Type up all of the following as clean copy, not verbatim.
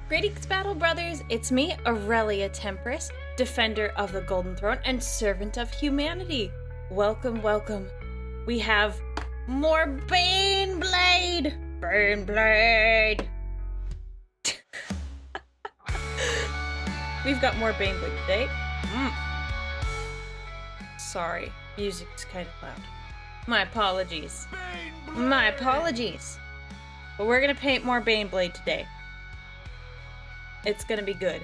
Greetings, Battle Brothers! It's me, Aurelia Tempris, Defender of the Golden Throne and Servant of Humanity. Welcome, welcome. We have more Baneblade! Baneblade! We've got more Baneblade today. Sorry, music's kind of loud. My apologies. My apologies. But we're gonna paint more Baneblade today. It's gonna be good.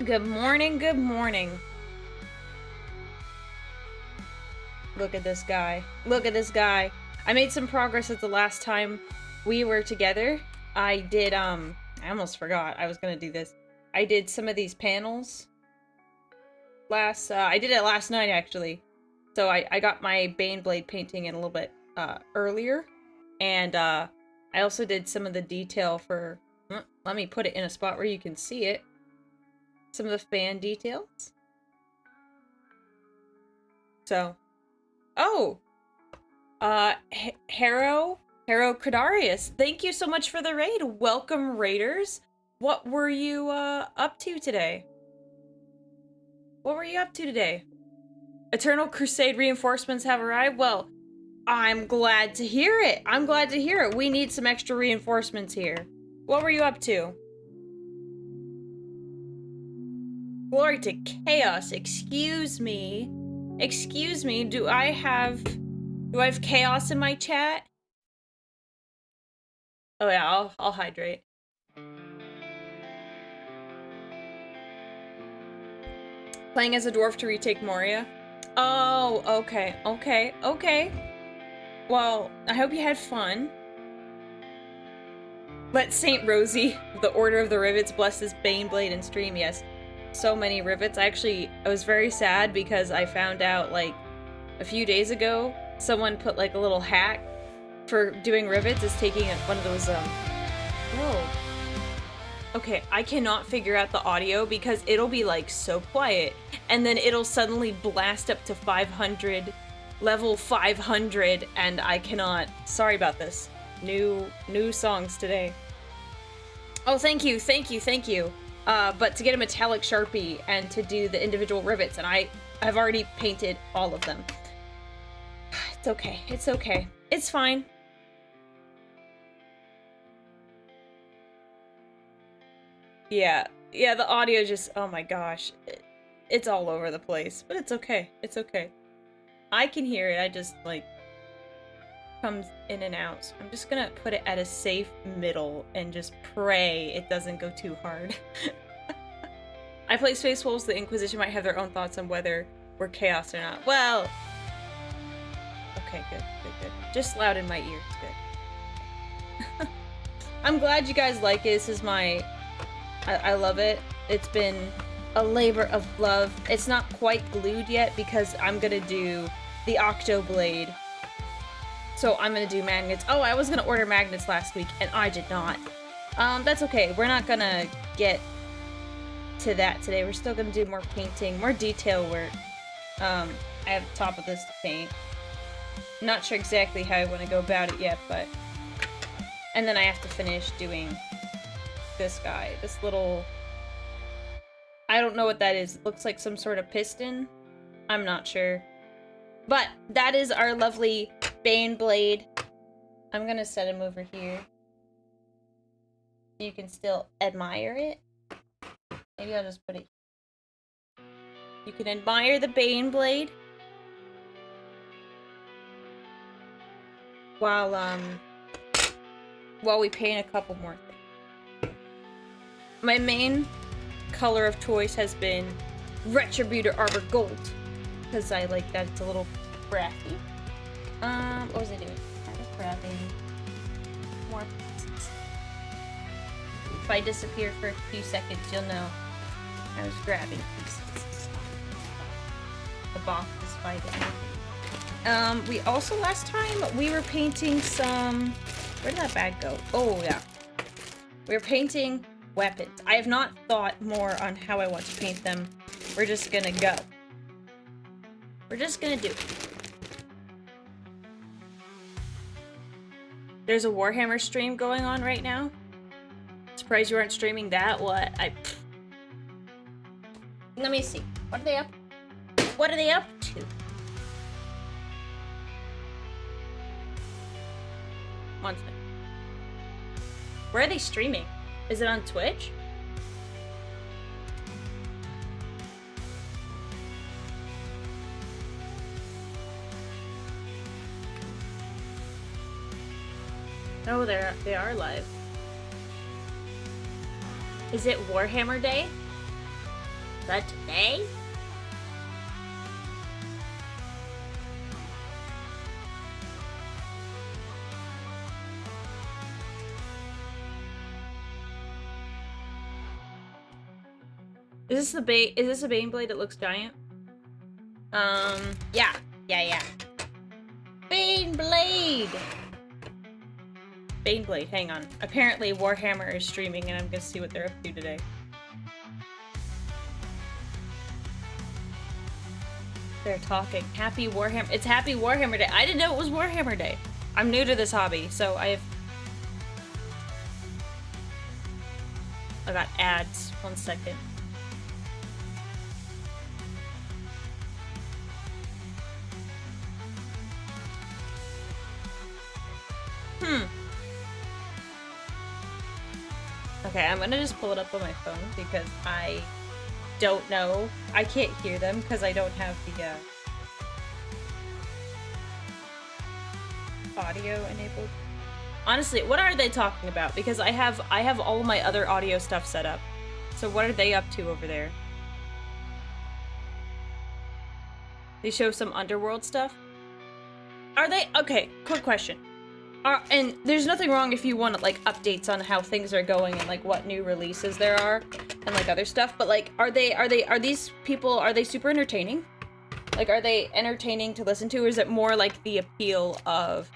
Good morning, good morning. Look at this guy. Look at this guy. I made some progress at the last time we were together. I did, I almost forgot I was gonna do this. I did some of these panels. I did it last night, actually. So I got my Baneblade painting in a little bit, earlier. And, I also did some of the detail for, let me put it in a spot where you can see it. Some of the fan details. So, oh! Hero Kadarius, thank you so much for the raid. Welcome, raiders. What were you, up to today? What were you up to today? Eternal Crusade reinforcements have arrived? Well, I'm glad to hear it. I'm glad to hear it. We need some extra reinforcements here. What were you up to? Glory to chaos. Excuse me. Excuse me. Do I have chaos in my chat? Oh yeah, I'll hydrate. Playing as a dwarf to retake Moria? Oh, okay, okay, okay. Well, I hope you had fun. Let Saint Rosie, the Order of the Rivets, bless this Baneblade and stream. Yes, so many rivets. I was very sad because I found out, like, a few days ago, someone put, like, a little hack for doing rivets is taking one of those, whoa. Okay, I cannot figure out the audio because it'll be, like, so quiet, and then it'll suddenly blast up to 500, level 500, and I cannot. Sorry about this. New songs today. Oh, thank you, thank you, thank you. But to get a metallic Sharpie and to do the individual rivets, and I've already painted all of them. It's okay, it's okay. It's fine. Yeah, the audio just, oh my gosh. It's all over the place, but it's okay, it's okay. I can hear it, I just, like, comes in and out. So I'm just gonna put it at a safe middle and just pray it doesn't go too hard. I play Space Wolves. The Inquisition might have their own thoughts on whether we're chaos or not. Well, okay, good. Just loud in my ears, good. I'm glad you guys like it. This is I love it. It's been a labor of love. It's not quite glued yet because I'm gonna do the Octoblade. So I'm gonna do magnets. Oh, I was gonna order magnets last week and I did not. That's okay. We're not gonna get to that today. We're still gonna do more painting, more detail work. I have the top of this to paint. Not sure exactly how I want to go about it yet, but... And then I have to finish doing this guy. This little... I don't know what that is. It looks like some sort of piston. I'm not sure. But that is our lovely Baneblade. I'm gonna set him over here. You can still admire it. Maybe I'll just put it... You can admire the Baneblade. While we paint a couple more things. My main color of choice has been Retributor Arbor Gold. Because I like that it's a little brassy. What was I doing? I was grabbing more pieces. If I disappear for a few seconds, you'll know I was grabbing pieces. The box is fighting. We also, last time, we were painting some... Where did that bag go? Oh, yeah. We were painting weapons. I have not thought more on how I want to paint them. We're just gonna go. We're just gonna do it. There's a Warhammer stream going on right now. surprised you aren't streaming that. What? Let me see. What are they up? What are they up to? One second. Where are they streaming? Is it on Twitch? Oh, they are live. Is it Warhammer Day? Is that today? Is this a Baneblade that looks giant? Yeah. Baneblade! Baneblade, hang on. Apparently Warhammer is streaming and I'm gonna see what they're up to today. They're talking. Happy Warhammer. It's Happy Warhammer Day. I didn't know it was Warhammer Day. I'm new to this hobby, so I got ads. 1 second. Okay, I'm gonna just pull it up on my phone because I don't know. I can't hear them because I don't have the audio enabled. Honestly, what are they talking about? Because I have all my other audio stuff set up. So what are they up to over there? They show some underworld stuff? Are they? Okay, quick question. And there's nothing wrong if you want like updates on how things are going and like what new releases there are and like other stuff, but like are these people, are they super entertaining? Like are they entertaining to listen to, or is it more like the appeal of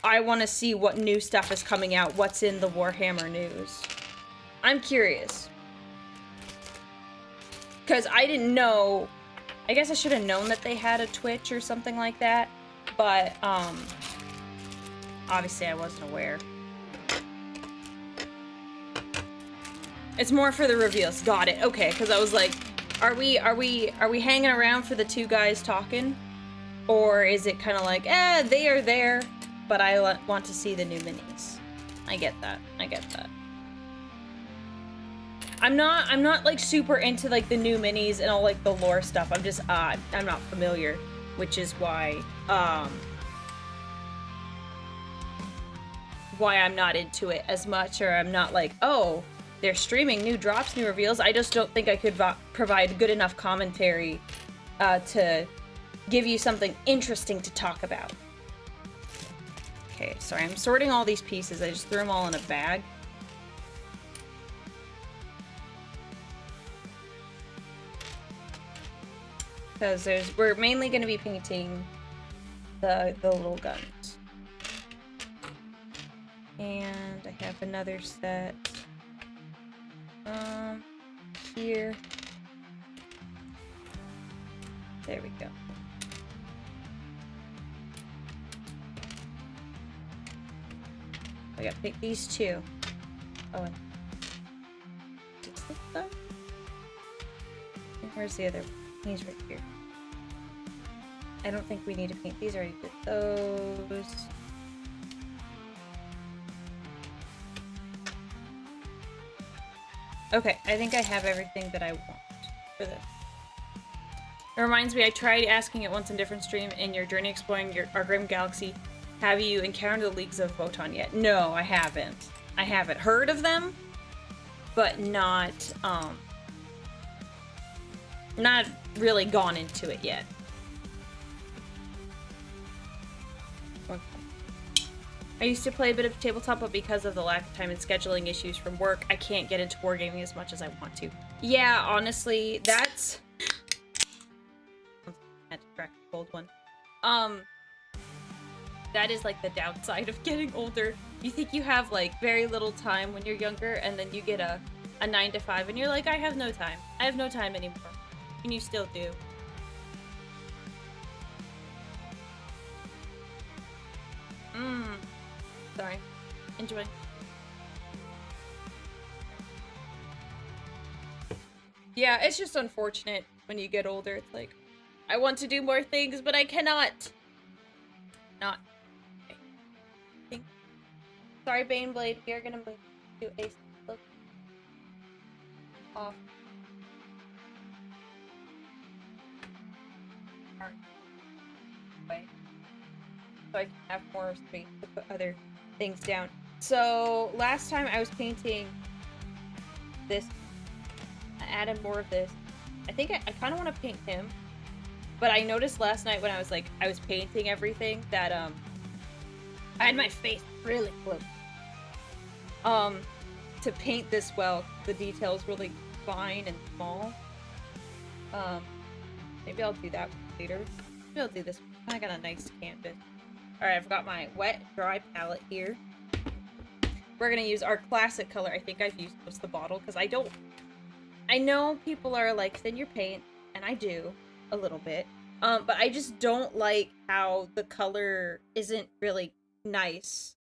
I want to see what new stuff is coming out, what's in the Warhammer news? I'm curious. Cuz I didn't know, I guess I should have known that they had a Twitch or something like that, but obviously I wasn't aware. It's more for the reveals. Got it. Okay, because I was like, are we hanging around for the two guys talking? Or is it kind of like, they are there, but I want to see the new minis. I get that. I'm not like super into like the new minis and all like the lore stuff. I'm just I'm not familiar, which is why I'm not into it as much, or I'm not like, oh, they're streaming new drops, new reveals. I just don't think I could provide good enough commentary to give you something interesting to talk about. Okay, sorry, I'm sorting all these pieces. I just threw them all in a bag. Because we're mainly going to be painting the little guns. And I have another set here. There we go. I gotta pick these two. Oh, and is this one? And where's the other one? He's right here. I don't think we need to paint these. I already did those. Okay, I think I have everything that I want for this. It reminds me, I tried asking it once in a different stream. In your journey exploring our grim galaxy, have you encountered the Leagues of Votann yet? No, I haven't. I haven't heard of them, but not really gone into it yet. I used to play a bit of tabletop, but because of the lack of time and scheduling issues from work, I can't get into wargaming as much as I want to. Yeah, honestly, that's... I had to crack a cold one. That is like the downside of getting older. You think you have like very little time when you're younger, and then you get a 9 to 5 and you're like, I have no time. I have no time anymore. And you still do. Sorry. Enjoy. Yeah, it's just unfortunate when you get older. It's like, I want to do more things, but I cannot. Not. Okay. Sorry, Baneblade. We are gonna move to a look off. Way. So I can have more space to put other things down. So last time I was painting this, I added more of this. I think I kind of want to paint him, but I noticed last night when I was painting everything that I had my face really close. To paint this well, the details really fine and small. Maybe I'll do that later. Maybe I'll do this. I got a nice canvas. Alright, I've got my wet, dry palette here. We're gonna use our classic color. I think I've used most of the bottle, because I know people are like, thin your paint, and I do, a little bit. But I just don't like how the color isn't really nice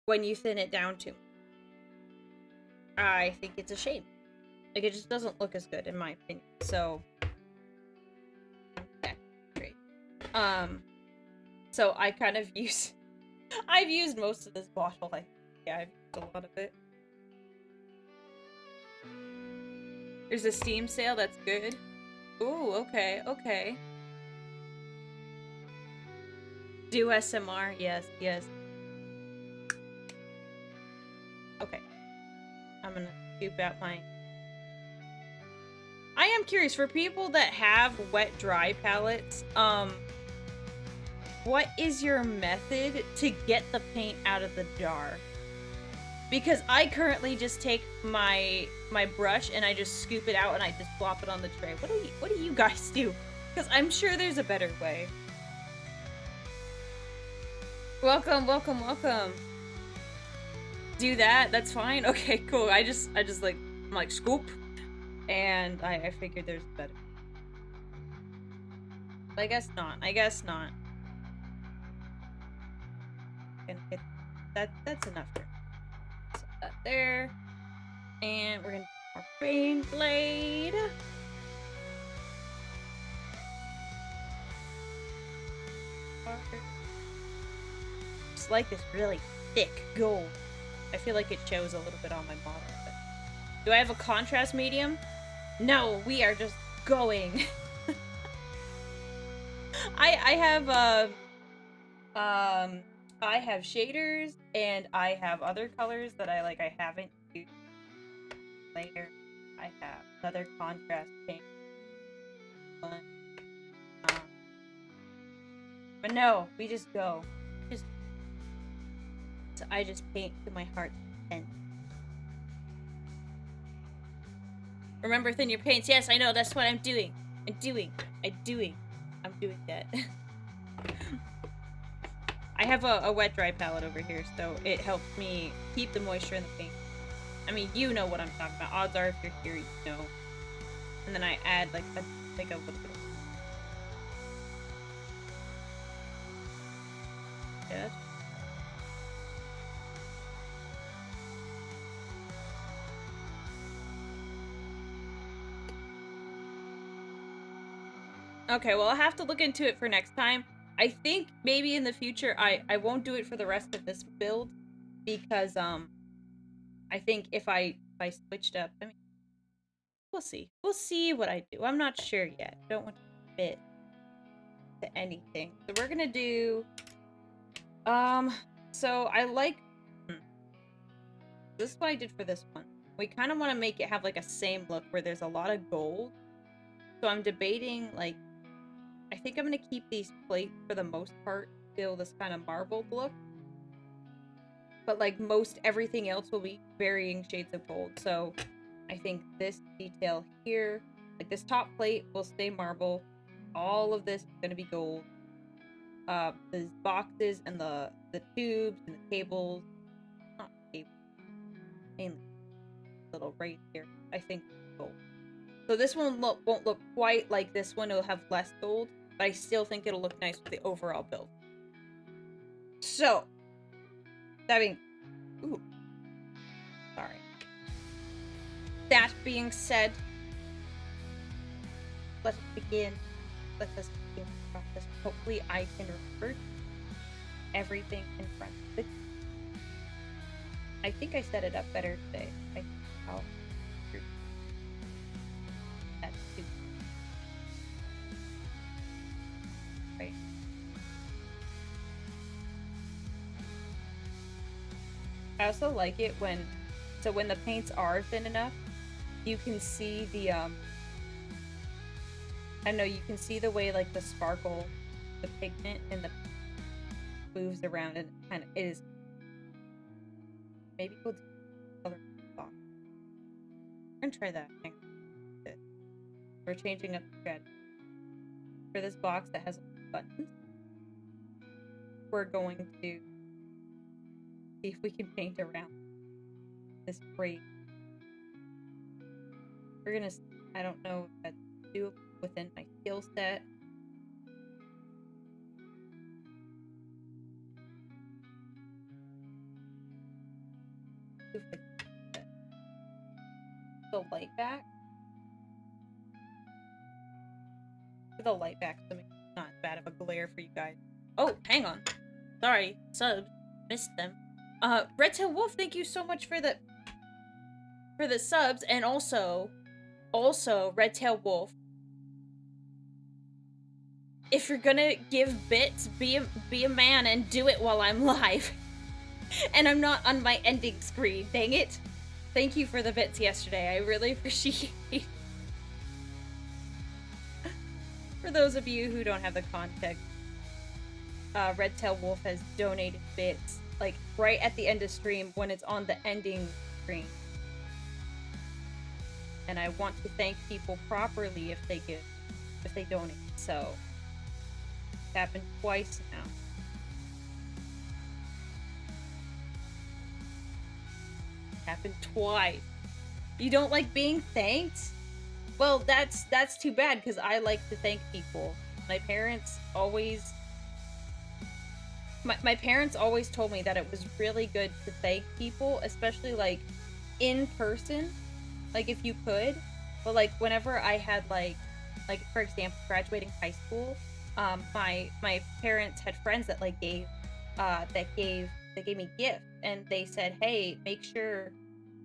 when you thin it down too much. I think it's a shame. Like, it just doesn't look as good, in my opinion. So, okay, great. So I kind of use... I've used most of this bottle. Yeah, I've used a lot of it. There's a Steam sale, that's good. Ooh, okay, okay. Do SMR, yes, yes. Okay. I'm gonna scoop out my... I am curious, for people that have wet-dry palettes, what is your method to get the paint out of the jar? Because I currently just take my brush and I just scoop it out and I just plop it on the tray. What do you guys do? Because I'm sure there's a better way. Welcome, welcome, welcome. Do that? That's fine? Okay, cool. I just like, I'm like, scoop. And I figured there's better. But I guess not. I guess not. That's enough for set that there. And we're gonna do more Baneblade. Just like this really thick gold. I feel like it shows a little bit on my model. But... Do I have a contrast medium? No, we are just going. I have shaders and I have other colors that I haven't used. Later, I have another contrast paint. But no, we just go. So I just paint to my heart's content. Remember, thin your paints. Yes, I know. That's what I'm doing. I'm doing that. I have a wet-dry palette over here, so it helps me keep the moisture in the paint. I mean, you know what I'm talking about. Odds are, if you're here, you know. And then I add like a little bit of... Yeah. Okay, well, I'll have to look into it for next time. I think maybe in the future I won't do it for the rest of this build because I think if I switched up, I mean, we'll see. We'll see what I do. I'm not sure yet. I don't want to commit to anything. So we're gonna do so I like this is what I did for this one. We kind of want to make it have like a same look where there's a lot of gold. So I'm debating, like, I think I'm going to keep these plates for the most part, still this kind of marbled look. But, like, most everything else will be varying shades of gold. So I think this detail here, like this top plate will stay marble. All of this is going to be gold. The boxes and the tubes and the cables, not cables, mainly little right here, I think gold. So this one won't look quite like this one. It'll have less gold, but I still think it'll look nice with the overall build. So, that being... Ooh. Sorry. That being said, Let us begin. Let us begin the process. Hopefully I can remember everything in front of it. I think I set it up better today. I think I'll that's too. Right. I also like it when the paints are thin enough, you can see the I know you can see the way like the sparkle, the pigment and the moves around and kind of it is. Maybe we'll do color box. We're gonna try that. We're changing up the strategy. For this box that has buttons, we're going to see if we can paint around this great. We're gonna, I don't know if that's doable within my skill set. The light back. The light back, so it's not bad of a glare for you guys. Oh, hang on. Sorry, subs. Missed them. Redtail Wolf, thank you so much for the subs, and also Redtail Wolf. If you're gonna give bits, be a man and do it while I'm live. And I'm not on my ending screen. Dang it. Thank you for the bits yesterday. I really appreciate it. For those of you who don't have the context, Redtail Wolf has donated bits, like, right at the end of stream when it's on the ending screen. And I want to thank people properly if they donate. So, it's happened twice now. Happened twice. You don't like being thanked? Well, that's too bad, because I like to thank people. My parents always told me that it was really good to thank people, especially like in person, like if you could. But like whenever I had like for example, graduating high school, my parents had friends that like gave me gifts, and they said, hey, make sure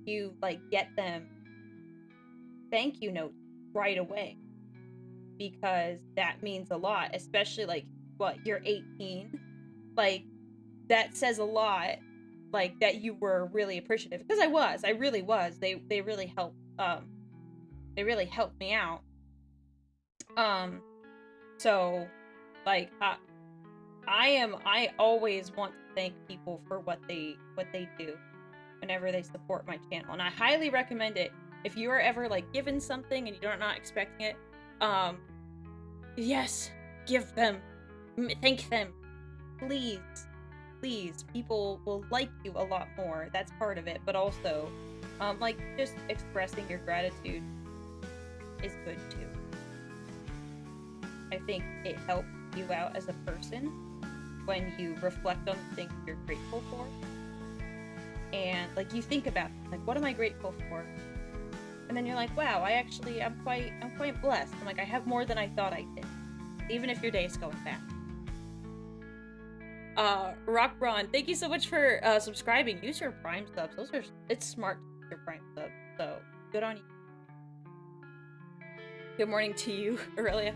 you like get them thank you notes right away, because that means a lot, especially like what, you're 18, like that says a lot, like that you were really appreciative, because I really was. They really helped me out. So like I always want to thank people for what they do whenever they support my channel, and I highly recommend it. If you are ever like given something and you're not expecting it, yes, give them, thank them, please. People will like you a lot more. That's part of it, but also, like just expressing your gratitude is good too. I think it helps you out as a person when you reflect on the things you're grateful for, and like you think about like, what am I grateful for? And then you're like, wow, I'm quite blessed. I'm like, I have more than I thought I did, even if your day's going bad. Rock Braun, thank you so much for subscribing. Use your Prime subs. It's smart to use your Prime subs, so good on you. Good morning to you, Aurelia.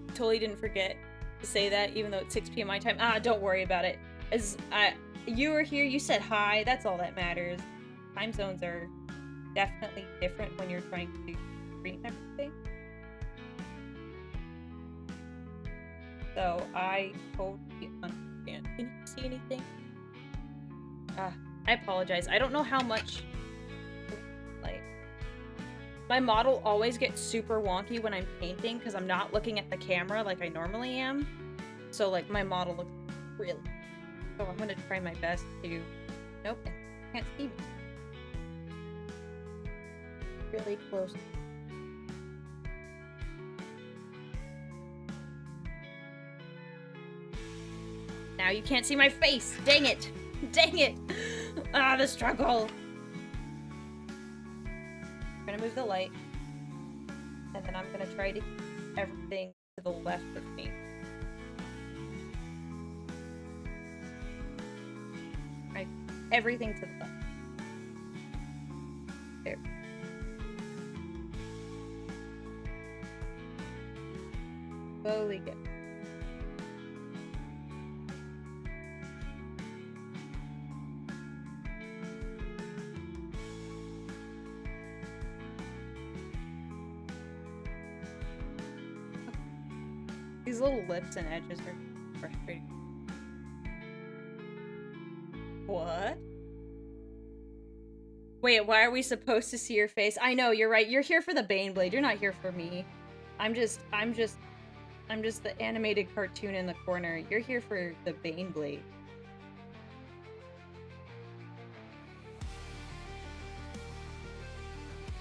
Totally didn't forget to say that, even though it's 6 p.m. my time. Don't worry about it. As you were here, you said hi. That's all that matters. Time zones are definitely different when you're trying to stream everything. So I totally understand. Can you see anything? I apologize. I don't know how much, like, my model always gets super wonky when I'm painting because I'm not looking at the camera like I normally am. So like my model looks really, so I'm gonna try my best to, nope, can't see me. Really close. Now you can't see my face. Dang it. Dang it. The struggle. I'm gonna move the light. And then I'm gonna try to everything to the left of me. Right, everything to the left. There. Slowly get. These little lips and edges are frustrating. What? Wait, why are we supposed to see your face? I know, you're right. You're here for the Baneblade. You're not here for me. I'm just the animated cartoon in the corner. You're here for the Baneblade.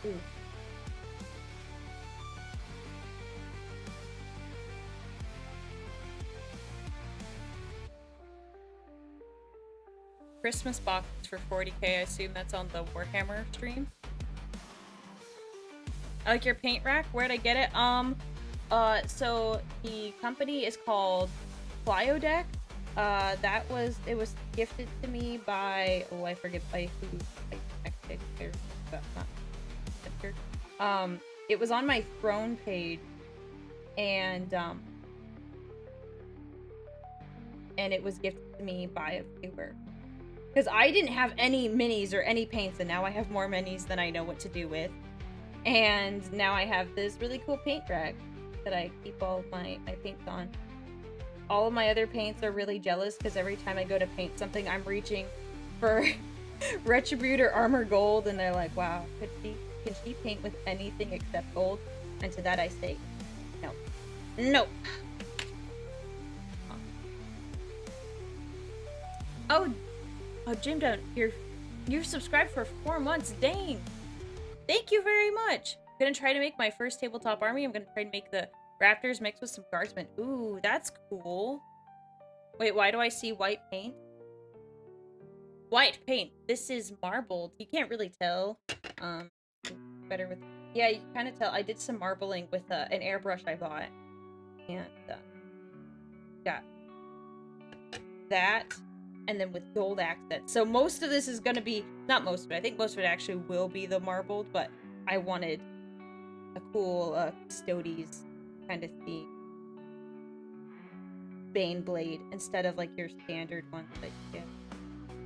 Ooh. Christmas box for 40k. I assume that's on the Warhammer stream. I like your paint rack. Where'd I get it? So the company is called Plyodeck. It was gifted to me by, oh, I forget by who. It was on my throne page, and it was gifted to me by a viewer. Because I didn't have any minis or any paints, and now I have more minis than I know what to do with. And now I have this really cool paint rack that I keep all of my paints on. All of my other paints are really jealous because every time I go to paint something, I'm reaching for Retributor Armor Gold, and they're like, wow, can she paint with anything except gold? And to that I say, no. No. Oh, Jim, you're subscribed for 4 months. Dang. Thank you very much. I'm gonna try to make my first tabletop army. I'm gonna try to make the Raptors mixed with some Guardsmen. Ooh, that's cool. Wait, why do I see white paint? White paint. This is marbled. You can't really tell. Better with... Yeah, you can kind of tell. I did some marbling with an airbrush I bought. And, got that. And then with gold accents. So most of this is gonna be, not most of it, I think most of it actually will be the marbled, but I wanted a cool Femstodes kind of theme. Baneblade instead of like your standard ones that you get.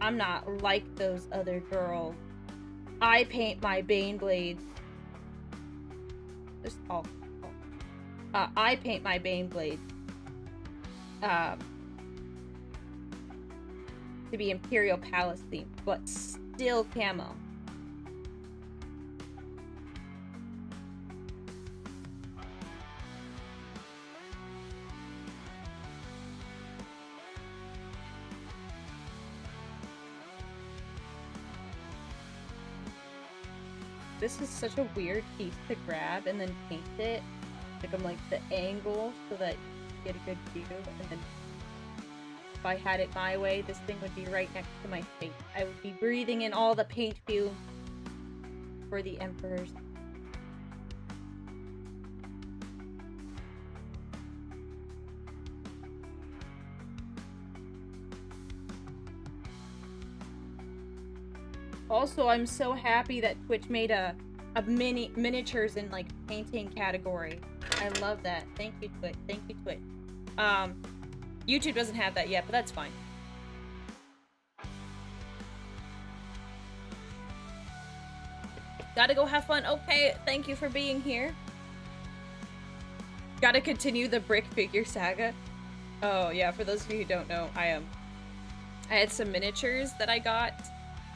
I'm not like those other girls. I paint my Baneblades. Just all. I paint my Baneblades. To be Imperial Palace themed, but still camo. This is such a weird piece to grab and then paint it. Like I'm like the angle so that you get a good view, and then if I had it my way, this thing would be right next to my face. I would be breathing in all the paint fumes for the Emperors. Also, I'm so happy that Twitch made a miniatures in like painting category. I love that. Thank you, Twitch. Thank you, Twitch. YouTube doesn't have that yet, but that's fine. Gotta go have fun. Okay, thank you for being here. Gotta continue the brick figure saga. Oh yeah, for those of you who don't know, I had some miniatures that I got.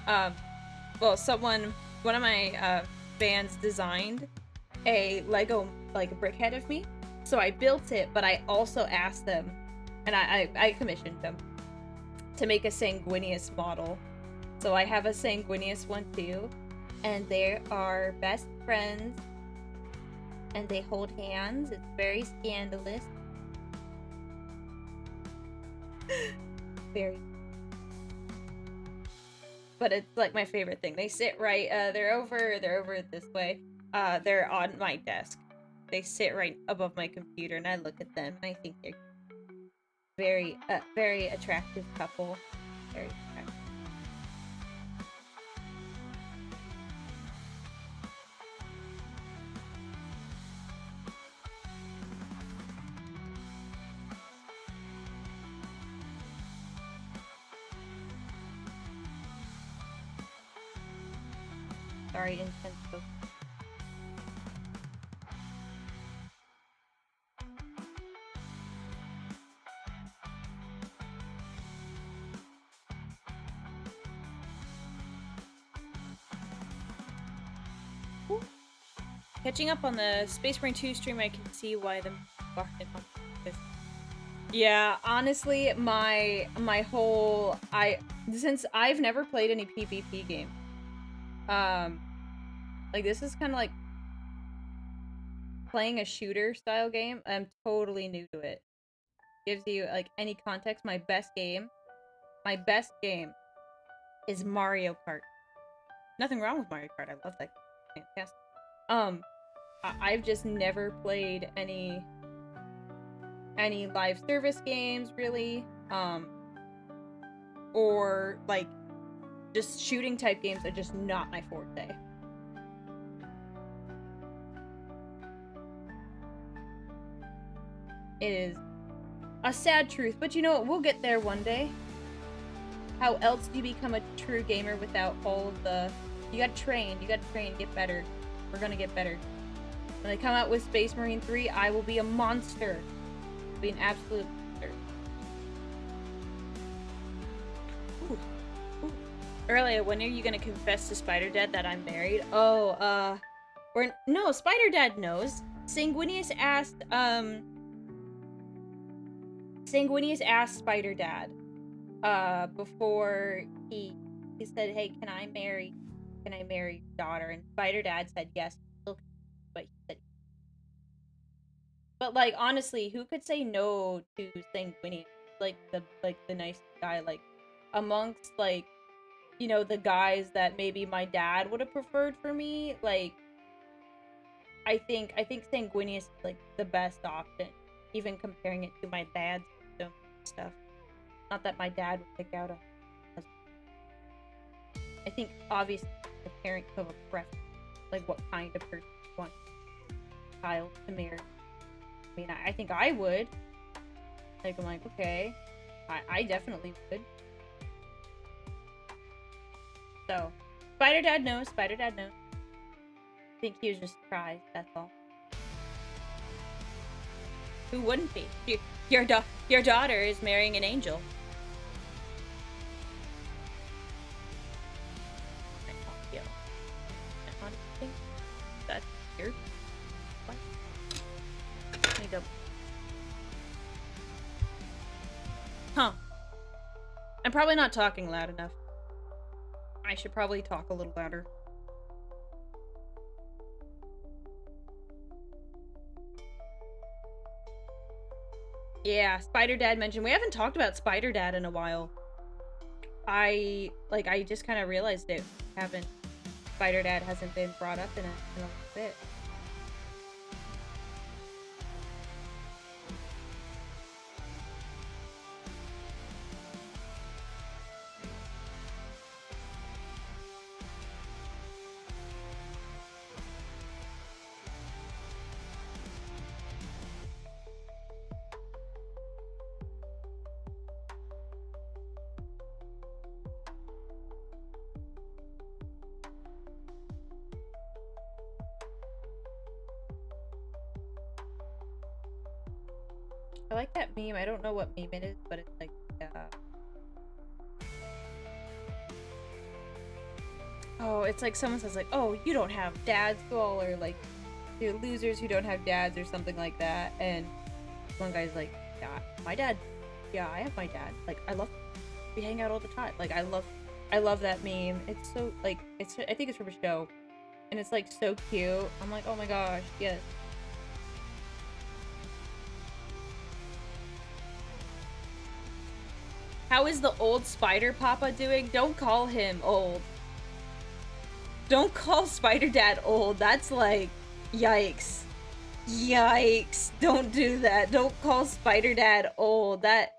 Well, one of my fans designed a Lego like brick head of me, so I built it, but I also asked them, and I commissioned them to make a Sanguinius model. So I have a Sanguinius one too, and they are best friends, and they hold hands. It's very scandalous. Very. But it's like my favorite thing. They sit right, they're over this way. They're on my desk. they sit right above my computer, and I look at them, and I think they're very, very attractive couple. Very attractive. Sorry, intense focus. Catching up on the Space Marine 2 stream, I can see why the yeah, honestly, my whole since I've never played any PvP game, like this is kind of like playing a shooter style game. I'm totally new to it. Gives you like any context. My best game is Mario Kart. Nothing wrong with Mario Kart. I love that game. Fantastic. I've just never played any live service games really, or like just shooting type games are just not my forte. It is a sad truth, but you know what? We'll get there one day. How else do you become a true gamer without all of the... You gotta train, get better. We're gonna get better. When they come out with Space Marine 3, I will be a monster. I'll be an absolute monster. Ooh. Ooh. Aurelia, when are you gonna confess to Spider Dad that I'm married? Oh, no, Spider Dad knows. Sanguinius asked Spider Dad, before he said, hey, can I marry your daughter? And Spider Dad said yes, but he said, but like, honestly, who could say no to Sanguinius? Like the nice guy, like amongst like, you know, the guys that maybe my dad would have preferred for me, like I think Sanguinius is like the best option, even comparing it to my dad's stuff. Not that my dad would pick out a husband. I think obviously the parent could have a preference, like what kind of person you want a child to marry. I mean, I think I would. Like, I'm like, okay, I definitely would. So, Spider Dad knows. I think he was just surprised, that's all. Who wouldn't be? Your daughter is marrying an angel. That's weird. What? Let me double. Huh. I'm probably not talking loud enough. I should probably talk a little louder. Yeah, Spider Dad mentioned. We haven't talked about Spider Dad in a while. I just kind of realized it. Spider Dad hasn't been brought up in a little bit. I like that meme. I don't know what meme it is, but it's like, oh, it's like someone says like, oh, you don't have dads, all, or like, you're losers who don't have dads, or something like that. And one guy's like, yeah, my dad, yeah, I have my dad. Like, we hang out all the time. Like, I love that meme. It's so, like, I think it's from a show, and it's like so cute. I'm like, oh my gosh, yes. How is the old Spider Papa doing? Don't call him old. Don't call Spider Dad old. That's like, yikes. Yikes. Don't do that. Don't call Spider Dad old. That...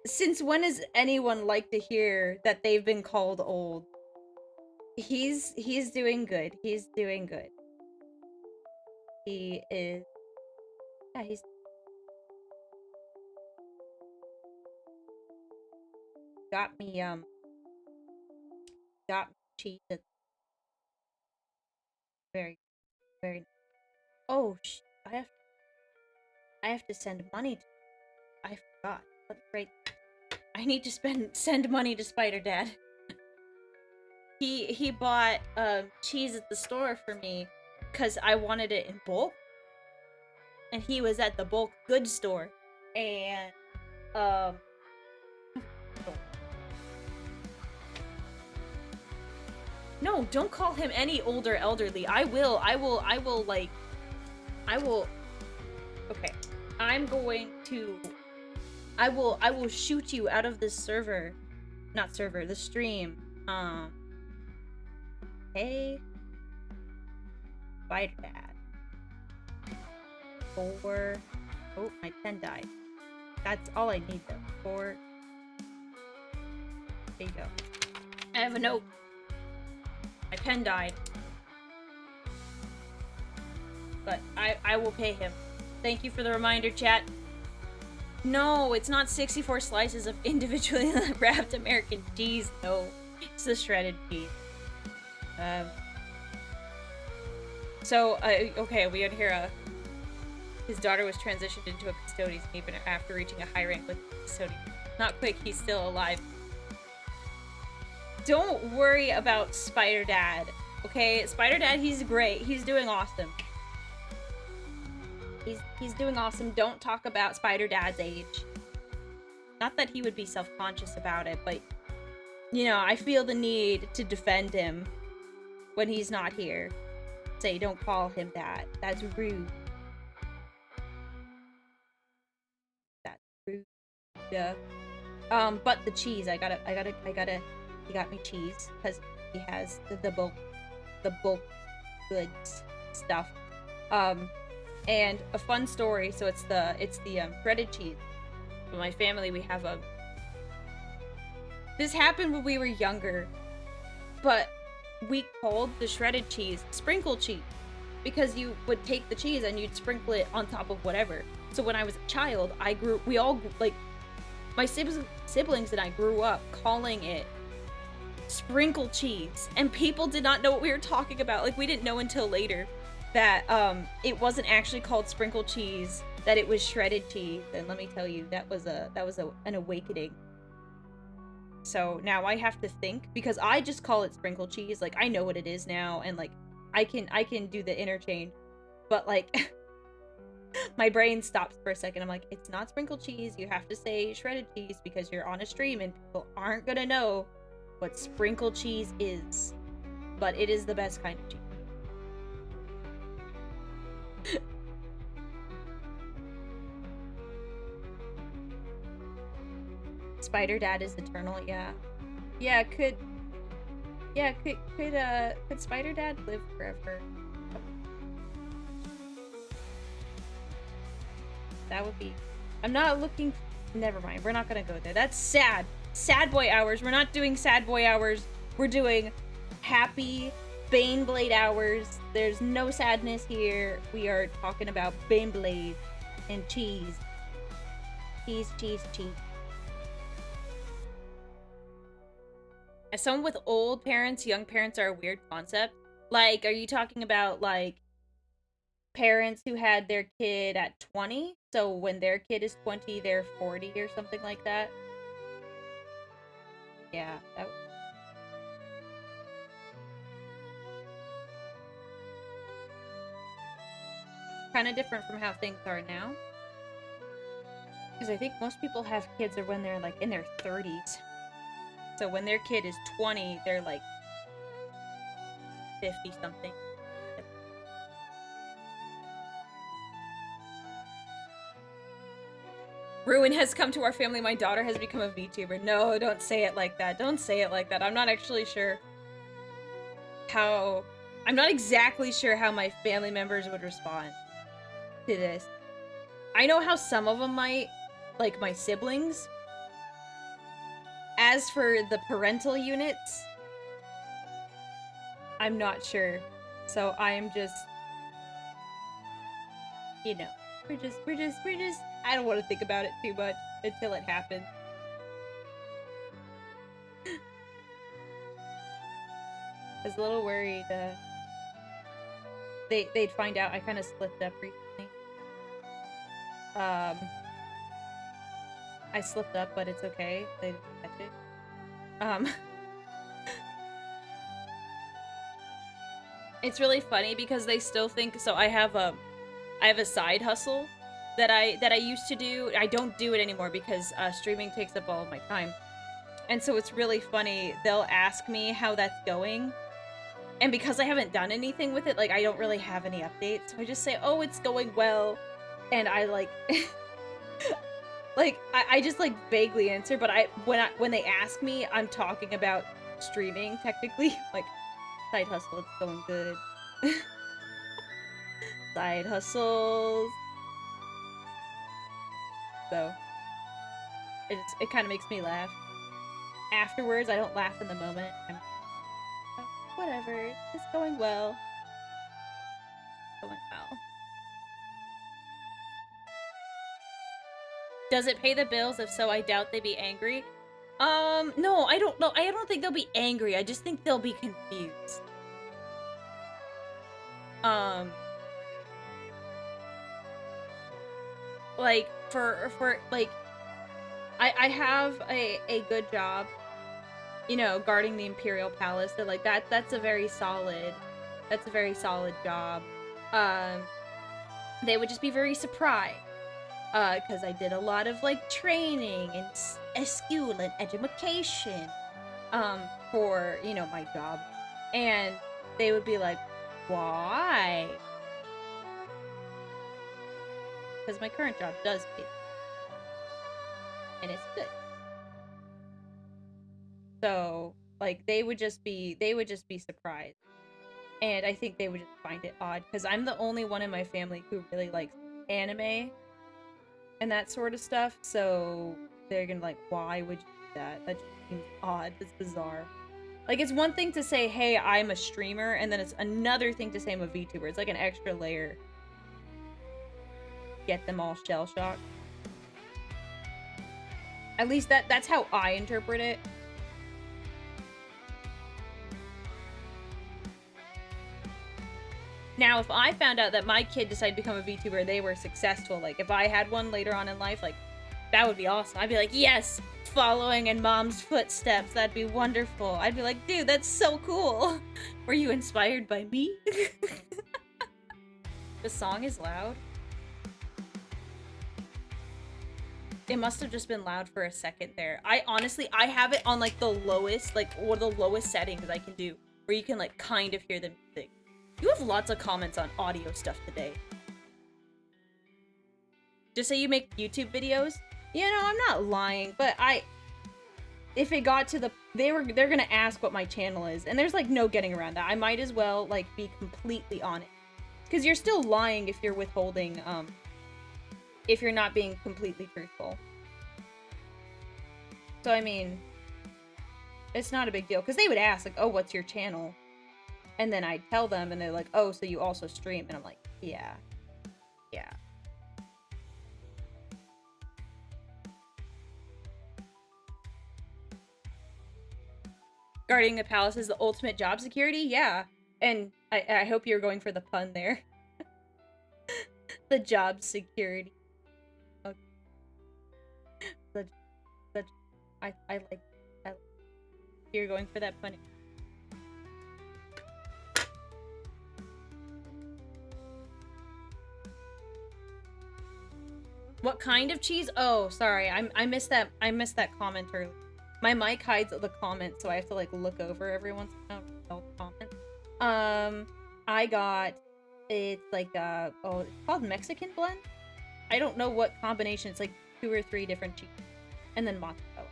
Since when has anyone like to hear that they've been called old? He's doing good. He's doing good. He is... Yeah, he's... Got me, got me cheated. Very, very... Oh, I have to send money to... I forgot. That's right. I need to send money to Spider Dad. He bought cheese at the store for me because I wanted it in bulk. And he was at the bulk goods store. And no, don't call him any older elderly. I will okay. I will shoot you out of this server. Not server, the stream. Hey. Spider Dad. 4. Oh, my pen died. That's all I need though. 4. There you go. I have a note. My pen died. But I will pay him. Thank you for the reminder, chat. No, it's not 64 slices of individually wrapped American cheese. No, it's the shredded cheese. Okay, we had here his daughter was transitioned into a custodian even after reaching a high rank with custodian. Not quick, he's still alive. Don't worry about Spider Dad, okay? Spider Dad, he's great. He's doing awesome. He's doing awesome. Don't talk about Spider Dad's age. Not that he would be self-conscious about it, but, you know, I feel the need to defend him when he's not here. Say, don't call him that. That's rude. That's rude. Yeah. But the cheese, he got me cheese, because he has the bulk goods stuff. And a fun story, so it's the breaded cheese. In my family, we have this happened when we were younger, but we called the shredded cheese sprinkle cheese, because you would take the cheese and you'd sprinkle it on top of whatever. So when I was a child, my siblings and I grew up calling it sprinkle cheese, and people did not know what we were talking about. Like, we didn't know until later that it wasn't actually called sprinkle cheese, that it was shredded cheese. And let me tell you, that was an awakening. So now I have to think, because I just call it sprinkle cheese. Like, I know what it is now, and like I can do the interchange, but like my brain stops for a second. I'm like, it's not sprinkle cheese, you have to say shredded cheese, because you're on a stream and people aren't gonna know what sprinkle cheese is. But it is the best kind of cheese. Spider Dad is eternal, yeah. Yeah, could Spider Dad live forever? That would be... I'm not looking... Never mind, we're not gonna go there. That's sad. Sad boy hours. We're not doing sad boy hours. We're doing happy Baneblade hours. There's no sadness here. We are talking about Baneblade and cheese. Cheese. As someone with old parents, young parents are a weird concept. Like, are you talking about, like, parents who had their kid at 20? So when their kid is 20, they're 40 or something like that? Yeah, that would... kind of different from how things are now. Because I think most people have kids or when they're, like, in their 30s. So when their kid is 20, they're like 50-something. Ruin has come to our family. My daughter has become a VTuber. No, don't say it like that. Don't say it like that. I'm not actually sure how... I'm not exactly sure how my family members would respond. to this. I know how some of them might, like my siblings. As for the parental units, I'm not sure. So I am just, you know, we're just, I don't want to think about it too much until it happens. I was a little worried, they'd find out I kind of slipped up recently. I slipped up, but it's okay. They didn't catch it. It's really funny because they still think, so I have a side hustle that I used to do. I don't do it anymore because streaming takes up all of my time. And so it's really funny. They'll ask me how that's going. And because I haven't done anything with it, like, I don't really have any updates. So I just say, oh, it's going well. And I, like... like, I just, like, vaguely answer. But when they ask me, I'm talking about streaming, technically. Like, side hustle, it's going good. Side hustles. So, it kind of makes me laugh. Afterwards, I don't laugh in the moment. I'm whatever, it's going well. Going well. Does it pay the bills? If so, I doubt they'd be angry. No, I don't know. I don't think they'll be angry. I just think they'll be confused. Like, for like, I have a good job, you know, guarding the Imperial Palace. So, like, that's a very solid job. They would just be very surprised. Because I did a lot of, like, training and school and education, for, you know, my job. And they would be like, why? Because my current job does pay. And it's good. So, like, they would just be surprised. And I think they would just find it odd. Because I'm the only one in my family who really likes anime and that sort of stuff, so they're gonna like, why would you do that? That just seems odd. It's bizarre. Like, it's one thing to say, hey, I'm a streamer, and then it's another thing to say I'm a VTuber. It's like an extra layer. Get them all shell-shocked. At least that's how I interpret it. Now, if I found out that my kid decided to become a VTuber, they were successful, like, if I had one later on in life, like, that would be awesome. I'd be like, yes, following in mom's footsteps, that'd be wonderful. I'd be like, dude, that's so cool. Were you inspired by me? The song is loud. It must have just been loud for a second there. I have it on, like, the lowest, like, one of the lowest settings I can do, where you can, like, kind of hear the music. You have lots of comments on audio stuff today. Just say you make YouTube videos? You know, I'm not lying, but if it got to the... They're gonna ask what my channel is, and there's, like, no getting around that. I might as well, like, be completely on it. Because you're still lying if you're withholding, if you're not being completely truthful. So, I mean, it's not a big deal. Because they would ask, like, oh, what's your channel? And then I tell them, and they're like, oh, so you also stream? And I'm like, yeah. Yeah. Guarding the palace is the ultimate job security? Yeah. And I hope you're going for the pun there. The job security. Okay. I like you're going for that pun. What kind of cheese? Oh, sorry. I missed that. I missed that comment earlier. My mic hides the comments, so I have to, like, look over every once in a while to comment. I got, it's like oh, it's called Mexican blend. I don't know what combination. It's like 2 or 3 different cheeses, and then mozzarella.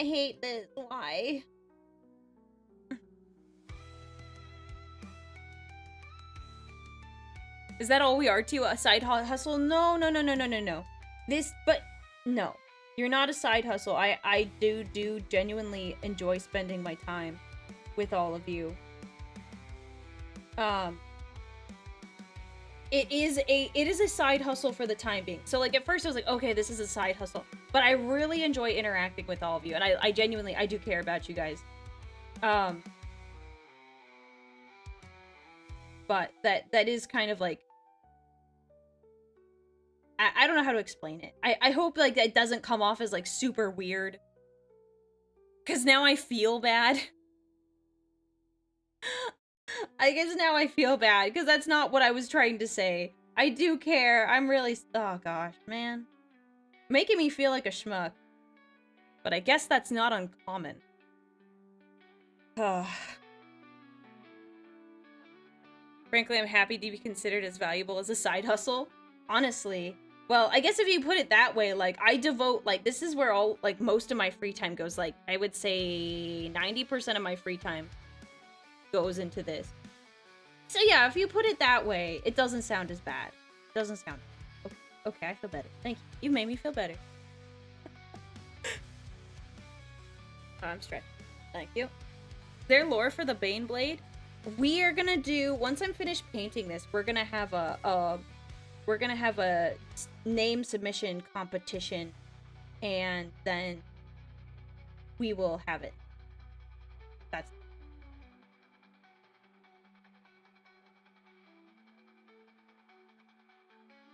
hate this. Why? Is that all we are to? A side hustle? No. No. You're not a side hustle. I do genuinely enjoy spending my time with all of you. It is a side hustle for the time being. So like at first I was like, okay, this is a side hustle. But I really enjoy interacting with all of you, and I genuinely do care about you guys. But that is kind of like, I don't know how to explain it. I hope like that doesn't come off as like super weird. 'Cause now I feel bad. I guess now I feel bad, because that's not what I was trying to say. I do care. I'm really... Oh gosh, man. Making me feel like a schmuck. But I guess that's not uncommon. Frankly, I'm happy to be considered as valuable as a side hustle. Honestly. Well, I guess if you put it that way, like, I devote, like, this is where all, like, most of my free time goes. Like, I would say 90% of my free time goes into this. So yeah, if you put it that way, it doesn't sound as bad. It doesn't sound... Okay, I feel better. Thank you. You made me feel better. I'm stretched. Thank you. Their lore for the Baneblade? We are gonna do... Once I'm finished painting this, we're gonna have a name submission competition, and then we will have it. That's...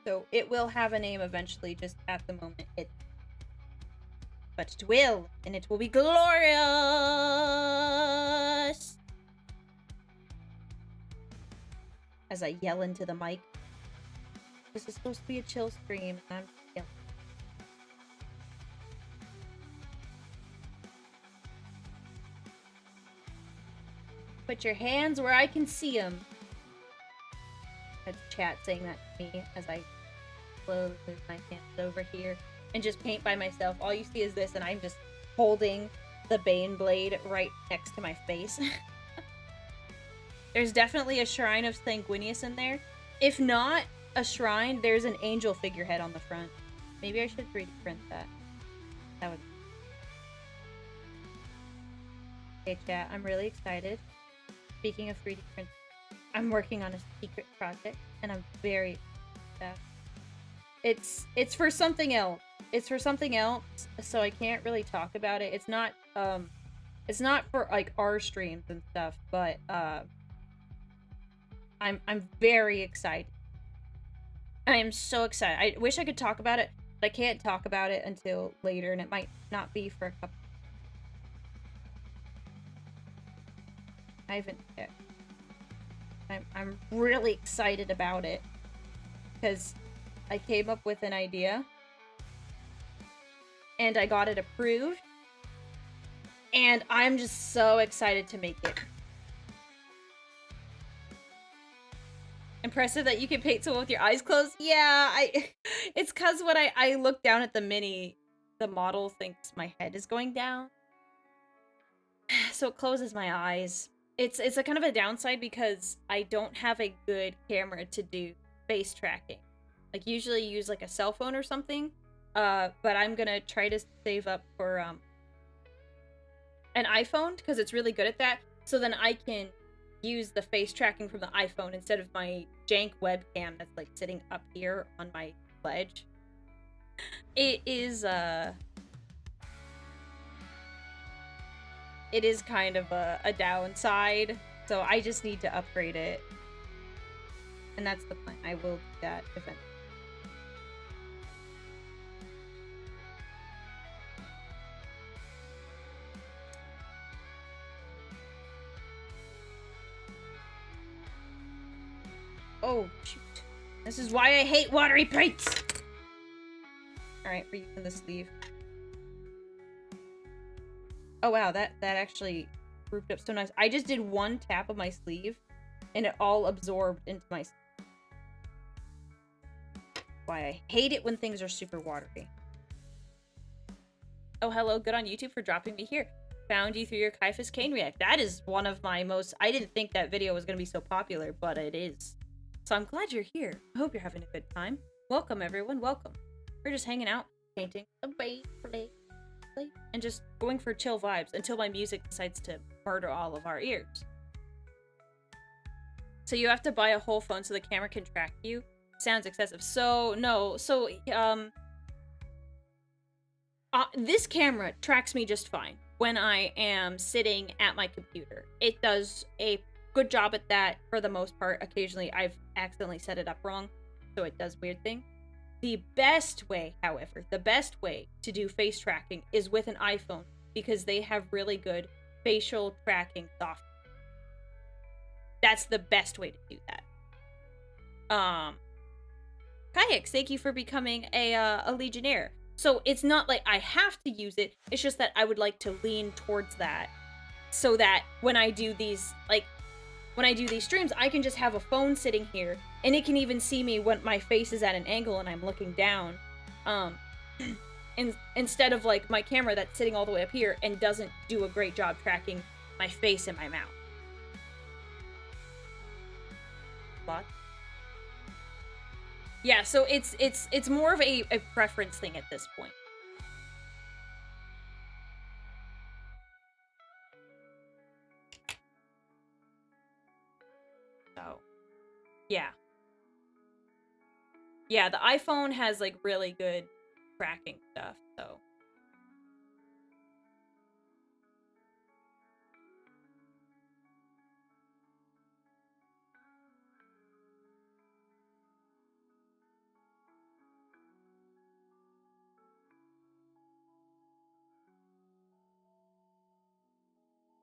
So it will have a name eventually, just at the moment it... But it will, and it will be glorious! As I yell into the mic. This is supposed to be a chill stream, and I'm yelling. Put your hands where I can see them. That's chat saying that to me as I slowly move my hands over here and just paint by myself. All you see is this, and I'm just holding the Baneblade right next to my face. There's definitely a Shrine of Sanguinius in there. If not a shrine, there's an angel figurehead on the front. Maybe I should 3D print that. That would... Okay, chat, I'm really excited. Speaking of 3D print, I'm working on a secret project, and I'm very excited. It's for something else. It's for something else, so I can't really talk about it. It's not for like our streams and stuff, but I'm very excited. I am so excited. I wish I could talk about it, but I can't talk about it until later, and it might not be for a couple. I haven't checked. I'm really excited about it because I came up with an idea and I got it approved, and I'm just so excited to make it. Impressive that you can paint someone with your eyes closed. Yeah, it's cause when I look down at the mini, the model thinks my head is going down, so it closes my eyes. It's a kind of a downside because I don't have a good camera to do face tracking. Like, usually use like a cell phone or something. But I'm gonna try to save up for an iPhone, because it's really good at that. So then I can use the face tracking from the iPhone instead of my jank webcam that's like sitting up here on my ledge. It is kind of a downside, so I just need to upgrade it. And that's the plan. I will do that eventually. Oh, shoot. This is why I hate watery paints! Alright, we're using the sleeve. Oh wow, that actually grouped up so nice. I just did one tap of my sleeve, and it all absorbed into my sleeve. Why I hate it when things are super watery. Oh, hello. Good on YouTube for dropping me here. Found you through your Kaifas Kane react. That is one of my most... I didn't think that video was going to be so popular, but it is. So I'm glad you're here. I hope you're having a good time. Welcome, everyone. Welcome. We're just hanging out, painting a Baneblade, and just going for chill vibes until my music decides to murder all of our ears. So you have to buy a whole phone so the camera can track you? Sounds excessive. So, no. So, this camera tracks me just fine when I am sitting at my computer. It does a good job at that for the most part. Occasionally, I've accidentally set it up wrong, so it does weird things. The best way, however, the best way to do face tracking is with an iPhone because they have really good facial tracking software. That's the best way to do that. Kayaks, thank you for becoming a Legionnaire. So it's not like I have to use it, it's just that I would like to lean towards that so that when I do these, when I do these streams, I can just have a phone sitting here, and it can even see me when my face is at an angle and I'm looking down. Instead of, like, my camera that's sitting all the way up here and doesn't do a great job tracking my face and my mouth. What? Yeah, so it's more of a preference thing at this point. So, yeah. Yeah, the iPhone has, like, really good tracking stuff, so.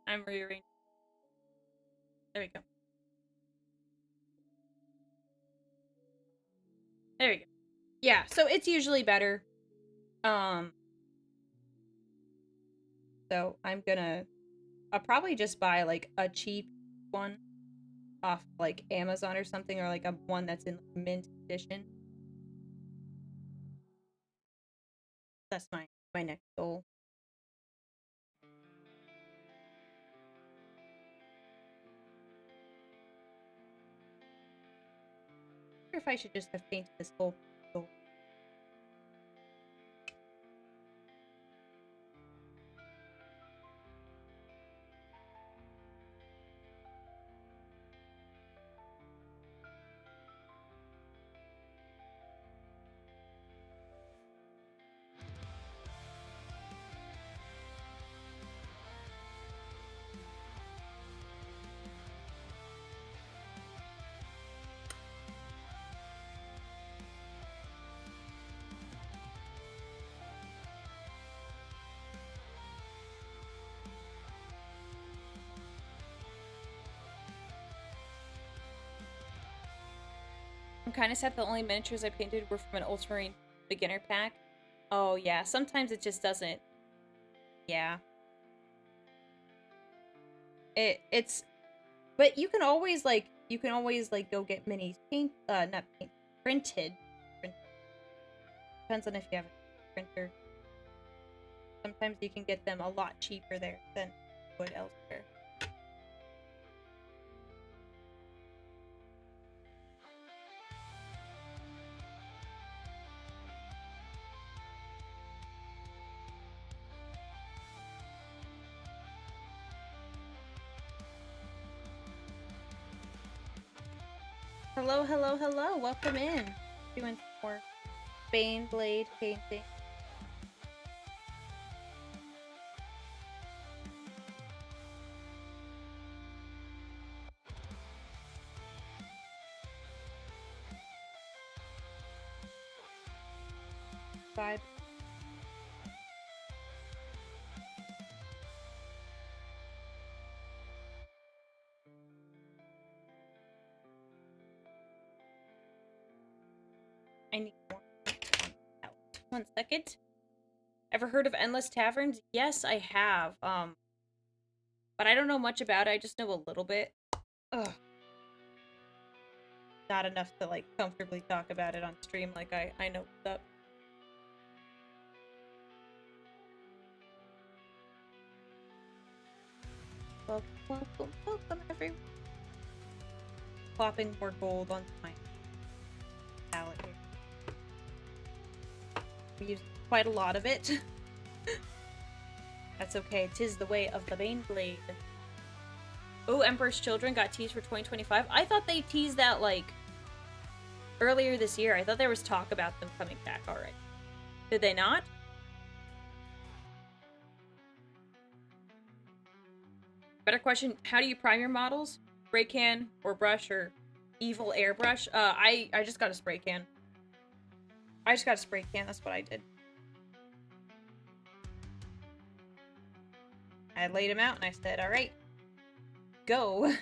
I'm rearranging. There we go. There we go. Yeah, so it's usually better. So I'll probably just buy, like, a cheap one off, like, Amazon or something, or, like, a one that's in mint edition. That's my next goal. I wonder if I should just have painted this whole goal. I'm kind of sad the only miniatures I painted were from an Ultramarine beginner pack. Oh yeah, sometimes it just doesn't. Yeah. It's, but you can always go get minis not paint, printed. Depends on if you have a printer. Sometimes you can get them a lot cheaper there than you would elsewhere. Hello, hello, hello. Welcome in. Doing more Baneblade painting. Vibe. I need more. 1 second. Ever heard of Endless Taverns? Yes, I have. But I don't know much about it. I just know a little bit. Ugh. Not enough to, like, comfortably talk about it on stream like I know what's up. Welcome, welcome, welcome, everyone. Plopping more gold on my palette here. We used quite a lot of it. That's okay. 'Tis the way of the Baneblade. Oh, Emperor's Children got teased for 2025. I thought they teased that, like, earlier this year. I thought there was talk about them coming back already. Did they not? Better question, how do you prime your models? Spray can or brush or evil airbrush? I just got a spray can. I just got a spray can, that's what I did. I laid him out and I said, alright, go.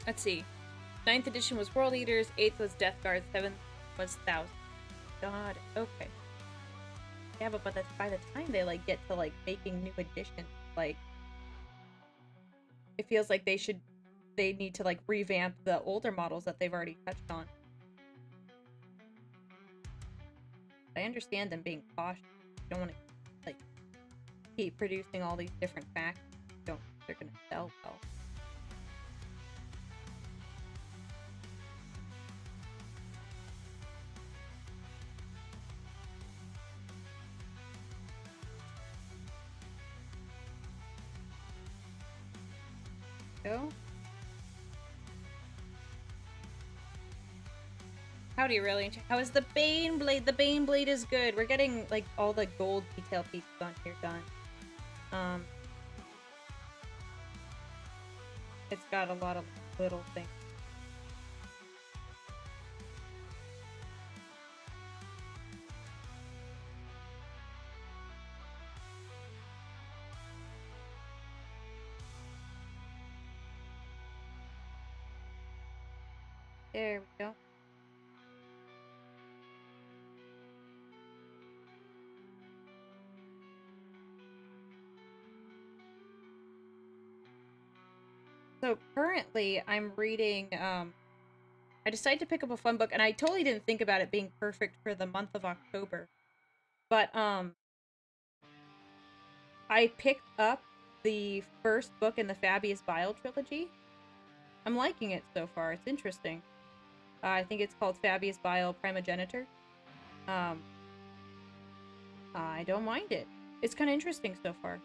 Let's see. 9th edition was World Eaters, 8th was Death Guard, 7th was Thousand. God, okay. Yeah, but that's by the time they, like, get to, like, making new editions, like, it feels like they need to, like, revamp the older models that they've already touched on. I understand them being cautious. You don't want to, like, keep producing all these different facts. They're gonna sell well. Go. Howdy, Aurelia. How is the Baneblade? The Baneblade is good. We're getting, like, all the gold detail pieces on here done. It's got a lot of little things. There we go. So currently I'm reading, I decided to pick up a fun book, and I totally didn't think about it being perfect for the month of October. But, I picked up the first book in the Fabius Bile trilogy. I'm liking it so far. It's interesting. I think it's called Fabius Bile Primogenitor. I don't mind it. It's kind of interesting so far.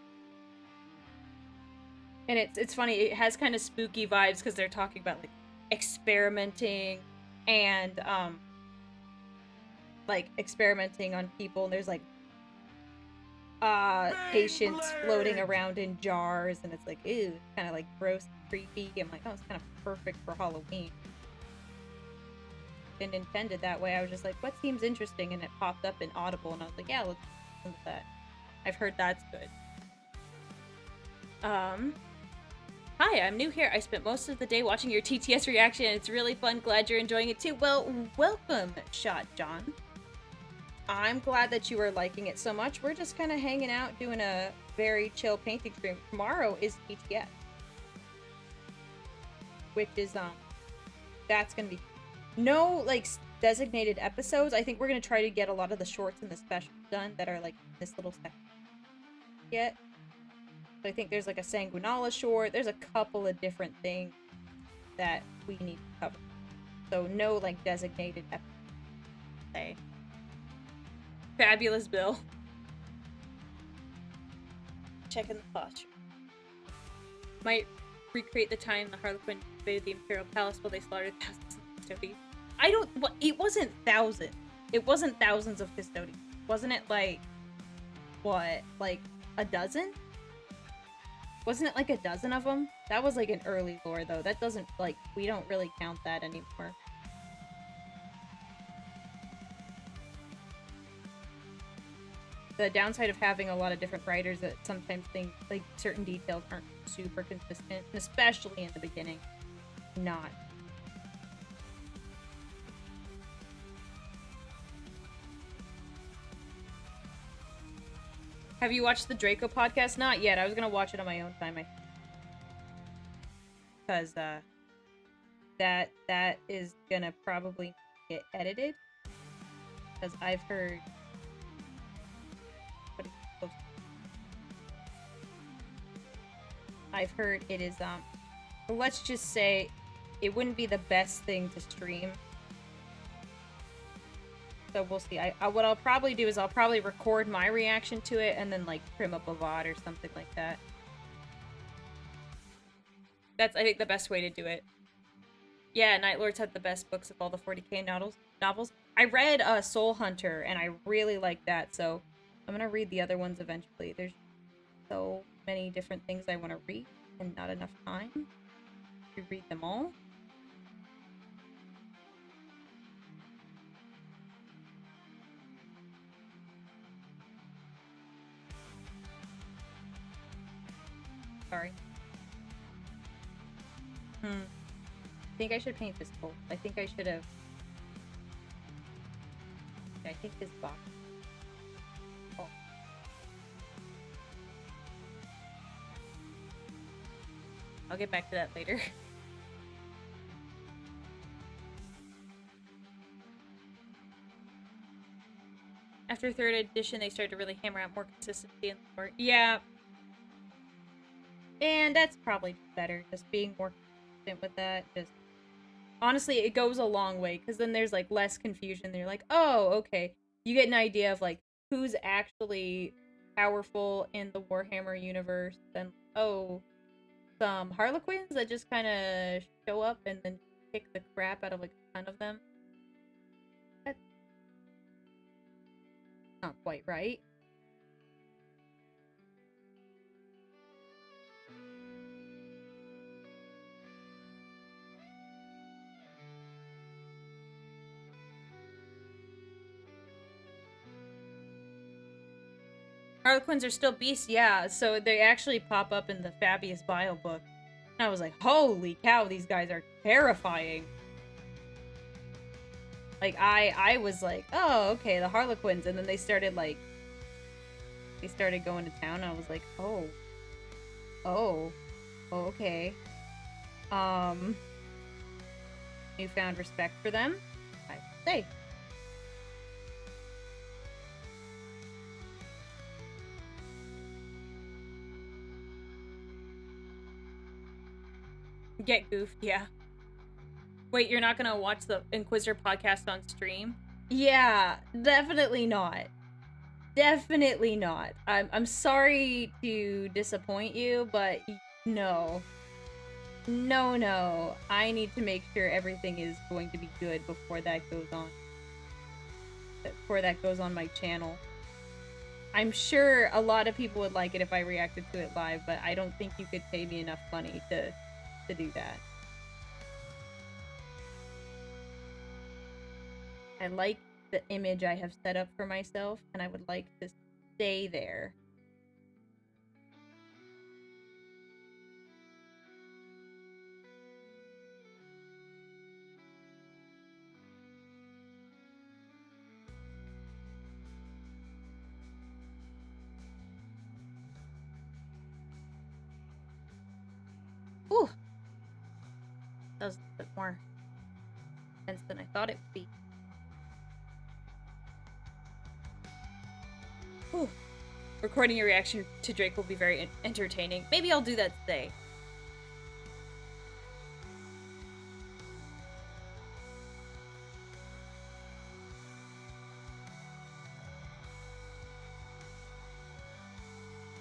And it's funny, it has kind of spooky vibes because they're talking about, like, experimenting and, like, experimenting on people, and there's, like, patients floating around in jars, and it's like, ew, kind of, like, gross and creepy. I'm like, oh, it's kind of perfect for Halloween. Didn't intend it that way. I was just like, what seems interesting? And it popped up in Audible, and I was like, yeah, let's listen to that. I've heard that's good. Hi, I'm new here. I spent most of the day watching your TTS reaction, and it's really fun. Glad you're enjoying it too. Well, welcome, Shot John. I'm glad that you are liking it so much. We're just kind of hanging out, doing a very chill painting stream. Tomorrow is TTS. Which is, that's gonna be no, like, designated episodes. I think we're gonna try to get a lot of the shorts and the specials done that are, like, this little section yet. So I think there's, like, a Sanguinala short. There's a couple of different things that we need to cover. So no, like, designated episodes. Say. Fabulous Bill. Checking the posture. Might recreate the time the Harlequin invaded the Imperial Palace while they slaughtered thousands of custodians. I don't. Well, it wasn't thousands. It wasn't thousands of custodians. Wasn't it, like, what? Like, a dozen? Wasn't it like a dozen of them? That was, like, an early lore, though. That doesn't, like, we don't really count that anymore. the downside of having a lot of different writers that sometimes things like certain details aren't super consistent, especially in the beginning. Not. Have you watched the Draco podcast? Not yet. I was gonna watch it on my own time, because that is gonna probably get edited, because I've heard. I've heard it is let's just say it wouldn't be the best thing to stream. So we'll see. What I'll probably do is I'll probably record my reaction to it and then like trim up a VOD or something like that. That's, I think, the best way to do it. Yeah, Night Lords had the best books of all the 40k novels. I read Soul Hunter and I really liked that, so I'm gonna read the other ones eventually. There's so many different things I want to read and not enough time to read them all. Sorry. I think I should paint this bowl. I think I should have. I think this box. Oh. I'll get back to that later. After 3rd edition, they started to really hammer out more consistency in the lore. Yeah. And that's probably better, just being more consistent with that. Just honestly, it goes a long way, because then there's like less confusion. They're like, oh, okay. You get an idea of like who's actually powerful in the Warhammer universe, and oh, some Harlequins that just kind of show up and then kick the crap out of like a ton of them. That's not quite right. Harlequins are still beasts, yeah, so they actually pop up in the Fabius Bio book. And I was like, holy cow, these guys are terrifying. Like, I was like, oh, okay, the Harlequins, and then they started, like, they started going to town, and I was like, oh, okay. Newfound respect for them, I would say. Get goofed, yeah. Wait, you're not gonna watch the Inquisitor podcast on stream? Yeah, definitely not. Definitely not. I'm sorry to disappoint you, but no. No. I need to make sure everything is going to be good before that goes on. Before that goes on my channel. I'm sure a lot of people would like it if I reacted to it live, but I don't think you could pay me enough money to do that. I like the image I have set up for myself, and I would like to stay there. Ooh! That was a bit more intense than I thought it would be. Ooh. Recording your reaction to Drake will be very entertaining. Maybe I'll do that today.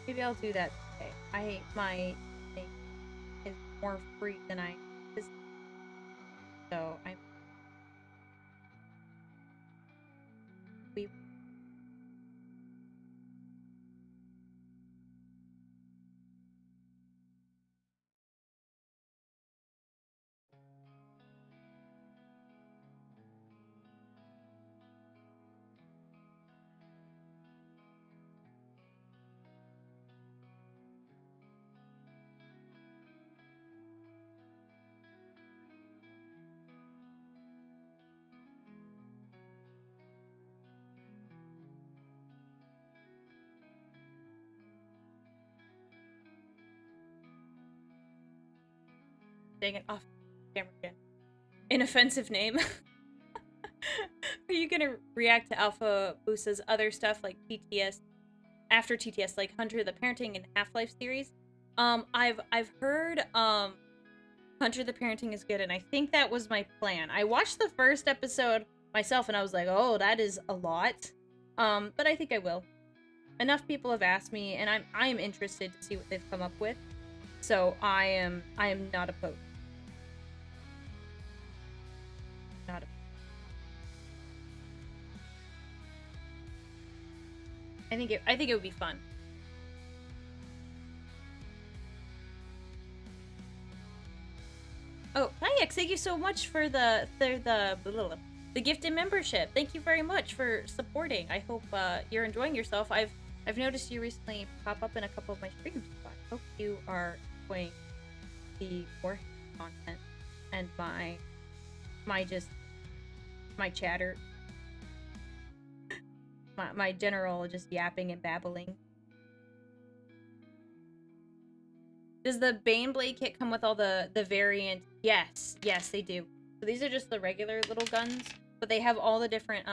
Maybe I'll do that today. My thing is more free than I is, so I'm. We. dang it, off camera again. Inoffensive name. Are you gonna react to Alpha Boosa's other stuff like TTS, after TTS, like Hunter the Parenting and Half-Life series? I've heard, Hunter the Parenting is good, and I think that was my plan. I watched the first episode myself, and I was like, oh, that is a lot. But I think I will. Enough people have asked me, and I am interested to see what they've come up with. So I am not opposed. Not opposed. I think it would be fun. Oh, Kayaks, thank you so much for the gifted membership. Thank you very much for supporting. I hope you're enjoying yourself. I've noticed you recently pop up in a couple of my streams. So I hope you are enjoying the Warhammer content and my chatter, my general just yapping and babbling. Does the Baneblade kit come with all the variant? Yes, they do. So these are just the regular little guns, but they have all the different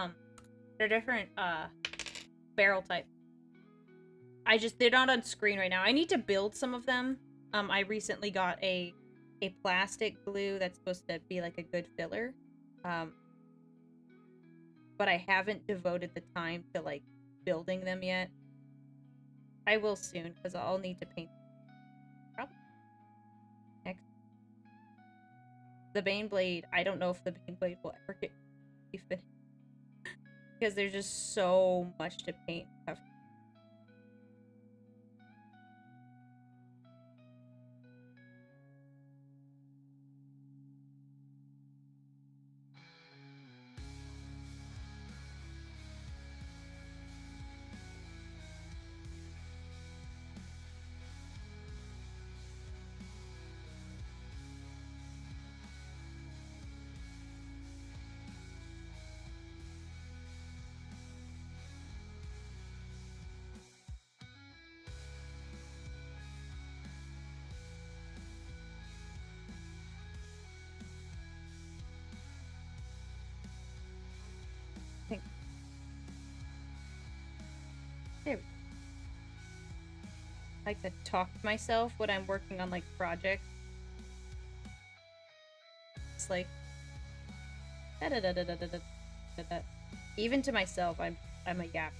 they're different barrel types. They're not on screen right now. I need to build some of them. I recently got a plastic glue that's supposed to be like a good filler. But I haven't devoted the time to like building them yet. I will soon, because I'll need to paint. Probably next. The Baneblade, I don't know if the Baneblade will ever get finished. Because there's just so much to paint and cover. There we go. I like to talk to myself when I'm working on like projects. It's like da da da da da da da da. Even to myself, I'm a yap.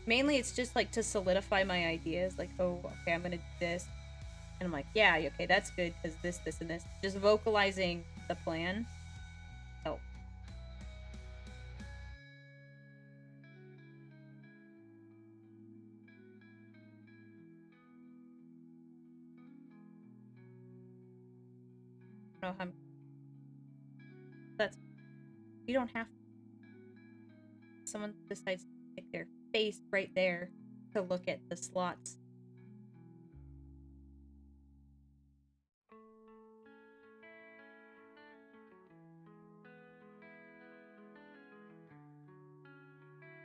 Mainly, it's just like to solidify my ideas. Like, oh, okay, I'm gonna do this, and I'm like, yeah, okay, that's good because this, and this. Just vocalizing the plan. Oh. I don't know how. That's. You don't have to. Someone decides to stick their face right there to look at the slots.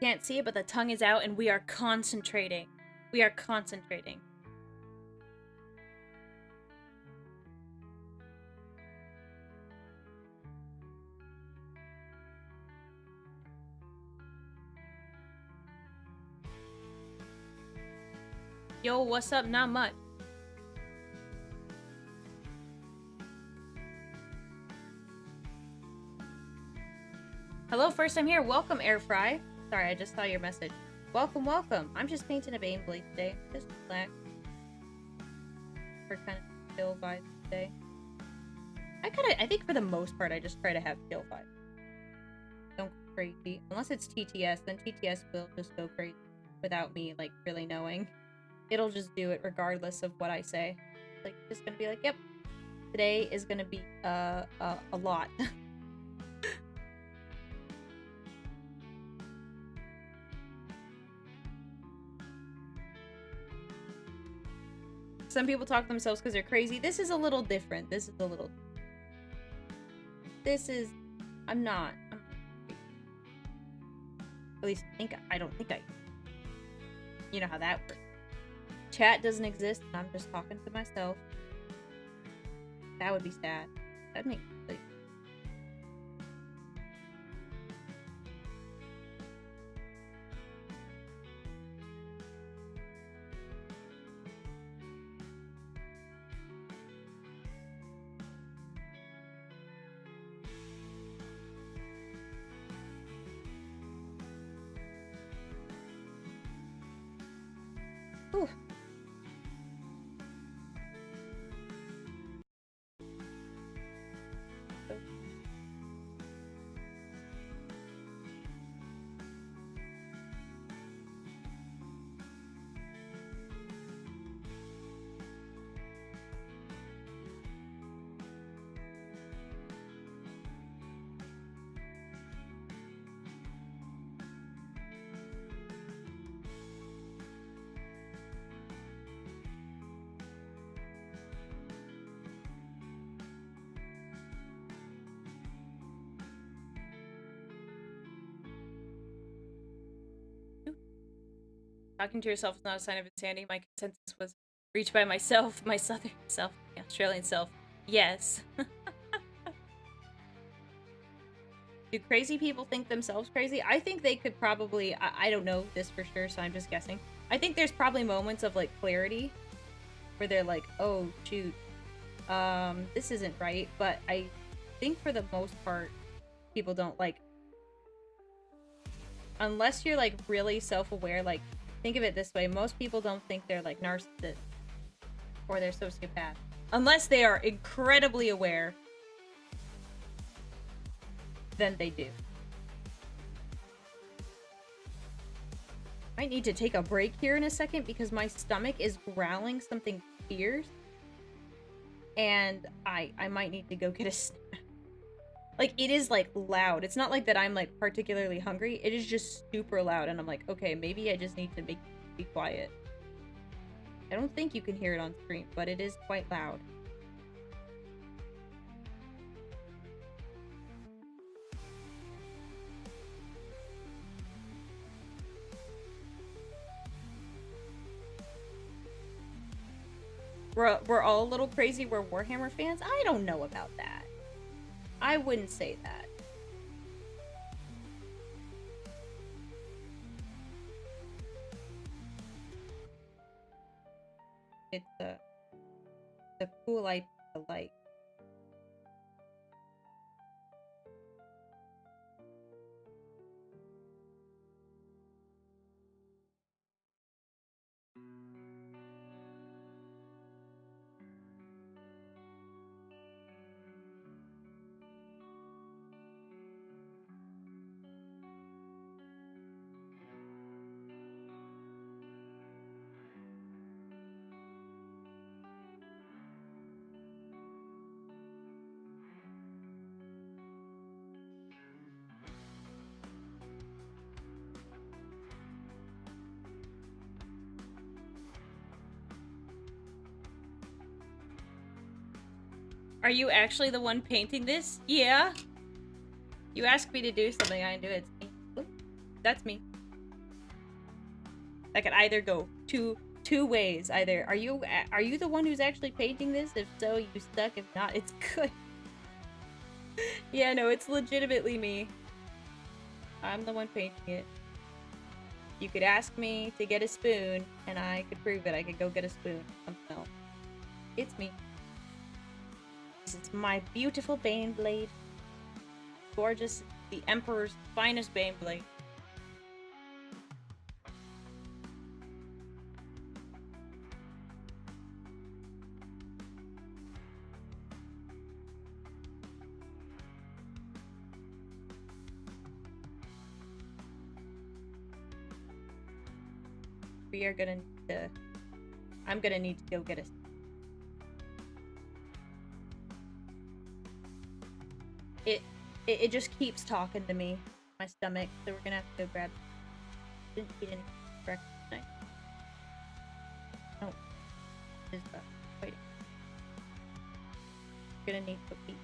Can't see it, but the tongue is out and we are concentrating. We are concentrating. Yo, what's up? Not much. Hello, first time here. Welcome, Airfry. Sorry, I just saw your message. Welcome, welcome. I'm just painting a Baneblade today. Just relax. For kind of chill vibes today. I think for the most part, I just try to have chill vibes. Don't go crazy. Unless it's TTS, then TTS will just go crazy without me, like, really knowing. It'll just do it regardless of what I say. Like, just gonna be like, yep, today is gonna be, a lot. Some people talk to themselves because they're crazy. This is a little different. I'm not. At least I don't think I. You know how that works. chat doesn't exist and I'm just talking to myself. That would be sad. That'd make like Whew. Talking to yourself is not a sign of insanity. My consensus was reached by myself, my southern self, my Australian self. Yes. Do crazy people think themselves crazy? I think they could probably, I don't know this for sure, so I'm just guessing. I think there's probably moments of like clarity where they're like, oh shoot, this isn't right. But I think for the most part, people don't like, unless you're like really self-aware, like, think of it this way. Most people don't think they're like narcissists or they're sociopath. Unless they are incredibly aware, then they do. I need to take a break here in a second because my stomach is growling something fierce. And I might need to go get a snack. Like, it is, like, loud. It's not like that I'm, like, particularly hungry. It is just super loud, and I'm like, okay, maybe I just need to be quiet. I don't think you can hear it on stream, but it is quite loud. We're all a little crazy. We're Warhammer fans? I don't know about that. I wouldn't say that. It's a cool IP to like. Are you actually the one painting this? Yeah. You asked me to do something, I do it. It's me. Oop, that's me. That could either go two ways. Either are you the one who's actually painting this? If so, you suck. If not, it's good. Yeah, no, it's legitimately me. I'm the one painting it. You could ask me to get a spoon, and I could prove it. I could go get a spoon. Something else. It's me. It's my beautiful Baneblade. Gorgeous. The Emperor's finest Baneblade. We are gonna need to... I'm gonna need to go get a... It just keeps talking to me, my stomach, so we're gonna have to go grab... Didn't eat any breakfast tonight. No. Is that... Wait. We're gonna need to eat.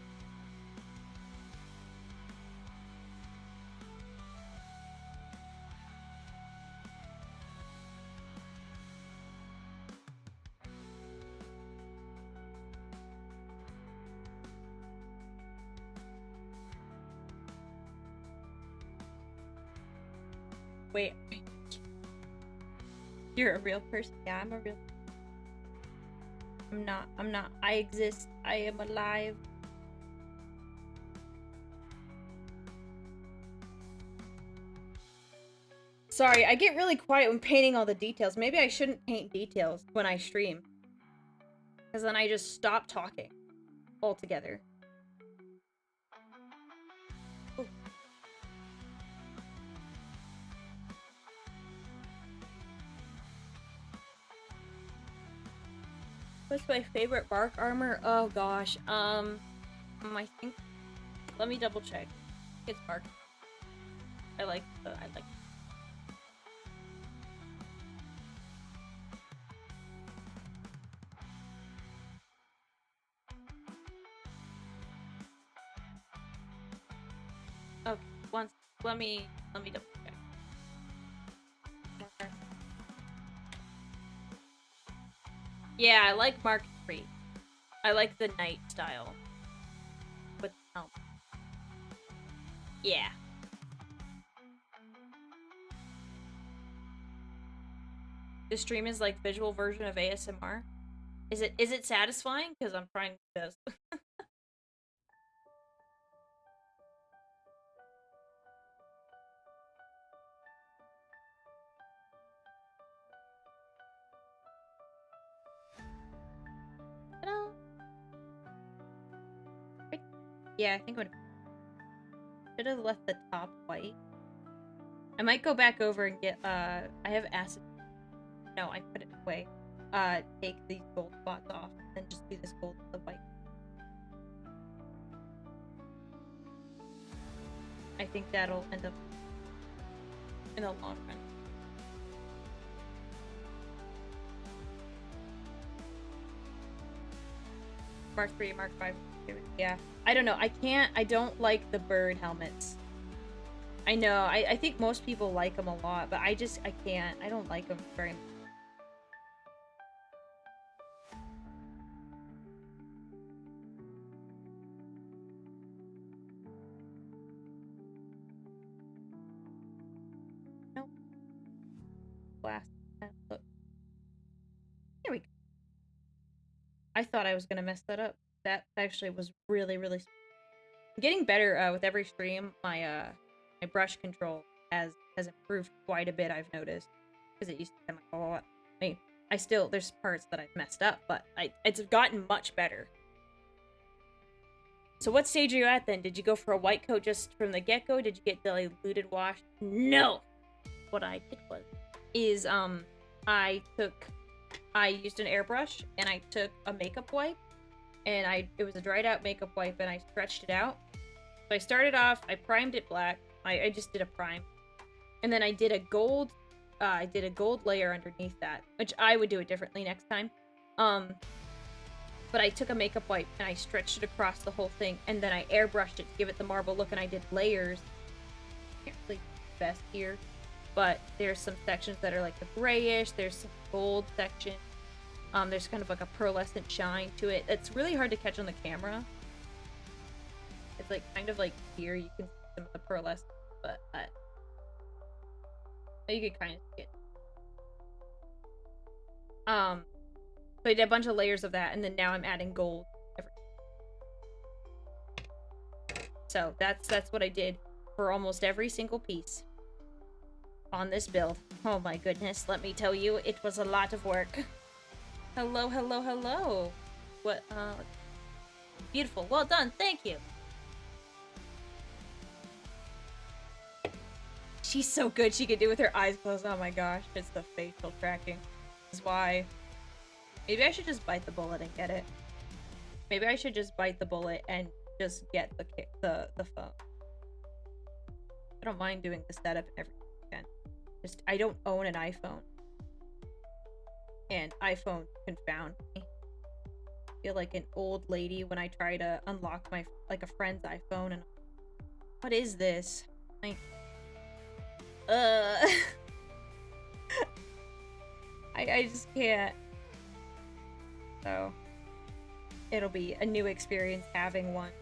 wait. You're a real person. Yeah, I'm a real. I'm not. I exist. I am alive. Sorry, I get really quiet when painting all the details. Maybe I shouldn't paint details when I stream. Because then I just stop talking altogether. Ooh. What's my favorite bark armor? Oh gosh. I think. Let me double check. It's bark. I like. Okay. Once. Let me double check. Yeah, I like Mark III. I like the knight style. With helmet. Yeah. The stream is like visual version of ASMR. Is it satisfying? Because I'm trying this. Yeah, I think I should have left the top white. I might go back over and get I have acid. No, I put it away. Take these gold spots off and just do this gold with the white. I think that'll end up in the long run. Mark III, Mark V. Yeah. I don't know. I don't like the bird helmets. I know. I think most people like them a lot, but I can't. I don't like them very much. Nope. Glass. Look. Here we go. I thought I was gonna mess that up. That actually was really, really. I'm getting better with every stream. My brush control has improved quite a bit. I've noticed, because it used to be like a lot. I mean, there's parts that I've messed up, but it's gotten much better. So what stage are you at then? Did you go for a white coat just from the get-go? Did you get diluted wash? No. What I did is I used an airbrush and I took a makeup wipe and it was a dried out makeup wipe and I stretched it out. So I started off, I primed it black. I just did a prime. And then I did a gold layer underneath that, which I would do it differently next time. But I took a makeup wipe and I stretched it across the whole thing and then I airbrushed it to give it the marble look and I did layers. Can't really best here, but there's some sections that are like the grayish, there's some gold section. There's kind of like a pearlescent shine to it. It's really hard to catch on the camera. It's like kind of like here you can see some of the pearlescent, but you can kind of see it. So I did a bunch of layers of that, and then now I'm adding gold. So that's what I did for almost every single piece on this build. Oh my goodness, let me tell you, it was a lot of work. Hello, hello, hello. What, beautiful. Well done, thank you. She's so good, she could do it with her eyes closed. Oh my gosh, it's the facial tracking. This is why. Maybe I should just bite the bullet and get it. Maybe I should just bite the bullet and just get the phone. I don't mind doing the setup and everything again. Just, I don't own an iPhone. And iPhone confound me. I feel like an old lady when I try to unlock my, like, a friend's iPhone and what is this? Like, I just can't. So it'll be a new experience having one.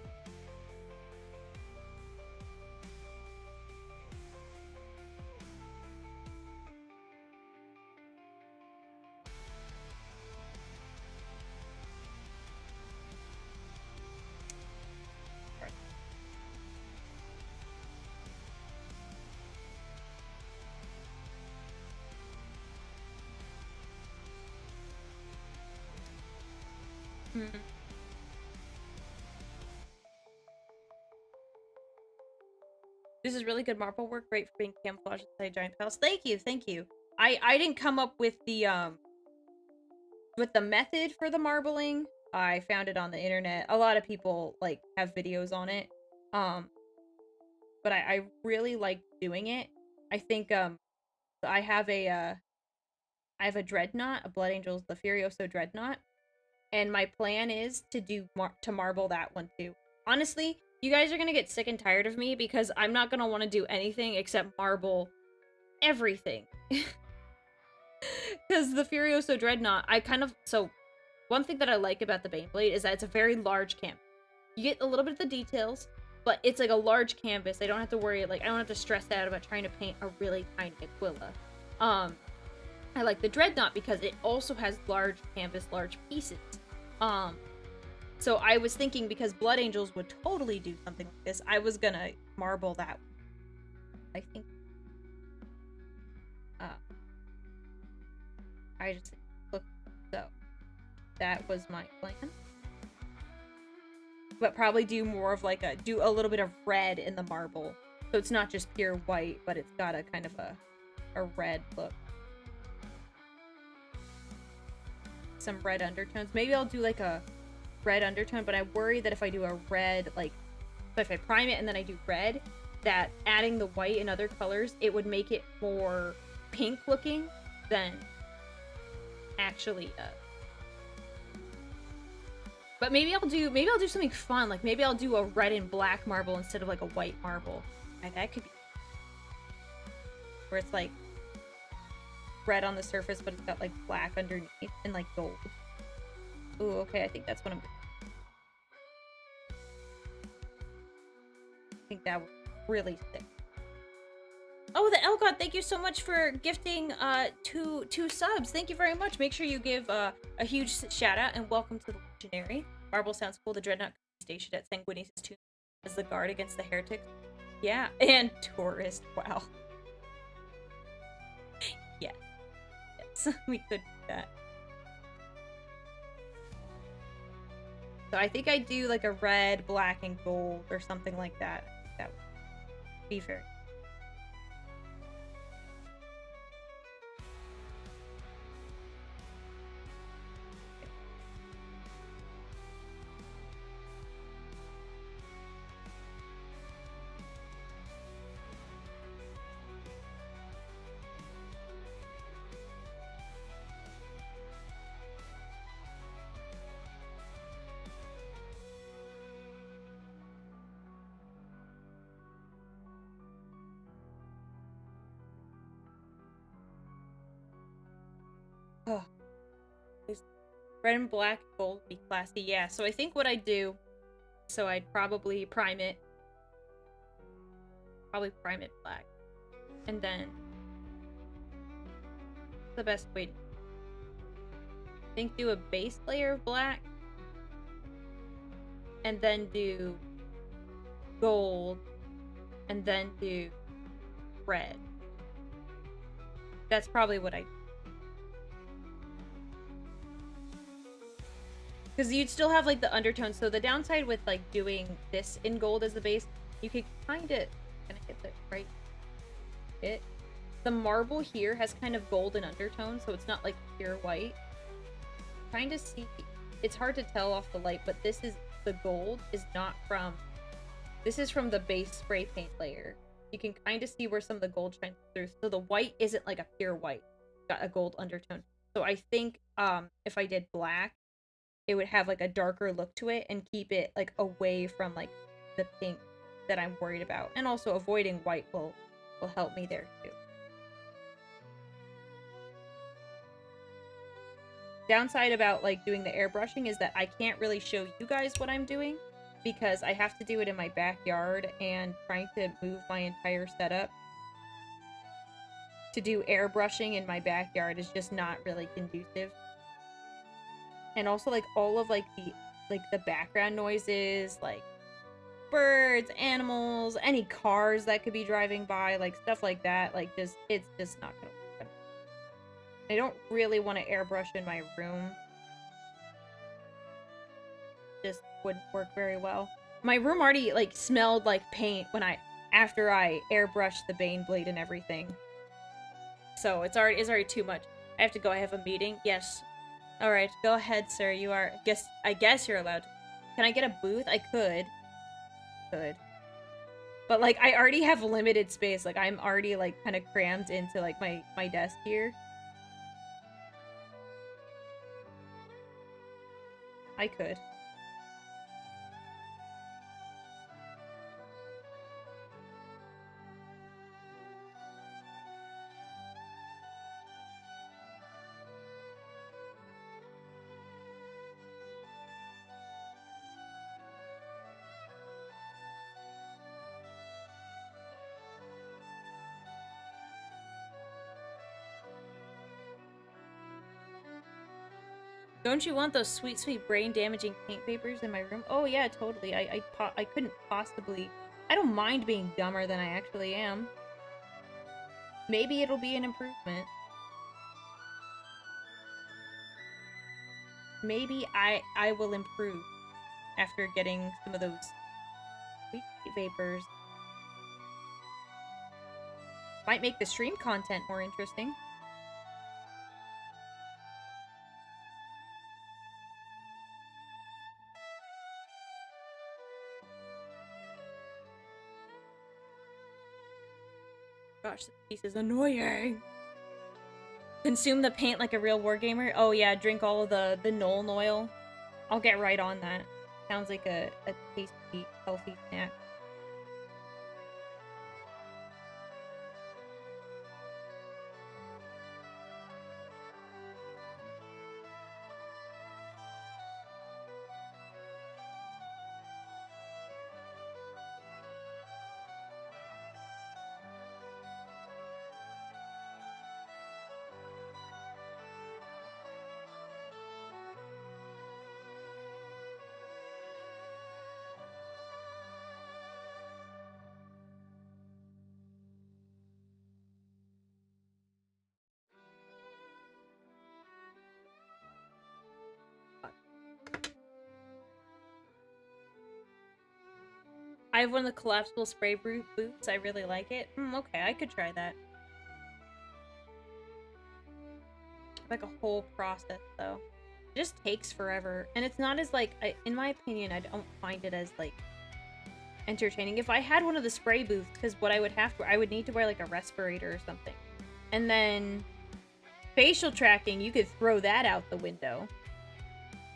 Mhm. This is really good marble work, great for being camouflaged inside giant tiles. Thank you, thank you. I didn't come up with the method for the marbling. I found it on the internet. A lot of people like have videos on it. But I really like doing it. I think I have a dreadnought, a Blood Angels, the Furioso dreadnought, and my plan is to to marble that one too. Honestly, you guys are gonna get sick and tired of me because I'm not gonna want to do anything except marble everything. Because the Furioso dreadnought, one thing that I like about the Baneblade is that it's a very large canvas. You get a little bit of the details, but it's like a large canvas. I don't have to worry, like, I don't have to stress out about trying to paint a really tiny Aquila. I like the Dreadnought because it also has large canvas, large pieces. So I was thinking because Blood Angels would totally do something like this, I was gonna marble that one. I think. I just look, so that was my plan. But probably do more of like do a little bit of red in the marble. So it's not just pure white, but it's got a kind of a red look. Some red undertones. Maybe I'll do like a red undertone, but I worry that if I do a red, like, so if I prime it and then I do red, that adding the white and other colors, it would make it more pink looking than actually but maybe I'll do something fun, like maybe I'll do a red and black marble instead of like a white marble. Right, that could be where it's like red on the surface but it's got like black underneath and like gold. Ooh, okay, I think that's what I'm doing. I think that was really sick. Oh, the Elgod, thank you so much for gifting two subs. Thank you very much. Make sure you give a huge shout out and welcome to the Legendary. Marble sounds cool. The Dreadnought could be stationed at Sanguinius' tomb as the guard against the heretics. Yeah, and tourist. Wow. Yes. Yes, we could do that. So I think I'd do like a red, black, and gold or something like that. That would be fair. Oh. Red and black, gold would be classy. Yeah, so I think what I'd do, so I'd probably prime it. Probably prime it black. And then the best way to I think do a base layer of black. And then do gold. And then do red. That's probably what I do. Because you'd still have, like, the undertones. So the downside with, like, doing this in gold as the base, you could kind of... Can I get the right bit? The marble here has kind of golden undertones, so it's not, like, pure white. Kind of see... It's hard to tell off the light, but this is... The gold is not from... This is from the base spray paint layer. You can kind of see where some of the gold shines through. So the white isn't, like, a pure white. It's got a gold undertone. So I think, if I did black, it would have like a darker look to it and keep it like away from like the pink that I'm worried about. And also avoiding white will help me there too. Downside about like doing the airbrushing is that I can't really show you guys what I'm doing because I have to do it in my backyard, and trying to move my entire setup to do airbrushing in my backyard is just not really conducive. And also, like, all of, like, the background noises, like, birds, animals, any cars that could be driving by, like, stuff like that, like, it's just not gonna work. I don't really want to airbrush in my room. just wouldn't work very well. My room already, like, smelled like paint after I airbrushed the Baneblade and everything. So it's already too much. I have to go. I have a meeting. Yes. All right. Go ahead, sir. You are. I guess you're allowed. Can I get a booth? I could. But like, I already have limited space. Like, I'm already like kind of crammed into like my desk here. I could. Don't you want those sweet, sweet brain-damaging paint papers in my room? Oh yeah, totally. I couldn't possibly... I don't mind being dumber than I actually am. Maybe it'll be an improvement. Maybe I will improve after getting some of those sweet vapors. Might make the stream content more interesting. Gosh, this piece is annoying. Consume the paint like a real wargamer? Oh yeah, drink all of the Nuln oil. I'll get right on that. Sounds like a tasty, healthy snack. I have one of the collapsible spray boots. I really like it. Okay, I could try that. Like a whole process, though. It just takes forever. And it's not as, like, in my opinion, I don't find it as, like, entertaining. If I had one of the spray booths, because what I would need to wear, like, a respirator or something. And then facial tracking, you could throw that out the window.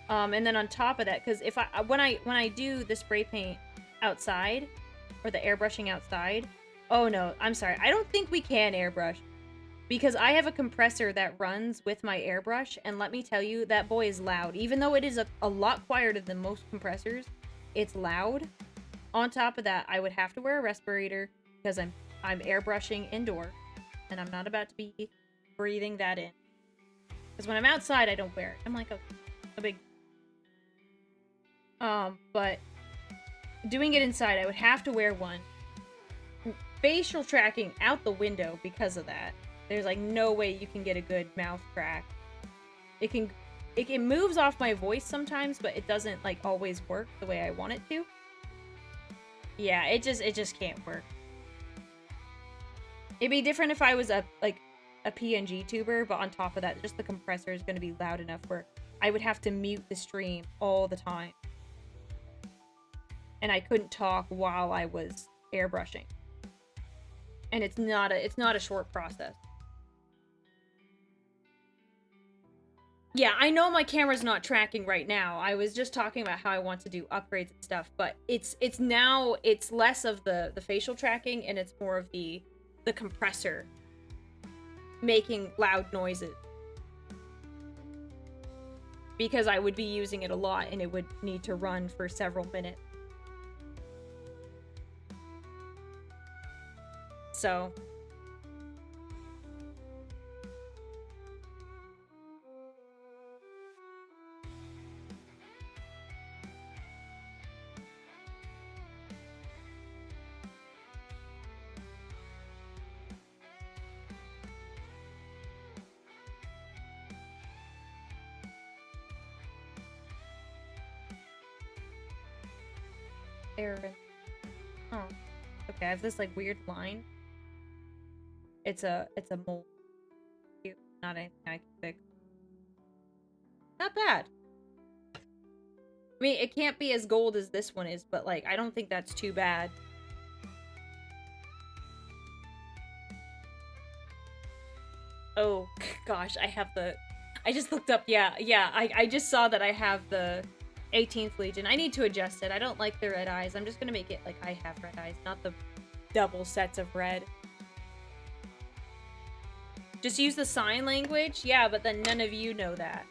And then on top of that, because when I do the spray paint outside, or the airbrushing outside, oh no, I'm sorry, I don't think we can airbrush, because I have a compressor that runs with my airbrush, and let me tell you, that boy is loud. Even though it is a lot quieter than most compressors, it's loud. On top of that, I would have to wear a respirator, because I'm airbrushing indoor, and I'm not about to be breathing that in. Because when I'm outside, I don't wear it. I'm like, okay, a big... but doing it inside, I would have to wear one. Facial tracking out the window because of that. There's like no way you can get a good mouth track. It moves off my voice sometimes, but it doesn't like always work the way I want it to. Yeah, it just can't work. It'd be different if I was a PNG tuber, but on top of that, just the compressor is going to be loud enough where I would have to mute the stream all the time. And I couldn't talk while I was airbrushing. And it's not a short process. Yeah, I know my camera's not tracking right now. I was just talking about how I want to do upgrades and stuff, but it's less of the facial tracking and it's more of the compressor making loud noises. Because I would be using it a lot and it would need to run for several minutes. So error. Oh. Okay, I have this like weird line. It's a mole. Not anything I can fix. Not bad. I mean, it can't be as gold as this one is, but like I don't think that's too bad. Oh gosh, I have the I just looked up, yeah, I just saw that I have the 18th Legion. I need to adjust it. I don't like the red eyes. I'm just gonna make it like I have red eyes, not the double sets of red. Just use the sign language? Yeah, but then none of you know that.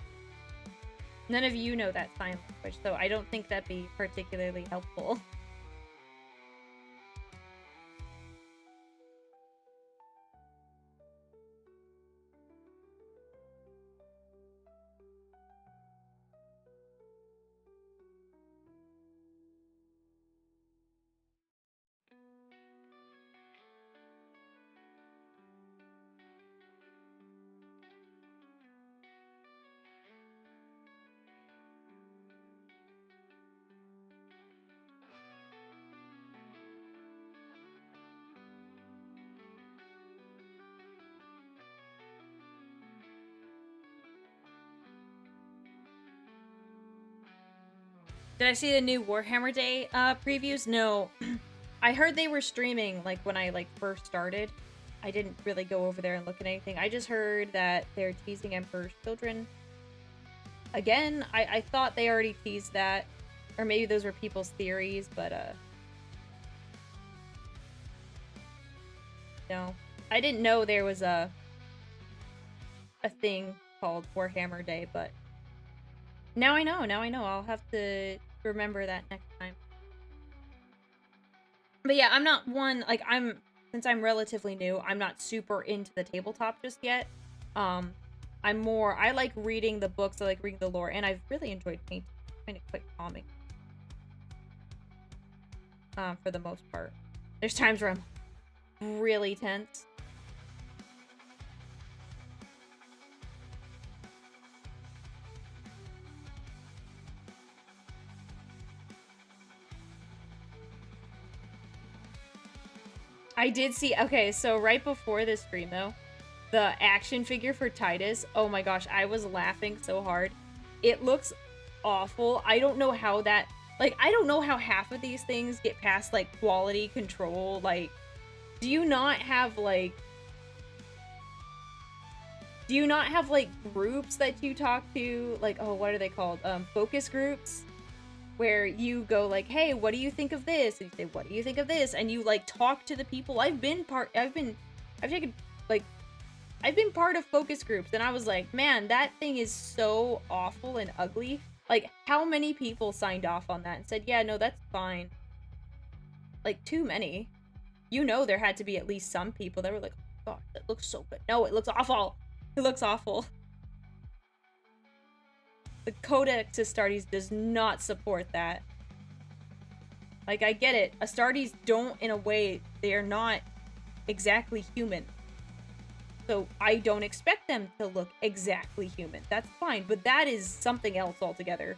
None of you know that sign language, so I don't think that'd be particularly helpful. Did I see the new Warhammer Day previews? No. I heard they were streaming like when I like first started. I didn't really go over there and look at anything. I just heard that they're teasing Emperor's Children. Again, I thought they already teased that. Or maybe those were people's theories, but no. I didn't know there was a thing called Warhammer Day, but now I know, I'll have to remember that next time. But yeah, I'm not one, like, since I'm relatively new, I'm not super into the tabletop just yet. I like reading the books, I like reading the lore, and I've really enjoyed painting. I find it quite calming. For the most part. There's times where I'm really tense. I did see, okay, so right before this stream, though, the action figure for Titus, oh my gosh, I was laughing so hard. It looks awful. I don't know how that, like, I don't know how half of these things get past, like, quality control. Like, do you not have, like, groups that you talk to? Like, oh, what are they called? Focus groups? Where you go like, hey, what do you think of this? And you say, what do you think of this? And you like talk to the people. I've been part of focus groups, and I was like, man, that thing is so awful and ugly. Like, how many people signed off on that and said, yeah, no, that's fine? Like, too many. You know, there had to be at least some people that were like, oh god, that looks so good. No, it looks awful. It looks awful. The Codex Astartes does not support that. Like, I get it. Astartes don't, in a way, they are not exactly human. So I don't expect them to look exactly human. That's fine, but that is something else altogether.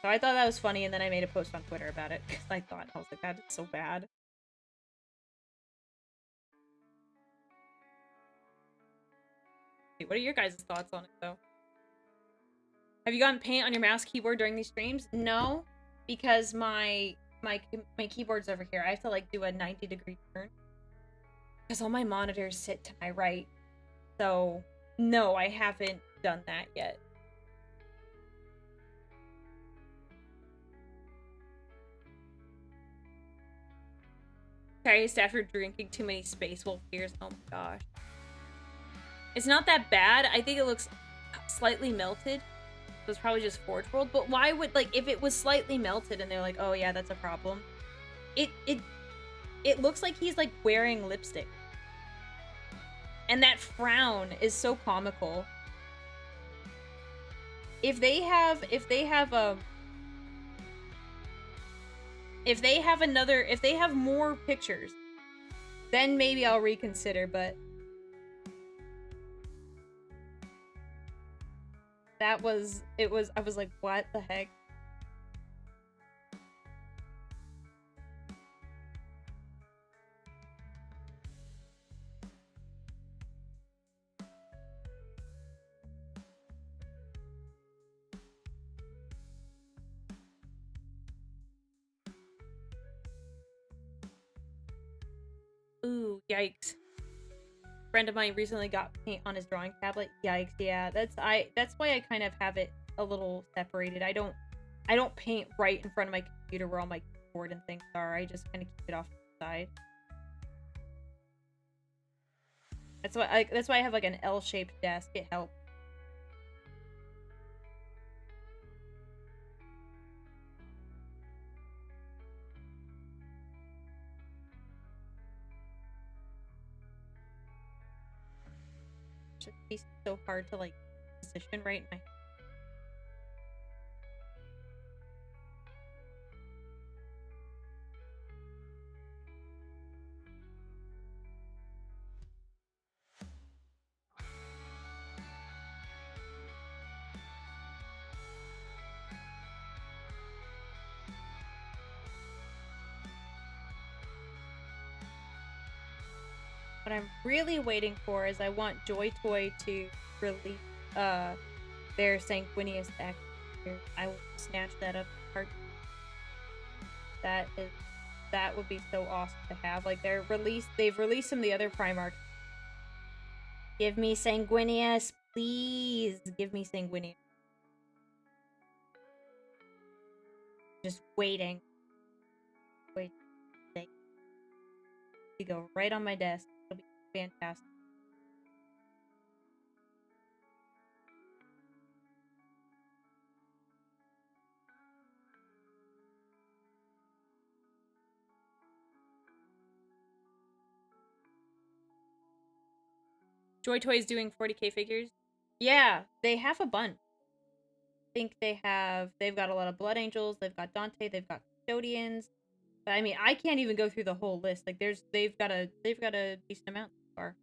So I thought that was funny, and then I made a post on Twitter about it, because I was like, that is so bad. What are your guys' thoughts on it, though? Have you gotten paint on your mouse keyboard during these streams? No, because my keyboard's over here. I have to, like, do a 90-degree turn. Because all my monitors sit to my right. So, no, I haven't done that yet. Curious after drinking too many Space Wolf beers. Oh my gosh. It's not that bad. I think it looks slightly melted. So it's probably just Forge World. But why would, like, if it was slightly melted and they're like, oh yeah, that's a problem. It looks like he's, like, wearing lipstick. And that frown is so comical. If they have more pictures, then maybe I'll reconsider, but That was, it was, I was like, what the heck? Ooh, yikes. Friend of mine recently got paint on his drawing tablet. Yikes, yeah. That's why I kind of have it a little separated. I don't paint right in front of my computer where all my keyboard and things are. I just kind of keep it off to the side. That's why I have like an L-shaped desk. It helps. It's just so hard to like position right in my What I'm really waiting for is I want Joy Toy to release their Sanguinius deck. I will snatch that up. That would be so awesome to have. Like they've released some of the other Primarchs. Give me Sanguinius, please. Give me Sanguinius. Just waiting. Wait. You go right on my desk. It'll be fantastic. Joy Toy is doing 40k figures. Yeah, they have a bunch. I think they've got a lot of Blood Angels, they've got Dante, they've got Custodians. But I mean, I can't even go through the whole list. Like they've got a decent amount so far.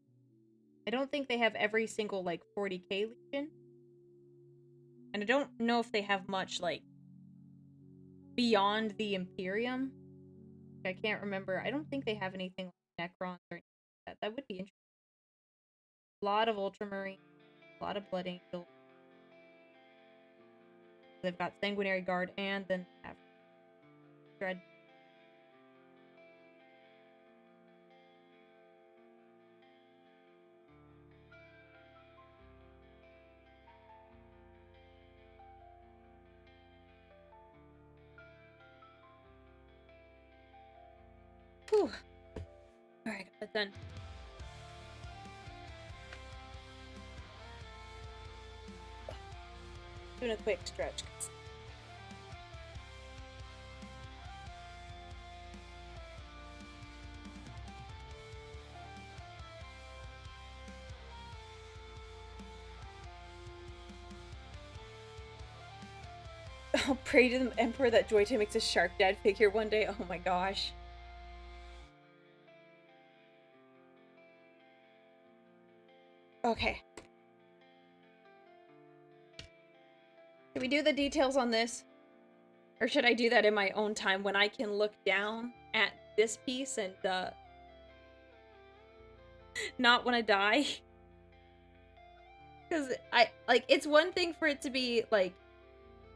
I don't think they have every single like 40k Legion. And I don't know if they have much like beyond the Imperium. I can't remember. I don't think they have anything like Necrons or anything like that. That would be interesting. A lot of Ultramarine, a lot of Blood Angels. They've got Sanguinary Guard and then they have Dread. Whew. Alright, got that done. Doing a quick stretch. I'll pray to the Emperor that Joy Toy makes a Shark Dad figure one day. Oh my gosh. Okay. Can we do the details on this? Or should I do that in my own time when I can look down at this piece and, not want to die? Because it's one thing for it to be, like,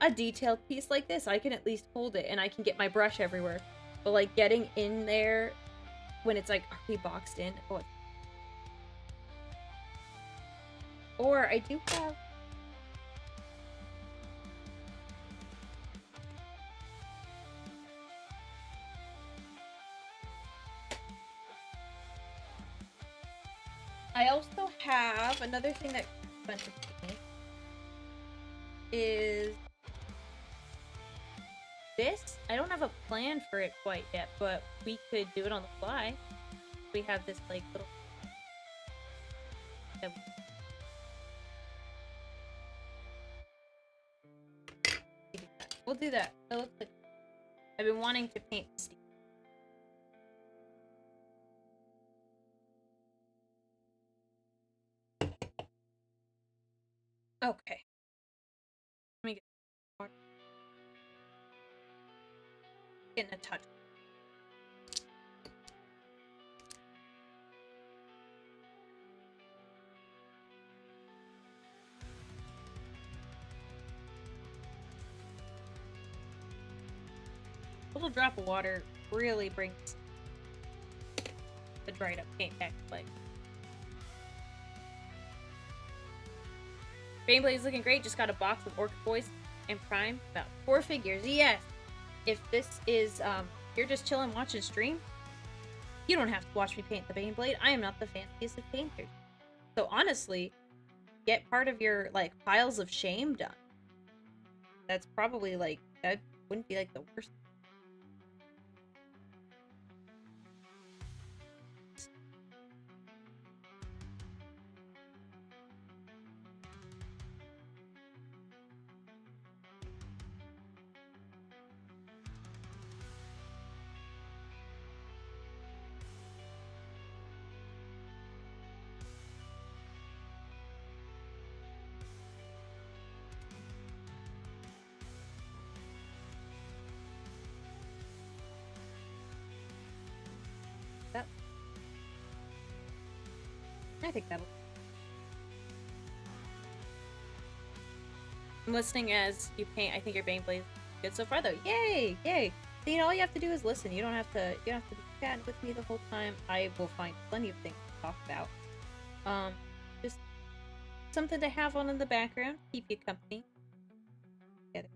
a detailed piece like this. I can at least hold it and I can get my brush everywhere. But, like, getting in there when it's, like, already boxed in. Oh, or I do have... I also have another thing that expensive to me is this. I don't have a plan for it quite yet, but we could do it on the fly. We have this like little. We'll do that. That looks like I've been wanting to paint Steve. Okay. getting a touch. A little drop of water really brings the dried up paint back to life. Baneblade is looking great. Just got a box of Orc Boys and Prime. About 4 figures. Yes! If this is, you're just chilling watching stream, you don't have to watch me paint the Baneblade. I am not the fanciest of painters. So honestly, get part of your, like, piles of shame done. That's probably, like, that wouldn't be, like, the worst. I think that'll... I'm listening as you paint. I think your Baneblade is good so far, though. Yay! Yay! So, you know, all you have to do is listen. You don't have to be chatting with me the whole time. I will find plenty of things to talk about. Just something to have on in the background. Keep you company. Get it.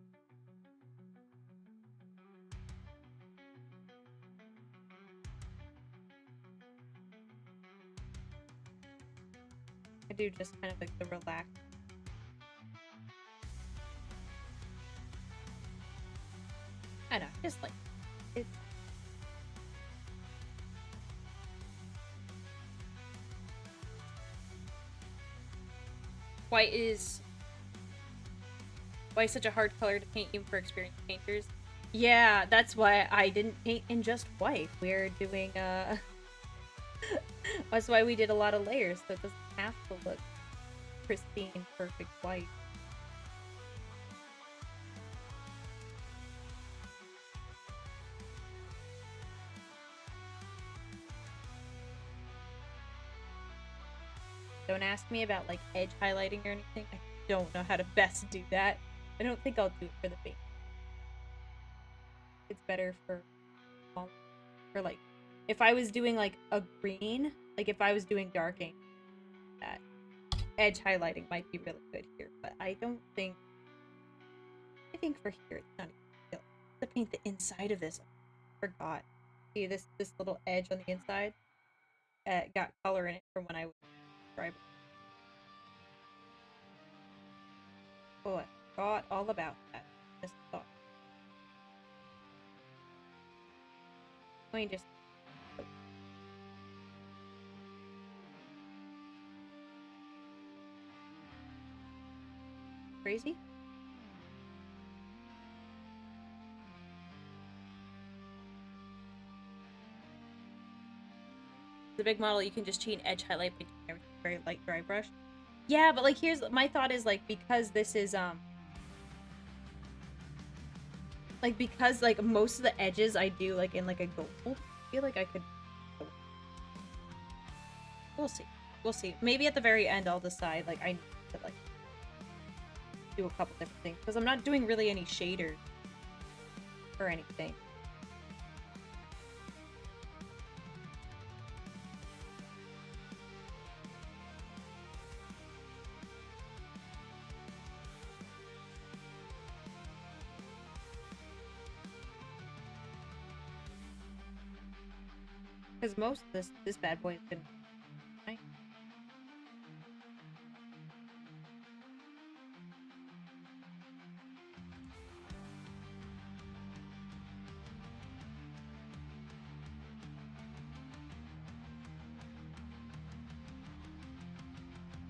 I do just kind of like the relax. I know, just like it. White is such a hard color to paint even for experienced painters. Yeah, that's why I didn't paint in just white. We're doing that's why we did a lot of layers, so it doesn't have to look pristine, perfect white. Don't ask me about like edge highlighting or anything. I don't know how to best do that. I don't think I'll do it for the paint. It's better for like if I was doing like a green, like if I was doing darking, that edge highlighting might be really good here, but I don't think. I think for here it's not even good. To paint the inside of this, I forgot. See this little edge on the inside? Got color in it from when I was describing. Oh, I forgot all about that. Just thought. Let me just. Crazy? The big model, you can just cheat and edge highlight, but everything very light dry brush. Yeah, but like here's my thought is like because this is like because like most of the edges I do like in like a gold. I feel like I could. We'll see. We'll see. Maybe at the very end I'll decide like I need to like do a couple different things because I'm not doing really any shaders or anything. Because most of this bad boy has been fine.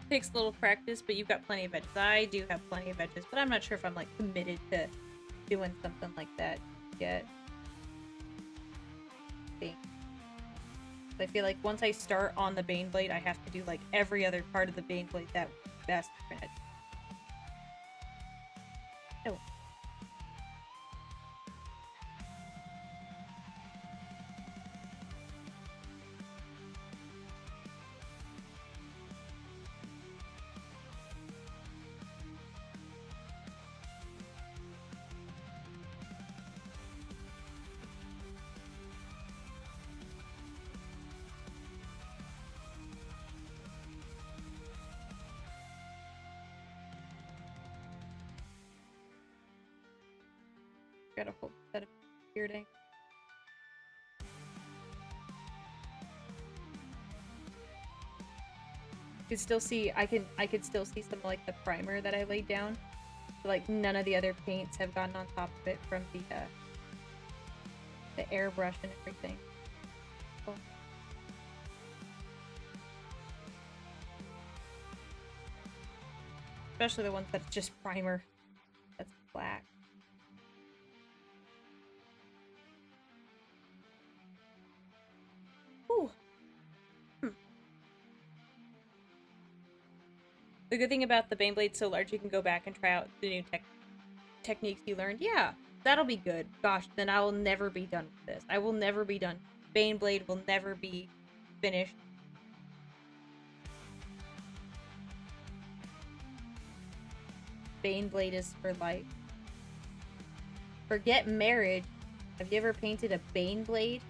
Takes a little practice, but you've got plenty of edges. I do have plenty of edges, but I'm not sure if I'm like committed to doing something like that yet. I feel like once I start on the Baneblade, I have to do like every other part of the Baneblade that would be best for it. Oh. got a whole set of bearding. You can still see, I could still see some like the primer that I laid down. Like none of the other paints have gotten on top of it from the airbrush and everything. Cool. Especially the ones that's just primer. That's black. Ooh. The good thing about the Baneblade's so large, you can go back and try out the new techniques you learned. Yeah, that'll be good. Gosh, then I will never be done with this. I will never be done. Baneblade will never be finished. Baneblade is for life. Forget marriage. Have you ever painted a Baneblade?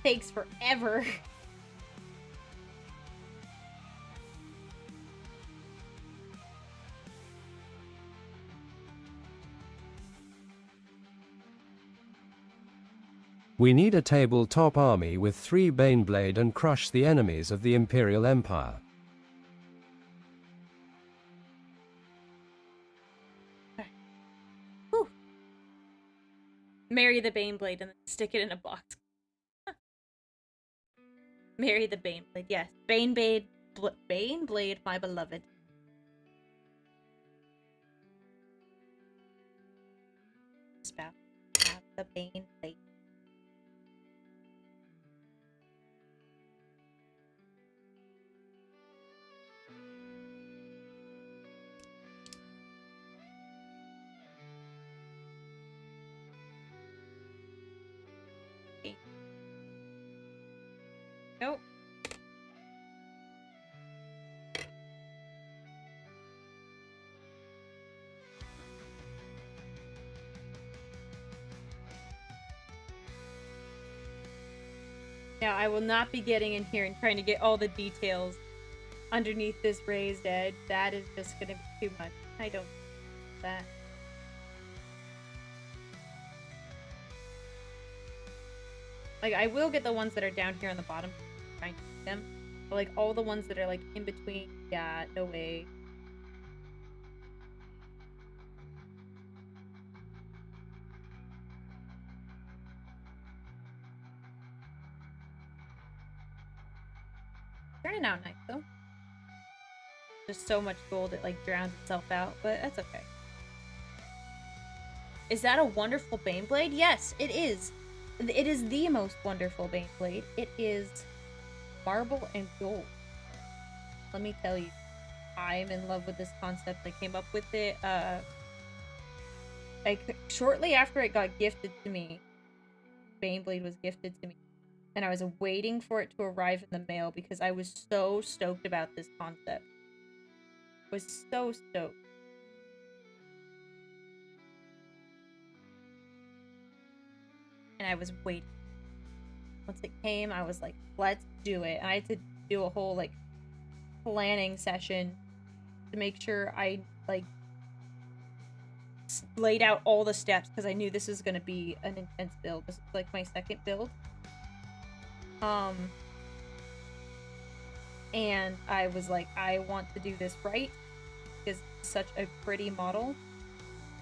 Takes forever. We need a tabletop army with 3 Baneblade and crush the enemies of the Imperial Empire. Whew. Marry the Baneblade and then stick it in a box. Marry the Baneblade, yes. Baneblade, my beloved. Spout. Have the Baneblade. Nope. Now, I will not be getting in here and trying to get all the details underneath this raised edge. That is just going to be too much. I don't do that. Like, I will get the ones that are down here on the bottom, trying to see them. But, like, all the ones that are, like, in between, yeah, no way. Turning out nice, though. Just so much gold, it, like, drowns itself out, but that's okay. Is that a wonderful Baneblade? Yes, it is. It is the most wonderful Baneblade. It is marble and gold. Let me tell you, I'm in love with this concept. I came up with it, like, shortly after it got gifted to me. Baneblade was gifted to me. And I was waiting for it to arrive in the mail because I was so stoked about this concept. I was so stoked. And I was waiting. Once it came, I was like, let's do it. And I had to do a whole, like, planning session to make sure I, like, laid out all the steps because I knew this was going to be an intense build. This is, like, my second build. And I was like, I want to do this right because it's such a pretty model.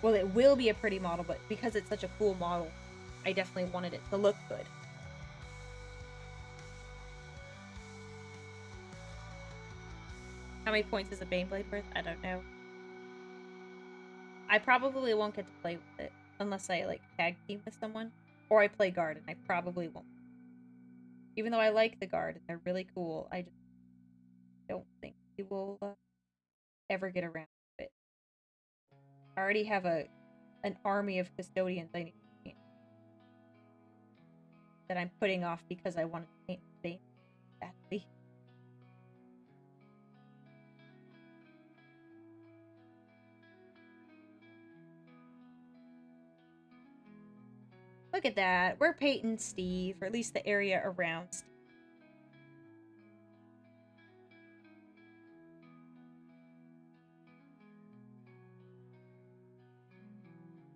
Well, it will be a pretty model, but because it's such a cool model, I definitely wanted it to look good. How many points is a Baneblade worth? I don't know. I probably won't get to play with it unless I, like, tag team with someone. Or I play guard, and I probably won't. Even though I like the guard, and they're really cool, I just don't think we will ever get around to it. I already have an army of custodians I need to paint that I'm putting off because I want to paint Bane badly. Look at that. We're painting Steve, or at least the area around Steve.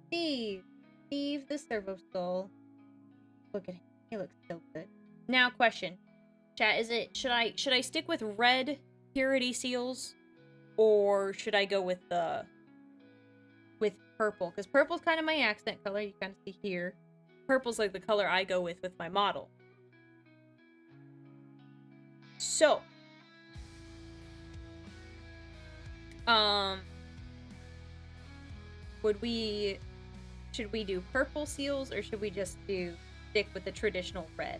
Steve. Steve the Servo Soul. Look at him. He looks so good. Now, question. Chat, should I stick with red purity seals, or should I go with purple? Because purple's kind of my accent color. You kind of see here. Purple's like the color I go with my model. So, should we do purple seals, or should we just stick with the traditional red?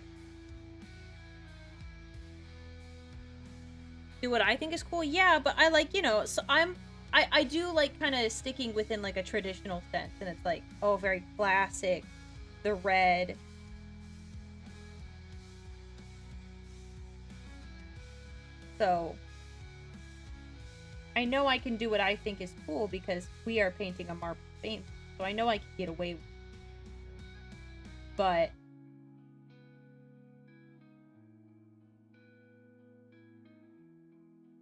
Do what I think is cool? Yeah, but I like, so I do like kind of sticking within like a traditional sense, and it's like, oh, very classic, the red. So I know I can do what I think is cool because we are painting a marble fame, so I know I can get away with it. But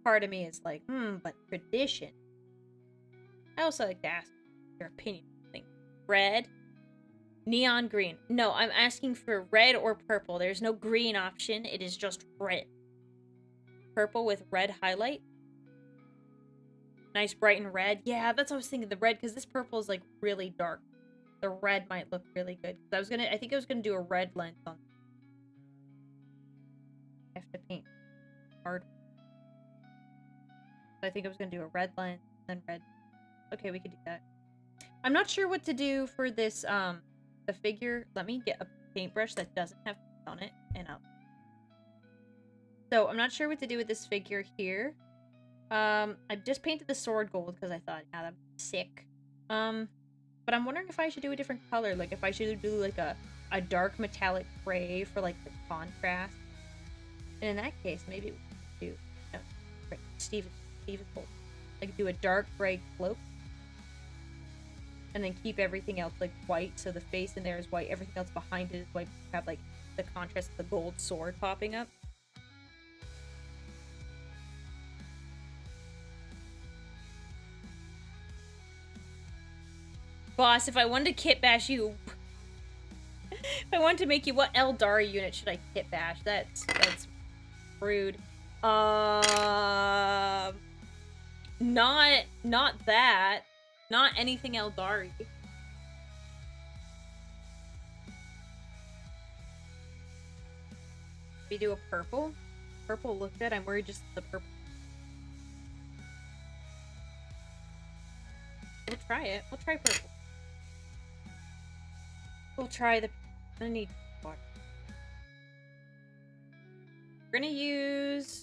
part of me is like, but tradition. I also like to ask your opinion. Like, red, neon green. No, I'm asking for red or purple. There's no green option. It is just red. Purple with red highlight. Nice bright and red. Yeah, that's what I was thinking. The red, because this purple is like really dark. The red might look really good. I think I was gonna do a red lens on. I have to paint hard. I think I was gonna do a red lens, then red. Okay, we could do that. I'm not sure what to do for this, the figure. Let me get a paintbrush that doesn't have on it, and so I'm not sure what to do with this figure here. I just painted the sword gold because I thought, yeah, that'd be sick. But I'm wondering if I should do a different color. Like, if I should do, like, a dark metallic gray for, like, the contrast. And in that case, maybe we could do... No, Steven Gold. Like, do a dark gray cloak. And then keep everything else, like, white. So the face in there is white. Everything else behind it is white. Have, like, the contrast of the gold sword popping up. Boss, if I wanted to kit bash you... if I wanted to make you... What Eldari unit should I kit bash? That's rude. Not that. Not anything Eldari. We do a purple? Purple look good? I'm worried just the purple. We'll try it. We'll try purple. We'll try the... I'm gonna need water. We're gonna use...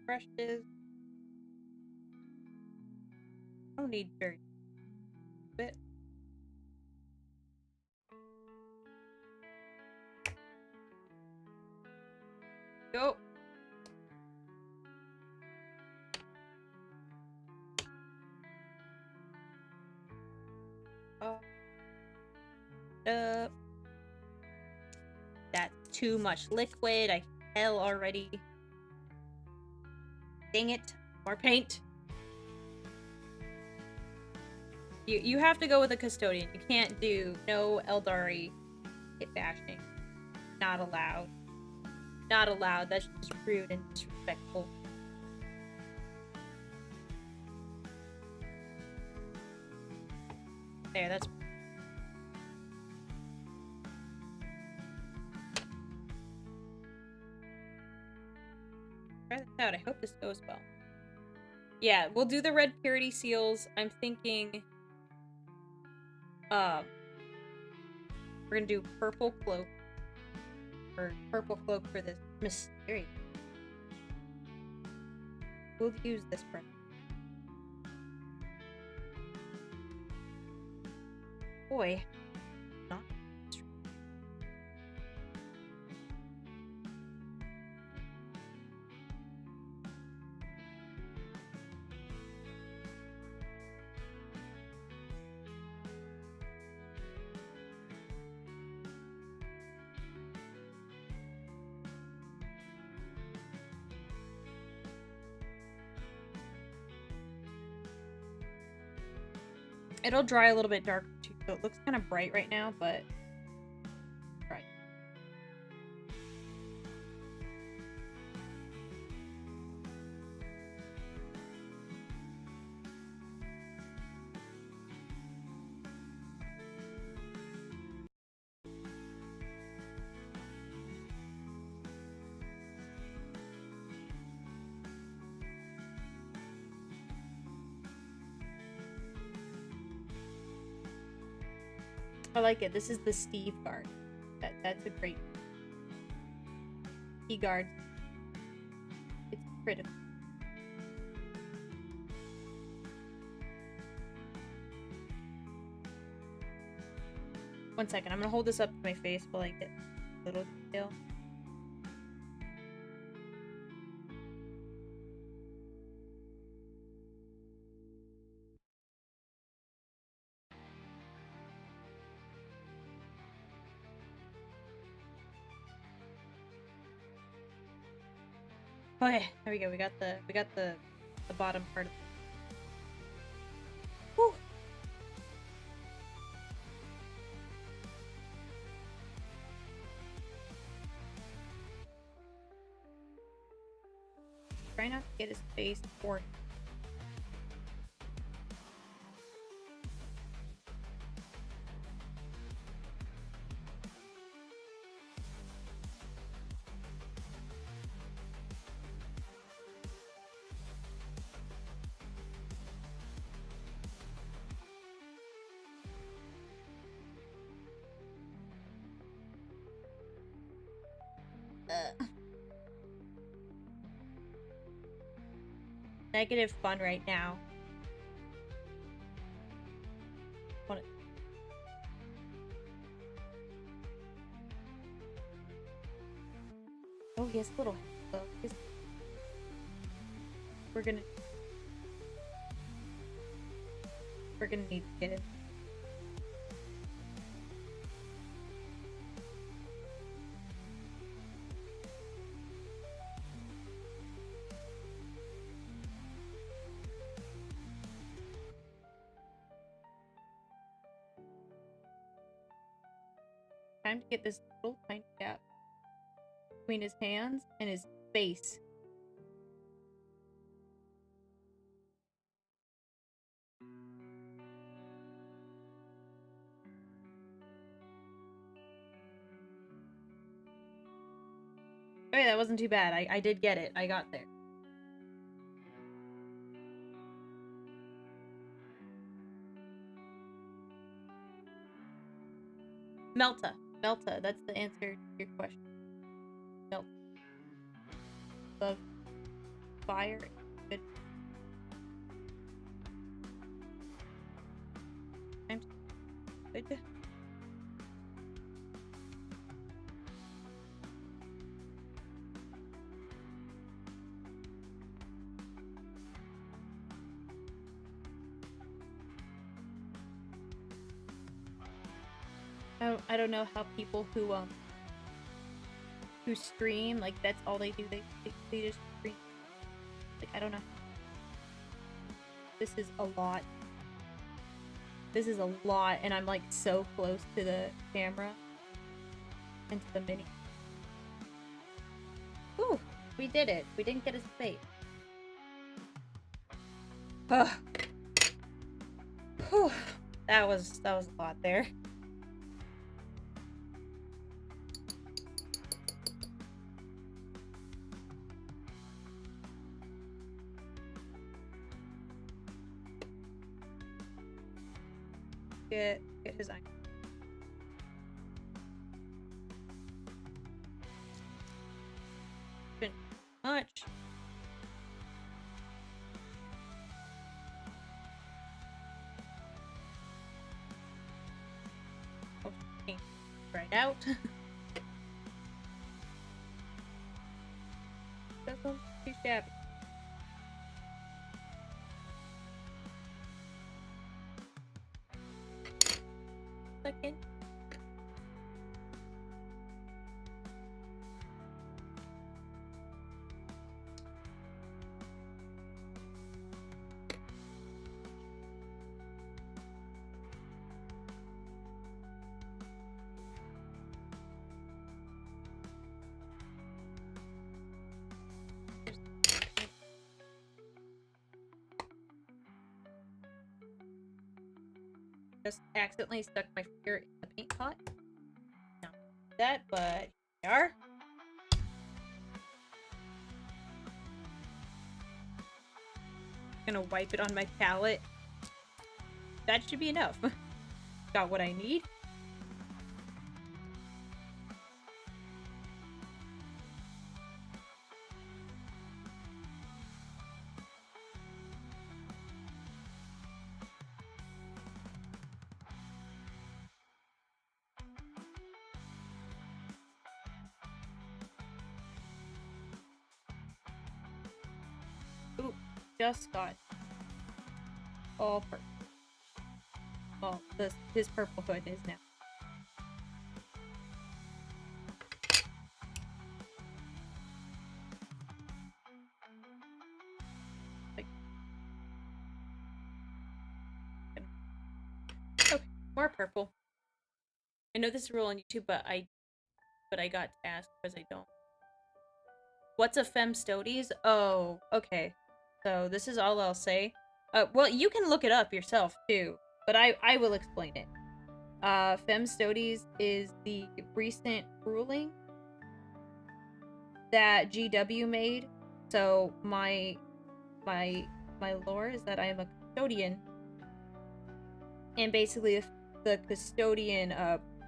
brushes. I don't need very bit. Go. That's too much liquid. I can tell already. Dang it. More paint. You have to go with a custodian. You can't do no Eldari kit bashing. Not allowed. Not allowed. That's just rude and disrespectful. There, that's... Try this out. I hope this goes well. Yeah, we'll do the red purity seals. I'm thinking... we're gonna do purple cloak. Or purple cloak for this mysterious. We'll use this brush. Boy. Not. It'll dry a little bit darker too, so it looks kind of bright right now, but right. I like it. This is the Steve guard. That's a great key guard. It's critical. One second. I'm gonna hold this up to my face while I get a little detail. Okay, there we go. We got the bottom part of it. Woo! Try not to get his face or negative fun right now. What? Oh, he has a little. We're gonna need to get it. Time to get this little tiny gap between his hands and his face. Okay, that wasn't too bad. I did get it. I got there. Melta. Melta, that's the answer to your question. Melta. Love fire. Good. I'm good. I don't know how people who stream, like, that's all they do. They just stream. Like, I don't know. This is a lot. This is a lot, and I'm like so close to the camera and to the mini. Whew, we did it. We didn't get his fate. Ugh. Whew. That was a lot there. Get his eye. Been much. Oh, right out. That's not too shabby. Second. just accidentally stuck my finger in the paint pot. Not that, but here we are. Gonna wipe it on my palette. That should be enough. Got what I need. Ooh, just got all purple. Well, his purple hood is now. Okay, more purple. I know this is a rule on YouTube, but I got to ask because I don't. What's a Femstodes? Oh, okay. So this is all I'll say. Well, you can look it up yourself too, but I will explain it. Femstodes is the recent ruling that GW made. So my lore is that I am a custodian, and basically the custodian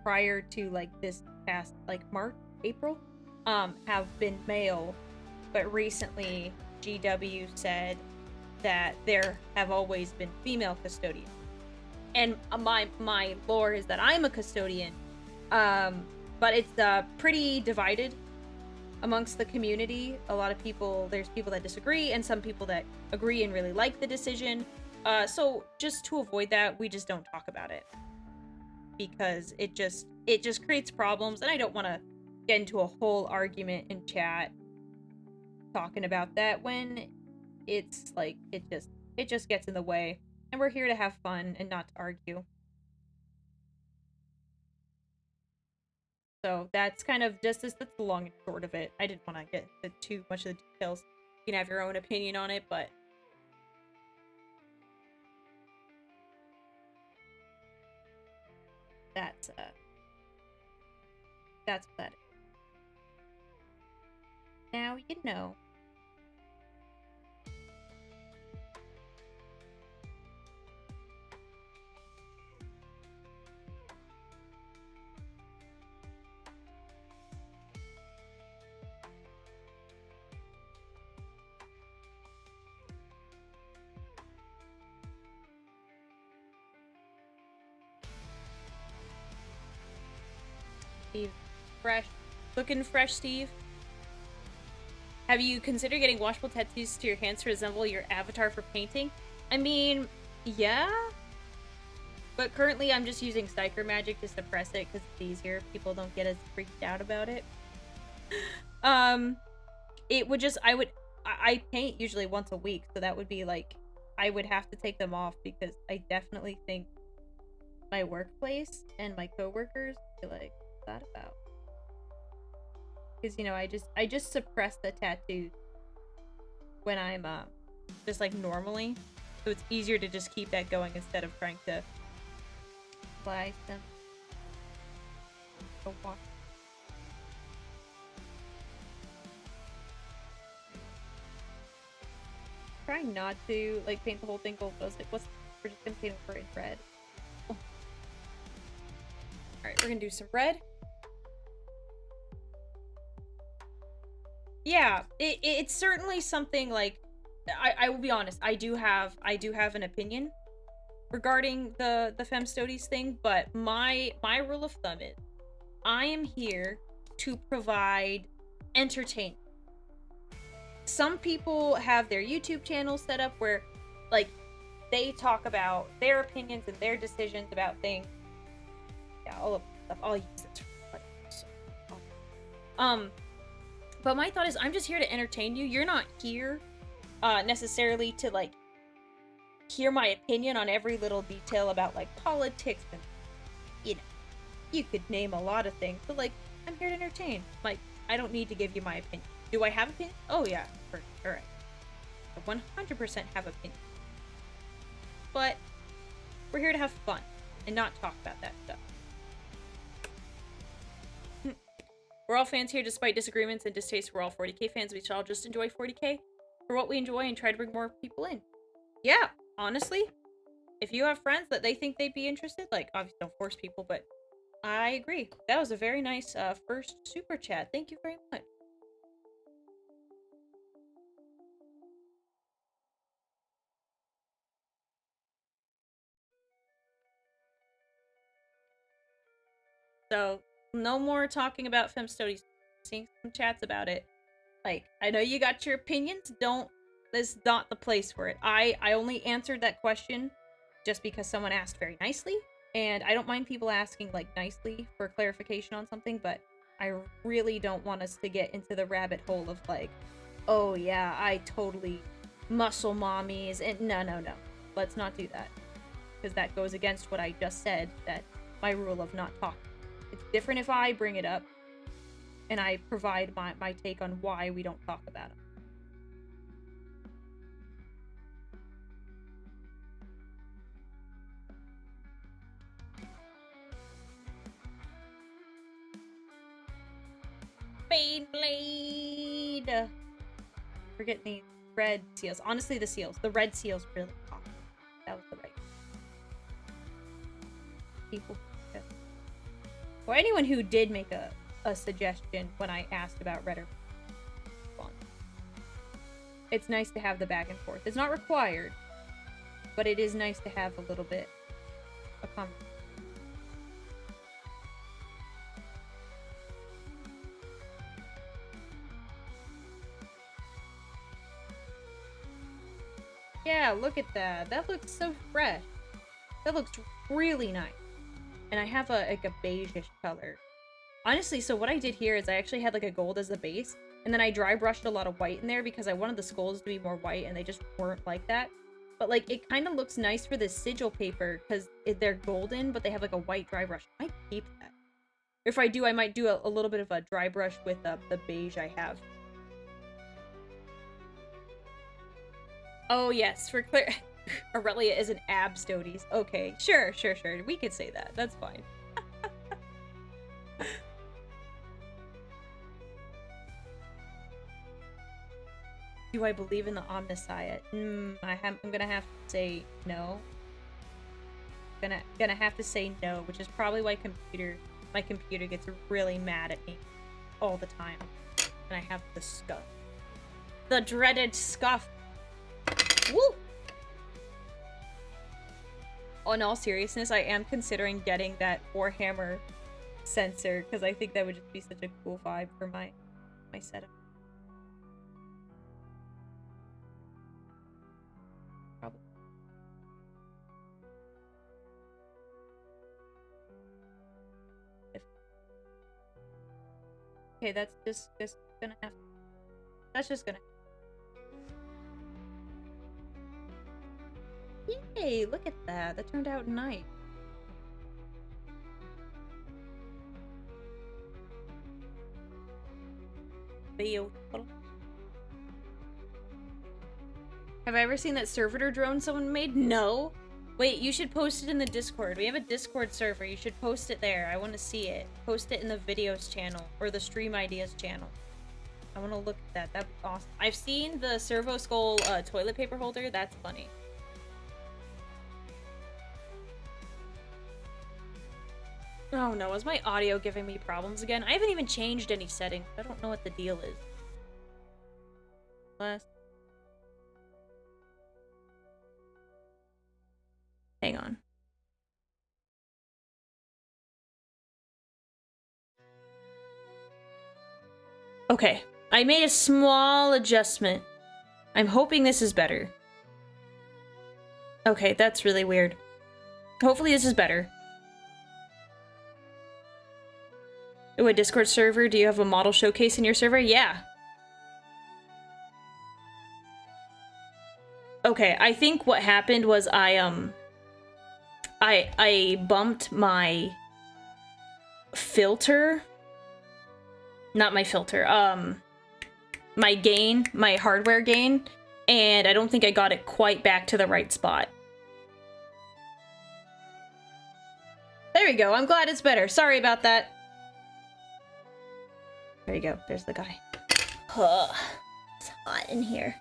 prior to like this past like March, April, have been male, but recently GW said that there have always been female custodians. And my lore is that I'm a custodian, but it's pretty divided amongst the community. A lot of people, there's people that disagree, and some people that agree and really like the decision. So just to avoid that, we just don't talk about it, because it just creates problems, and I don't want to get into a whole argument in chat talking about that when it's like it just gets in the way, and we're here to have fun and not to argue. So that's kind of that's the long and short of it. I didn't want to get into too much of the details. You can have your own opinion on it, but that's what that is. Now you know. Steve, fresh. Looking fresh, Steve. Have you considered getting washable tattoos to your hands to resemble your avatar for painting? I mean, yeah. But currently I'm just using Psyker Magic to suppress it because it's easier. People don't get as freaked out about it. It would just, I paint usually once a week, so that would be like, I would have to take them off because I definitely think my workplace and my coworkers be like, what's that about? Because, you know, I just suppress the tattoos when I'm just like normally, so it's easier to just keep that going instead of trying to apply them. Go walk. Try not to like paint the whole thing gold. We're just gonna paint over in red. Oh. All right, we're gonna do some red. Yeah, it's certainly something like I will be honest. I do have an opinion regarding the Femstodes thing, but my rule of thumb is I am here to provide entertainment. Some people have their YouTube channels set up where like they talk about their opinions and their decisions about things. Yeah, all of the stuff. I'll use this for but my thought is I'm just here to entertain you. You're not here necessarily to like hear my opinion on every little detail about like politics and, you know, you could name a lot of things, but like I'm here to entertain. Like I don't need to give you my opinion. Do I have opinion? Oh yeah, for sure. I 100% have opinion. But we're here to have fun. and not talk about that stuff. We're all fans here despite disagreements and distastes. We're all 40k fans. We should all just enjoy 40k for what we enjoy and try to bring more people in. Yeah, honestly, if you have friends that they think they'd be interested, like, obviously don't force people, but I agree. That was a very nice first super chat. Thank you very much. So, no more talking about Femstodes. Seeing some chats about it. Like, I know you got your opinions. This is not the place for it. I only answered that question just because someone asked very nicely. And I don't mind people asking, like, nicely for clarification on something, but I really don't want us to get into the rabbit hole of, like, oh yeah, I totally muscle mommies, and no. Let's not do that. Because that goes against what I just said, that my rule of not talking. It's different if I bring it up, and I provide my take on why we don't talk about it. Baneblade! Forget the red seals. Honestly, the seals. The red seals really pop. That was the right. People. Or anyone who did make a suggestion when I asked about red or fun. It's nice to have the back and forth. It's not required, but it is nice to have a little bit of conversation. Yeah, look at that. That looks so fresh. That looks really nice. And I have like a beige-ish color. Honestly, so what I did here is I actually had like a gold as the base, and then I dry brushed a lot of white in there because I wanted the skulls to be more white, and they just weren't like that. But like, it kind of looks nice for this sigil paper because they're golden, but they have like a white dry brush. I might keep that. If I do, I might do a little bit of a dry brush with the beige I have. Oh yes, for clear. Aurelia is an Abstodes. Okay, sure. We could say that. That's fine. Do I believe in the Omnissiah? I'm gonna have to say no. Gonna have to say no, which is probably why my computer gets really mad at me all the time. And I have the scuff. The dreaded scuff. Woo! In all seriousness, I am considering getting that Warhammer sensor because I think that would just be such a cool vibe for my setup. Probably. Okay, that's just gonna have. That's just gonna. Yay! Look at that. That turned out nice. Beautiful. Have I ever seen that servitor drone someone made? No. Wait, you should post it in the Discord. We have a Discord server. You should post it there. I want to see it. Post it in the videos channel or the stream ideas channel. I want to look at that. That'd be awesome. I've seen the Servo Skull toilet paper holder. That's funny. Oh no, is my audio giving me problems again? I haven't even changed any settings. I don't know what the deal is. Hang on. Okay, I made a small adjustment. I'm hoping this is better. Okay, that's really weird. Hopefully this is better. Ooh, a Discord server? Do you have a model showcase in your server? Yeah. Okay, I think what happened was I bumped my filter. Not my filter, my gain, my hardware gain, and I don't think I got it quite back to the right spot. There we go. I'm glad it's better. Sorry about that. There you go. There's the guy. Ugh, it's hot in here.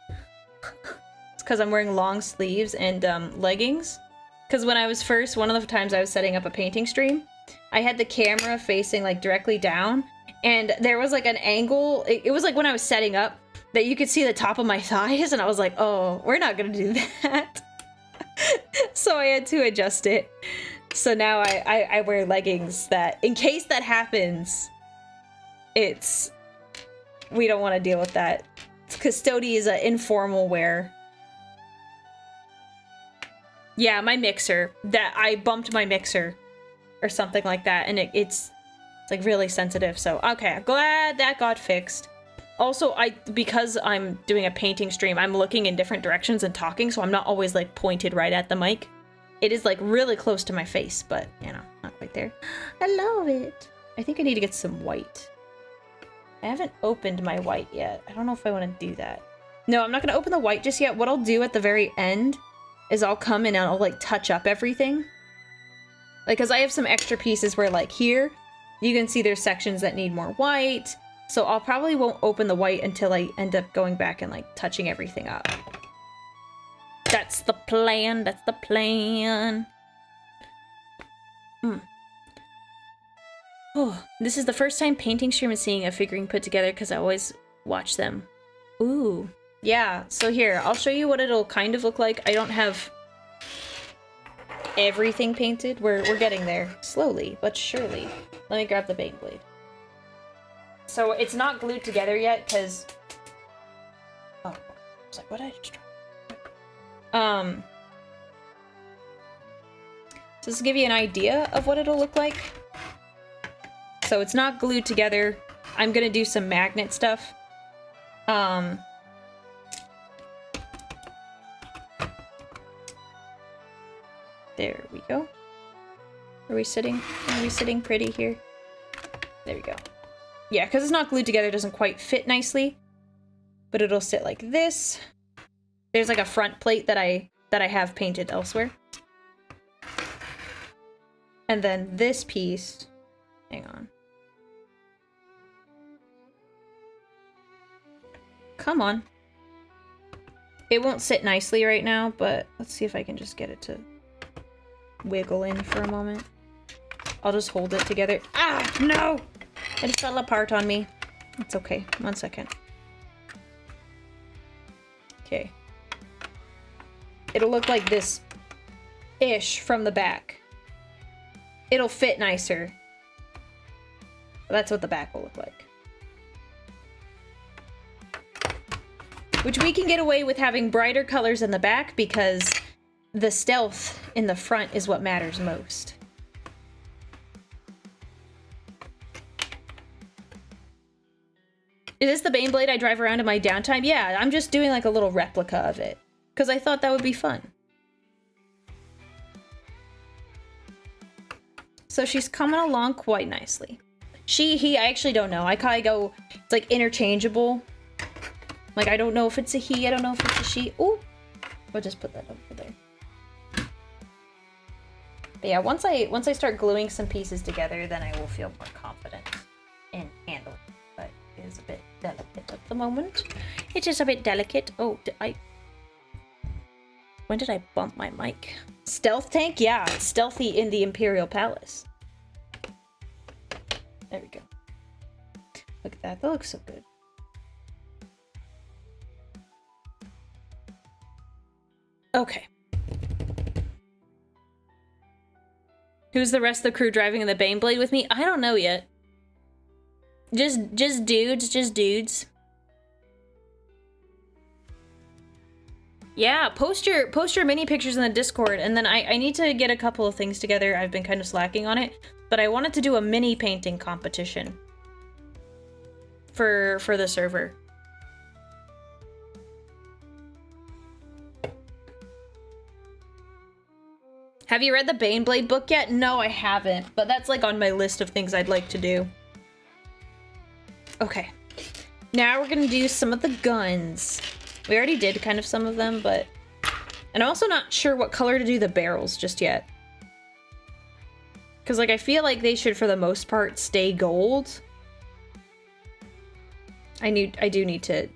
It's because I'm wearing long sleeves and leggings. Because when I was first, one of the times I was setting up a painting stream, I had the camera facing like directly down, and there was like an angle. It was like when I was setting up that you could see the top of my thighs, and I was like, oh, we're not gonna do that. So I had to adjust it. So now I wear leggings that, in case that happens, we don't want to deal with that. Custody is an informal wear. Yeah, my mixer. That I bumped my mixer or something like that, and it's like really sensitive. So okay, glad that got fixed. Also, because I'm doing a painting stream, I'm looking in different directions and talking, so I'm not always like pointed right at the mic. It is like really close to my face, but you know, not quite there. I love it. I think I need to get some white. I haven't opened my white yet. I don't know if I want to do that. No, I'm not going to open the white just yet. What I'll do at the very end is I'll come in and I'll like touch up everything. Like, cause I have some extra pieces where like here, you can see there's sections that need more white. So I'll probably won't open the white until I end up going back and like touching everything up. That's the plan. That's the plan. Oh, this is the first time painting stream and seeing a figurine put together because I always watch them. Ooh. Yeah, so here, I'll show you what it'll kind of look like. I don't have everything painted. We're getting there. Slowly, but surely. Let me grab the Baneblade. So it's not glued together yet, because... Oh, I was like, what did I just try? So to give you an idea of what it'll look like. So it's not glued together. I'm gonna do some magnet stuff. There we go. Are we sitting pretty here? There we go. Yeah, because it's not glued together, it doesn't quite fit nicely. But it'll sit like this. There's like a front plate that I have painted elsewhere. And then this piece, hang on. Come on. It won't sit nicely right now, but let's see if I can just get it to wiggle in for a moment. I'll just hold it together. Ah, no! It fell apart on me. It's okay. 1 second. Okay. It'll look like this-ish from the back. It'll fit nicer. That's what the back will look like. Which we can get away with having brighter colors in the back because the stealth in the front is what matters most. Is this the Baneblade I drive around in my downtime? Yeah, I'm just doing like a little replica of it. Because I thought that would be fun. So she's coming along quite nicely. He, I actually don't know. I kind of go, it's like interchangeable. Like, I don't know if it's a he, I don't know if it's a she. Ooh! We'll just put that over there. But yeah, once I start gluing some pieces together, then I will feel more confident in handling it. But it is a bit delicate at the moment. It is a bit delicate. Oh, when did I bump my mic? Stealth tank? Yeah, it's stealthy in the Imperial Palace. There we go. Look at that. That looks so good. Okay. Who's the rest of the crew driving in the Baneblade with me? I don't know yet. Just dudes. Yeah, post your mini pictures in the Discord, and then I need to get a couple of things together. I've been kind of slacking on it, but I wanted to do a mini painting competition for the server. Have you read the Baneblade book yet? No, I haven't, but that's like on my list of things I'd like to do. Okay, now we're gonna do some of the guns. We already did kind of some of them, but... And I'm also not sure what color to do the barrels just yet. Because, like, I feel like they should, for the most part, stay gold. I do need to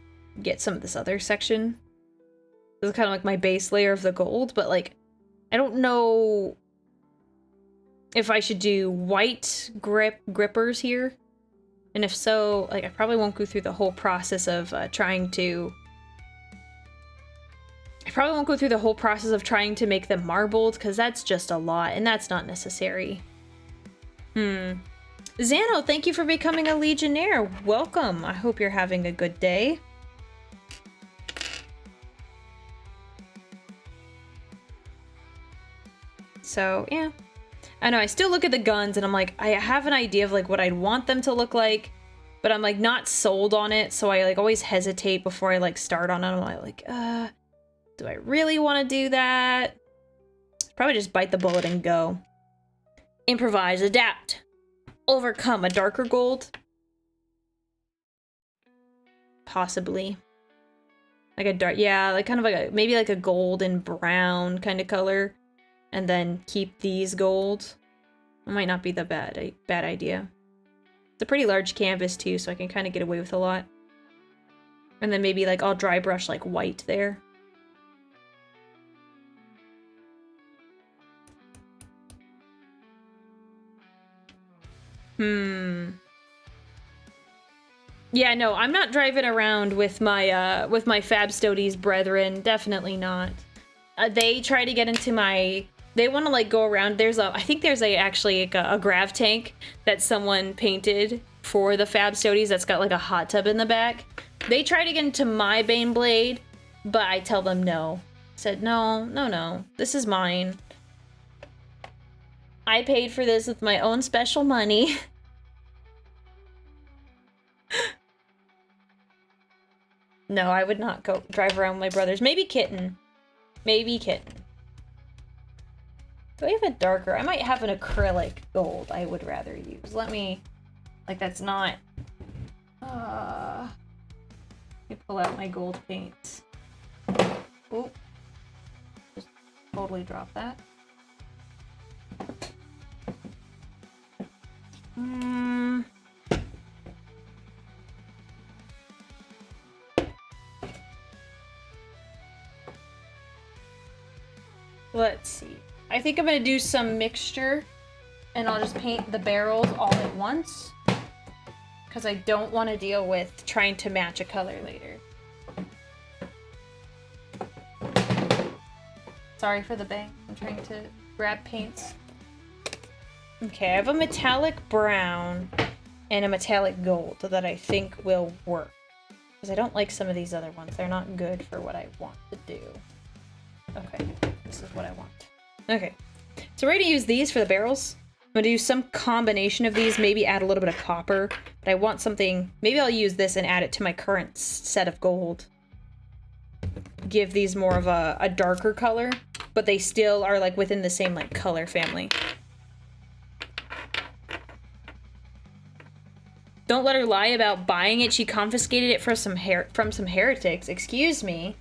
get some of this other section. This is kind of like my base layer of the gold, but, like, I don't know if I should do white grippers here. And if so, like, I probably won't go through the whole process of trying to make them marbled, because that's just a lot, and that's not necessary. Xano, thank you for becoming a Legionnaire. Welcome. I hope you're having a good day. So, yeah. I know, I still look at the guns and I'm like, I have an idea of like what I'd want them to look like, but I'm like not sold on it, so I like always hesitate before I like start on it. I'm like, do I really want to do that? Probably just bite the bullet and go. Improvise, adapt, overcome a darker gold. Possibly. Like a dark, yeah, like kind of like maybe like a gold and brown kind of color. And then keep these gold. It might not be the bad idea. It's a pretty large canvas too, so I can kind of get away with a lot. And then maybe like I'll dry brush like white there. Yeah, no, I'm not driving around with my Femstodes brethren. Definitely not. They try to get into my. They want to like go around. I think there's actually a grav tank that someone painted for the Femstodes that's got like a hot tub in the back. They try to get into my Baneblade, but I tell them no. Said no, this is mine. I paid for this with my own special money. No, I would not go drive around with my brothers. Maybe Kitten. Maybe Kitten. Do I have a darker? I might have an acrylic gold I would rather use. Let me... Like, that's not... Let me pull out my gold paints. Oop. Just totally drop that. Let's see. I think I'm gonna do some mixture and I'll just paint the barrels all at once because I don't want to deal with trying to match a color later. Sorry for the bang. I'm trying to grab paints. Okay, I have a metallic brown and a metallic gold that I think will work. Because I don't like some of these other ones. They're not good for what I want to do. Okay, this is what I want. Okay, so we're going to use these for the barrels. I'm going to do some combination of these, maybe add a little bit of copper. But I want something... Maybe I'll use this and add it to my current set of gold. Give these more of a darker color. But they still are like within the same like color family. Don't let her lie about buying it. She confiscated it from some heretics. Excuse me.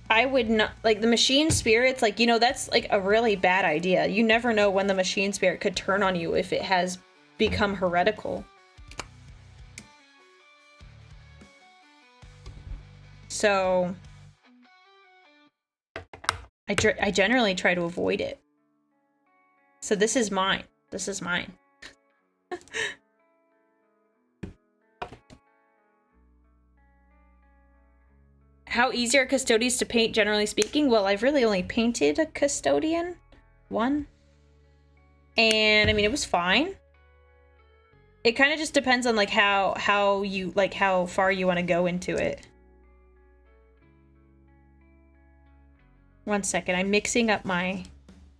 I would not, like, the machine spirits, like, you know, that's like a really bad idea. You never know when the machine spirit could turn on you if it has become heretical. So I generally try to avoid it. So this is mine. This is mine. How easy are custodians to paint, generally speaking? Well, I've really only painted a custodian. One. And, I mean, it was fine. It kind of just depends on, like, how far you want to go into it. One second, I'm mixing up my...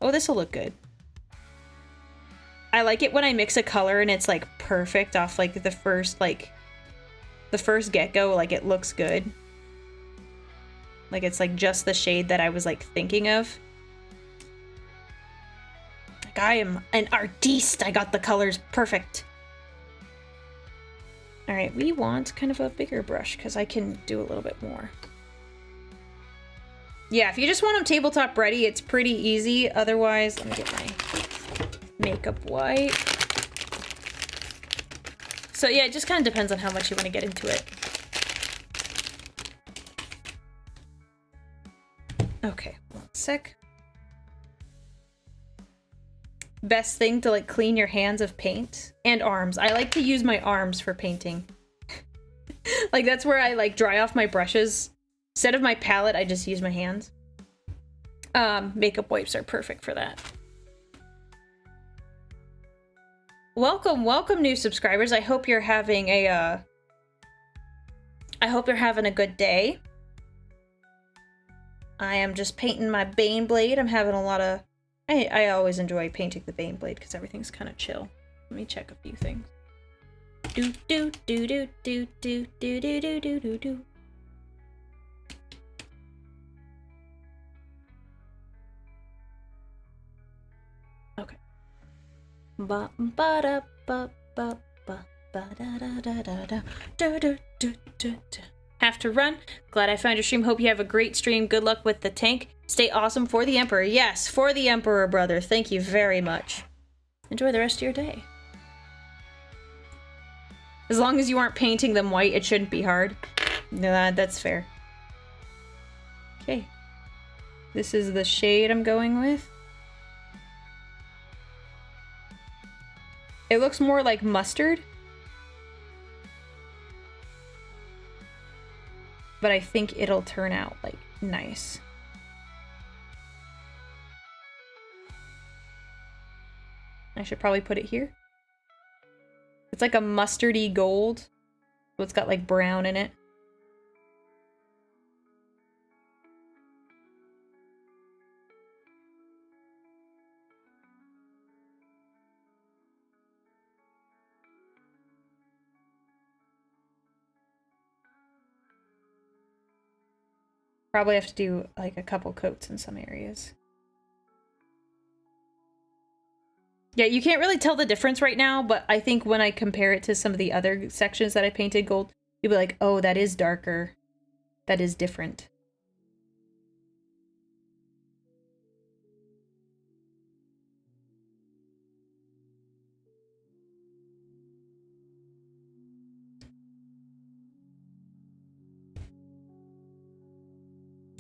Oh, this will look good. I like it when I mix a color and it's, like, perfect off, like, the first get-go, like, it looks good. Like, it's, like, just the shade that I was, like, thinking of. Like, I am an artiste! I got the colors perfect! Alright, we want kind of a bigger brush, because I can do a little bit more. Yeah, if you just want them tabletop ready, it's pretty easy. Otherwise, let me get my makeup white. So yeah, it just kind of depends on how much you want to get into it. Okay, 1 sec. Best thing to like clean your hands of paint and arms. I like to use my arms for painting. Like that's where I like dry off my brushes. Instead of my palette, I just use my hands. Makeup wipes are perfect for that. Welcome, welcome new subscribers. I hope you're having a good day. I am just painting my Baneblade. I'm having a lot of I always enjoy painting the Baneblade because everything's kind of chill. Let me check a few things. Do do do do do do do do do do do do. Okay. Ba ba da ba ba ba ba da da da da da da da da da. Have to run. Glad I found your stream. Hope you have a great stream. Good luck with the tank. Stay awesome for the Emperor. Yes, for the Emperor, brother. Thank you very much. Enjoy the rest of your day. As long as you aren't painting them white, it shouldn't be hard. No, that's fair. Okay. This is the shade I'm going with. It looks more like mustard. But I think it'll turn out, like, nice. I should probably put it here. It's like a mustardy gold. So it's got, like, brown in it. Probably have to do, like, a couple coats in some areas. Yeah, you can't really tell the difference right now, but I think when I compare it to some of the other sections that I painted gold, you'll be like, oh, that is darker. That is different.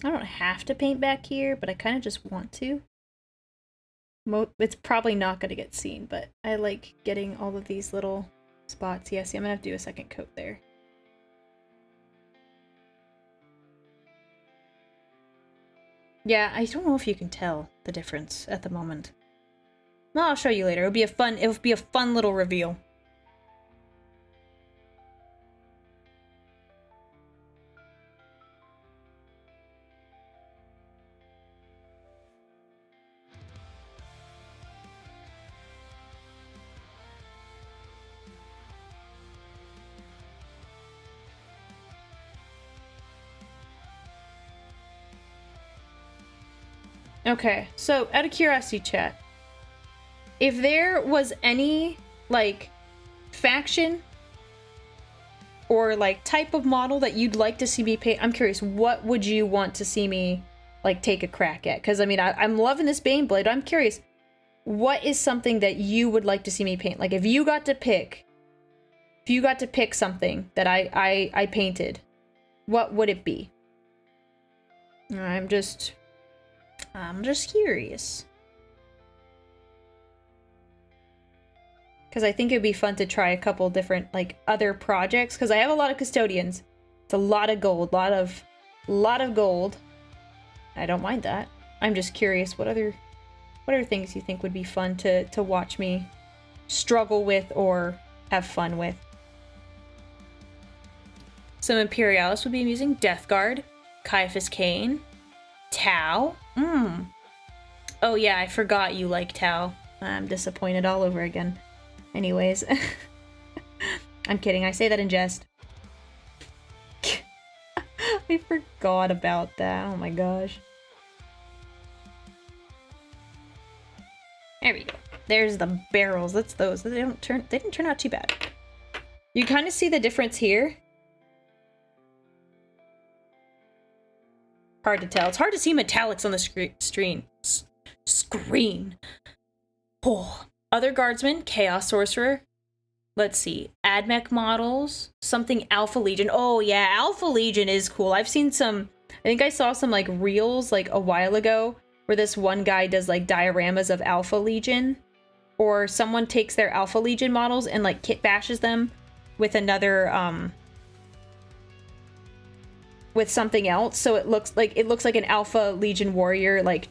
I don't have to paint back here, but I kind of just want to. It's probably not going to get seen, but I like getting all of these little spots. Yeah, see, I'm going to have to do a second coat there. Yeah, I don't know if you can tell the difference at the moment. No, I'll show you later. It'll be a fun little reveal. Okay, so out of curiosity, chat, if there was any, like, faction or, like, type of model that you'd like to see me paint, I'm curious, what would you want to see me, like, take a crack at? Because, I mean, I'm loving this Baneblade. I'm curious, what is something that you would like to see me paint? Like, if you got to pick something that I painted, what would it be? I'm just curious. Because I think it'd be fun to try a couple different, like, other projects. Because I have a lot of custodians. It's a lot of gold. Lot of gold. I don't mind that. I'm just curious, what other things you think would be fun to watch me struggle with or have fun with? Some Imperialis would be amusing. Death Guard. Caiaphas Cain. Tau. Oh yeah, I forgot you like Tau. I'm disappointed all over again. Anyways. I'm kidding, I say that in jest. I forgot about that, oh my gosh. There we go. There's the barrels, that's those. They didn't turn out too bad. You kind of see the difference here. Hard to tell. It's hard to see metallics on the screen. Oh. Other guardsmen, Chaos Sorcerer. Let's see. AdMech models. Something Alpha Legion. Oh, yeah. Alpha Legion is cool. I've seen some... I think I saw some, like, reels, like, a while ago where this one guy does, like, dioramas of Alpha Legion. Or someone takes their Alpha Legion models and, like, kit bashes them with another, with something else. So it looks like an Alpha Legion warrior, like,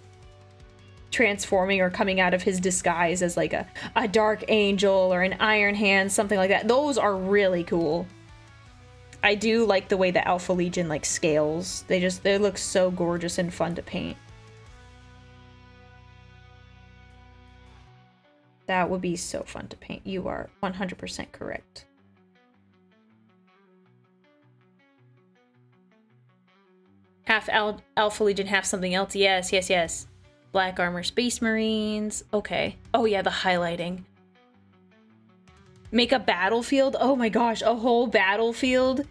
transforming or coming out of his disguise as like a dark angel or an iron hand, something like that. Those are really cool. I do like the way the Alpha Legion like scales. They look so gorgeous and fun to paint. That would be so fun to paint. You are 100% correct. Half Alpha Legion, half something else. Yes, yes, yes. Black Armor Space Marines. Okay. Oh yeah, the highlighting. Make a battlefield? Oh my gosh, a whole battlefield?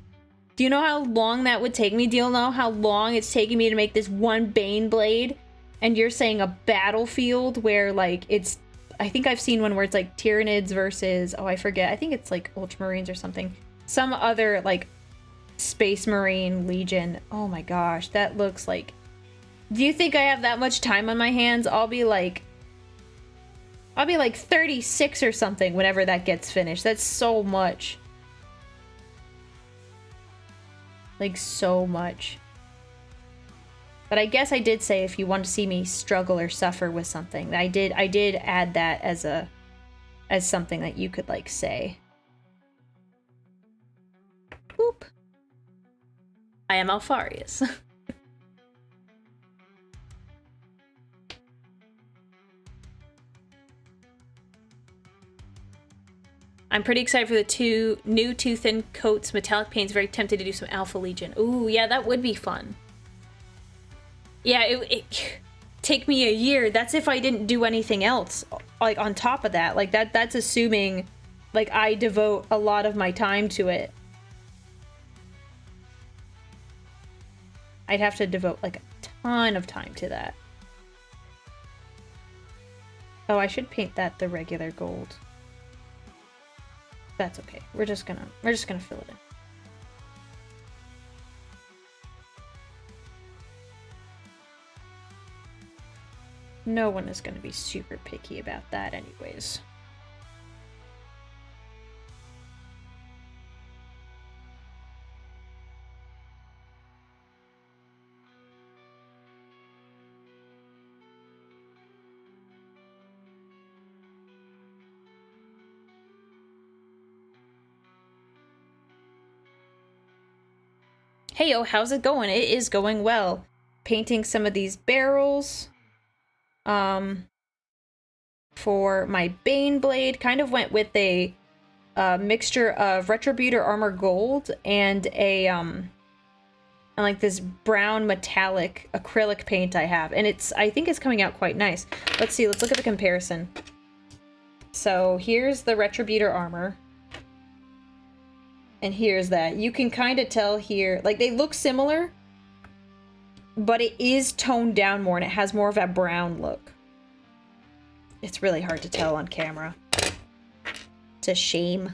Do you know how long that would take me? Do you know how long it's taking me to make this one Baneblade? And you're saying a battlefield where like it's... I think I've seen one where it's like Tyranids versus... Oh, I forget. I think it's like Ultramarines or something. Some other like Space Marine Legion. Oh my gosh, that looks like... Do you think I have that much time on my hands? I'll be like 36 or something whenever that gets finished. That's so much. Like, so much. But I guess I did say if you want to see me struggle or suffer with something. I did add that as something that you could, like, say. Boop. I am Alfarius. I'm pretty excited for the two new Too Thin Coats metallic paints. Very tempted to do some Alpha Legion. Ooh, yeah, that would be fun. Yeah, it take me a year. That's if I didn't do anything else, like, on top of that. Like, that's assuming, like, I devote a lot of my time to it. I'd have to devote, like, a ton of time to that. Oh, I should paint that the regular gold. That's okay. We're just gonna fill it in. No one is gonna be super picky about that anyways. Heyo, how's it going? It is going well. Painting some of these barrels. For my Baneblade, kind of went with a mixture of Retributor Armor Gold and a and like this brown metallic acrylic paint I have, and I think it's coming out quite nice. Let's see, let's look at the comparison. So here's the Retributor Armor. And here's that. You can kind of tell here, like, they look similar, but it is toned down more and it has more of that brown look. It's really hard to tell on camera. It's a shame.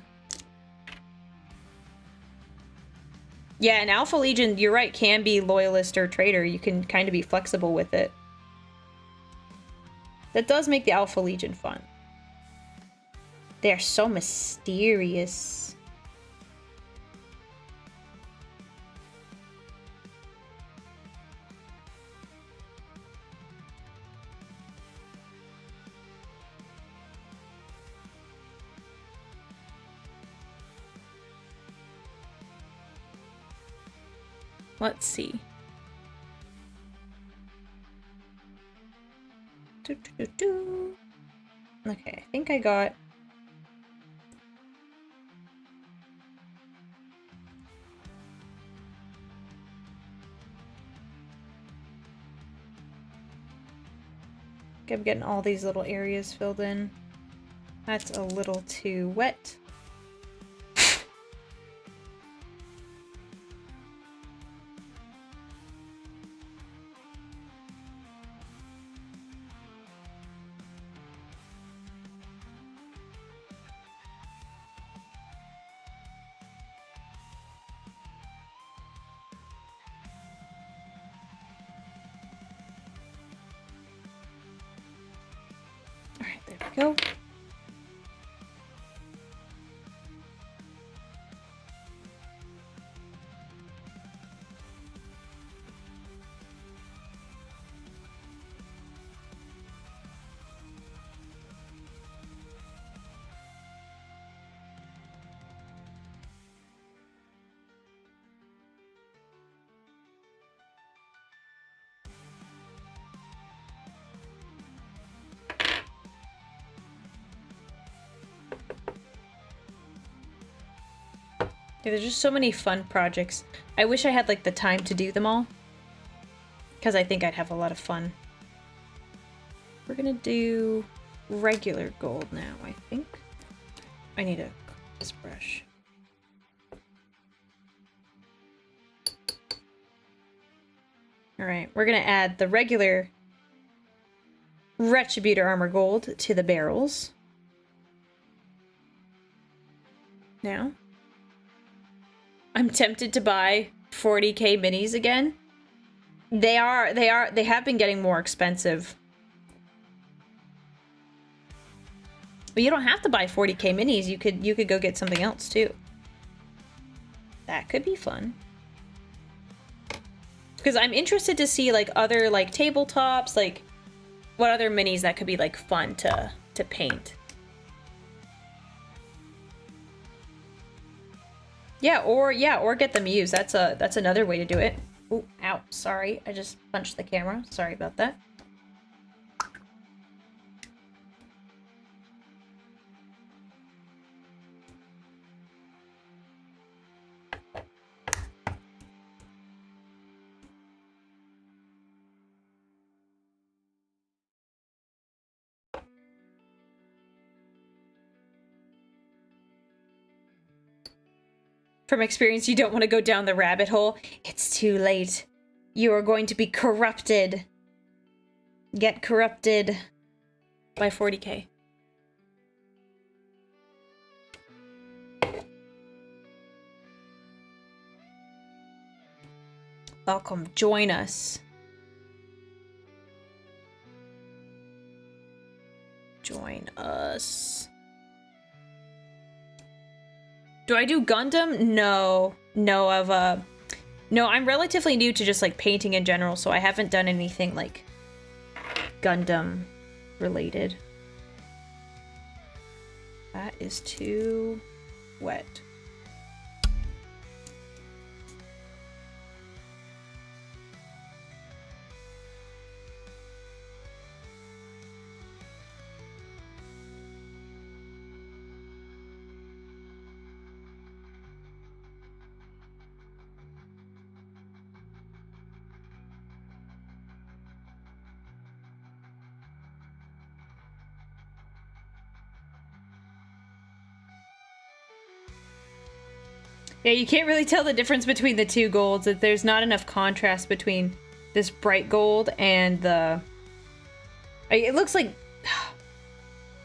Yeah, and Alpha Legion, you're right, can be loyalist or traitor. You can kind of be flexible with it. That does make the Alpha Legion fun. They are so mysterious. Let's see. Okay, I think I got... I'm getting all these little areas filled in. That's a little too wet. Go. Yeah, there's just so many fun projects. I wish I had like the time to do them all, because I think I'd have a lot of fun. We're gonna do regular gold now, I think. I need a this brush. Alright, we're gonna add the regular Retributor armor gold to the barrels. Now. I'm tempted to buy 40k minis again. They have been getting more expensive. But you don't have to buy 40k minis. You could go get something else too. That could be fun. Because I'm interested to see like other like tabletops, like what other minis that could be like fun to paint. Yeah, or get them used. That's another way to do it. Oh, ow, sorry. I just punched the camera. Sorry about that. From experience, you don't want to go down the rabbit hole. It's too late. You are going to be corrupted. Get corrupted by 40k. Welcome, join us. Join us. Do I do Gundam? No. No, I'm relatively new to just like painting in general, so I haven't done anything like Gundam related. That is too wet. Yeah, you can't really tell the difference between the two golds. That there's not enough contrast between this bright gold and the... It looks like...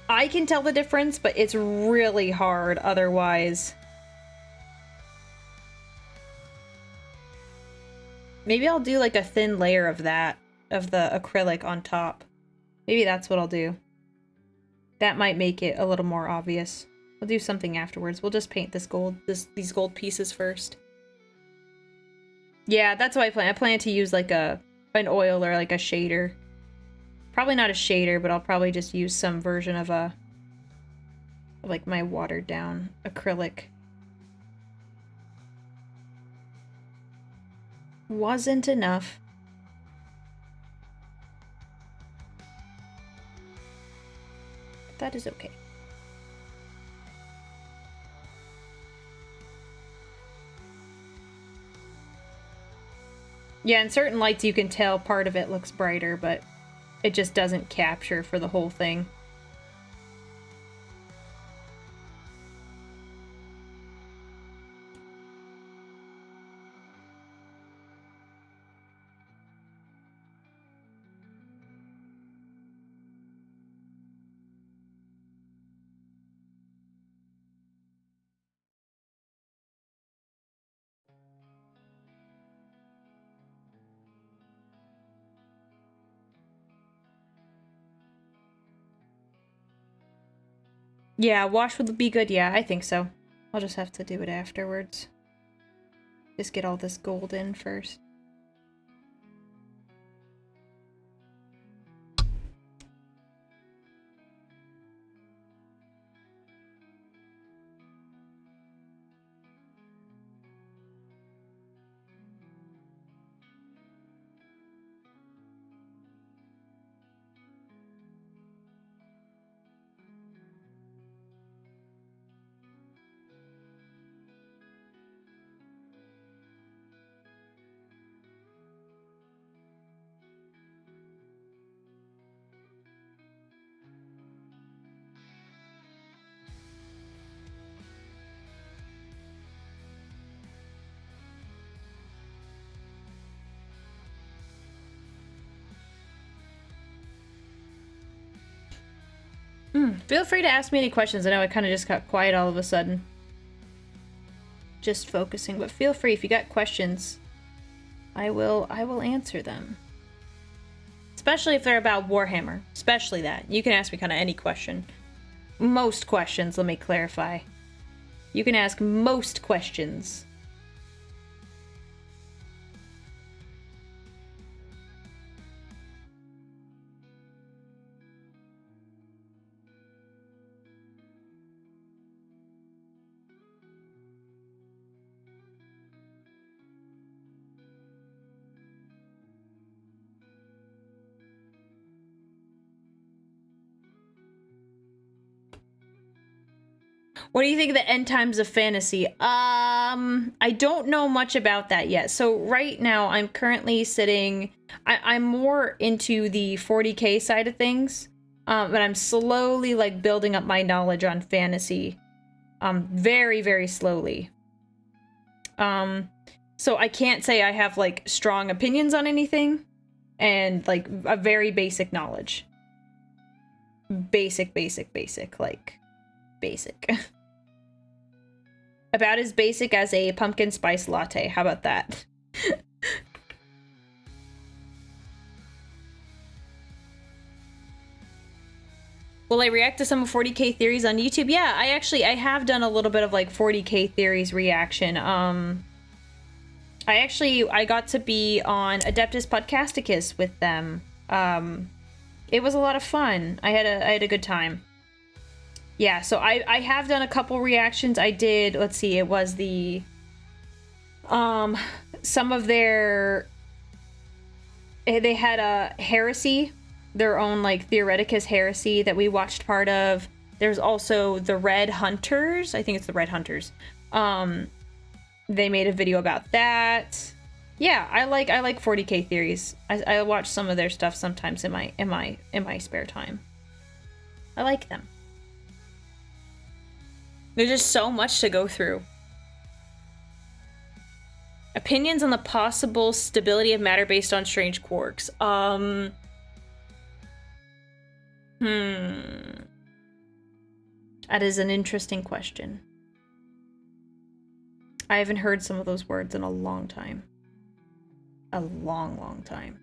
I can tell the difference, but it's really hard otherwise. Maybe I'll do like a thin layer of that, of the acrylic on top. Maybe that's what I'll do. That might make it a little more obvious. We'll do something afterwards. We'll just paint this gold, these gold pieces first. Yeah, that's what I plan. I plan to use like an oil or like a shader. Probably not a shader, but I'll probably just use some version of like my watered down acrylic. Wasn't enough. But that is okay. Yeah, in certain lights you can tell part of it looks brighter, but it just doesn't capture for the whole thing. Yeah, wash would be good. Yeah, I think so. I'll just have to do it afterwards. Just get all this gold in first. Feel free to ask me any questions. I know I kind of just got quiet all of a sudden. Just focusing, but feel free if you got questions. I will answer them. Especially if they're about Warhammer. Especially that. You can ask me kind of any question. Most questions, let me clarify. You can ask most questions. What do you think of the end times of fantasy? I don't know much about that yet. So right now I'm currently sitting, I'm more into the 40k side of things. But I'm slowly like building up my knowledge on fantasy. Very, very slowly. So I can't say I have like strong opinions on anything and like a very basic knowledge. Basic, like basic. About as basic as a pumpkin spice latte. How about that? Will I react to some of 40k theories on YouTube? Yeah, I have done a little bit of like 40k theories reaction. I got to be on Adeptus Podcasticus with them. It was a lot of fun. I had a good time. Yeah, so I have done a couple reactions. I did, let's see, it was the some of their, they had a heresy, their own like Theoreticus heresy that we watched part of. There's also the Red Hunters. I think it's the Red Hunters. They made a video about that. Yeah, I like 40k theories. I watch some of their stuff sometimes in my spare time. I like them. There's just so much to go through. Opinions on the possible stability of matter based on strange quarks. That is an interesting question. I haven't heard some of those words in a long time. A long time.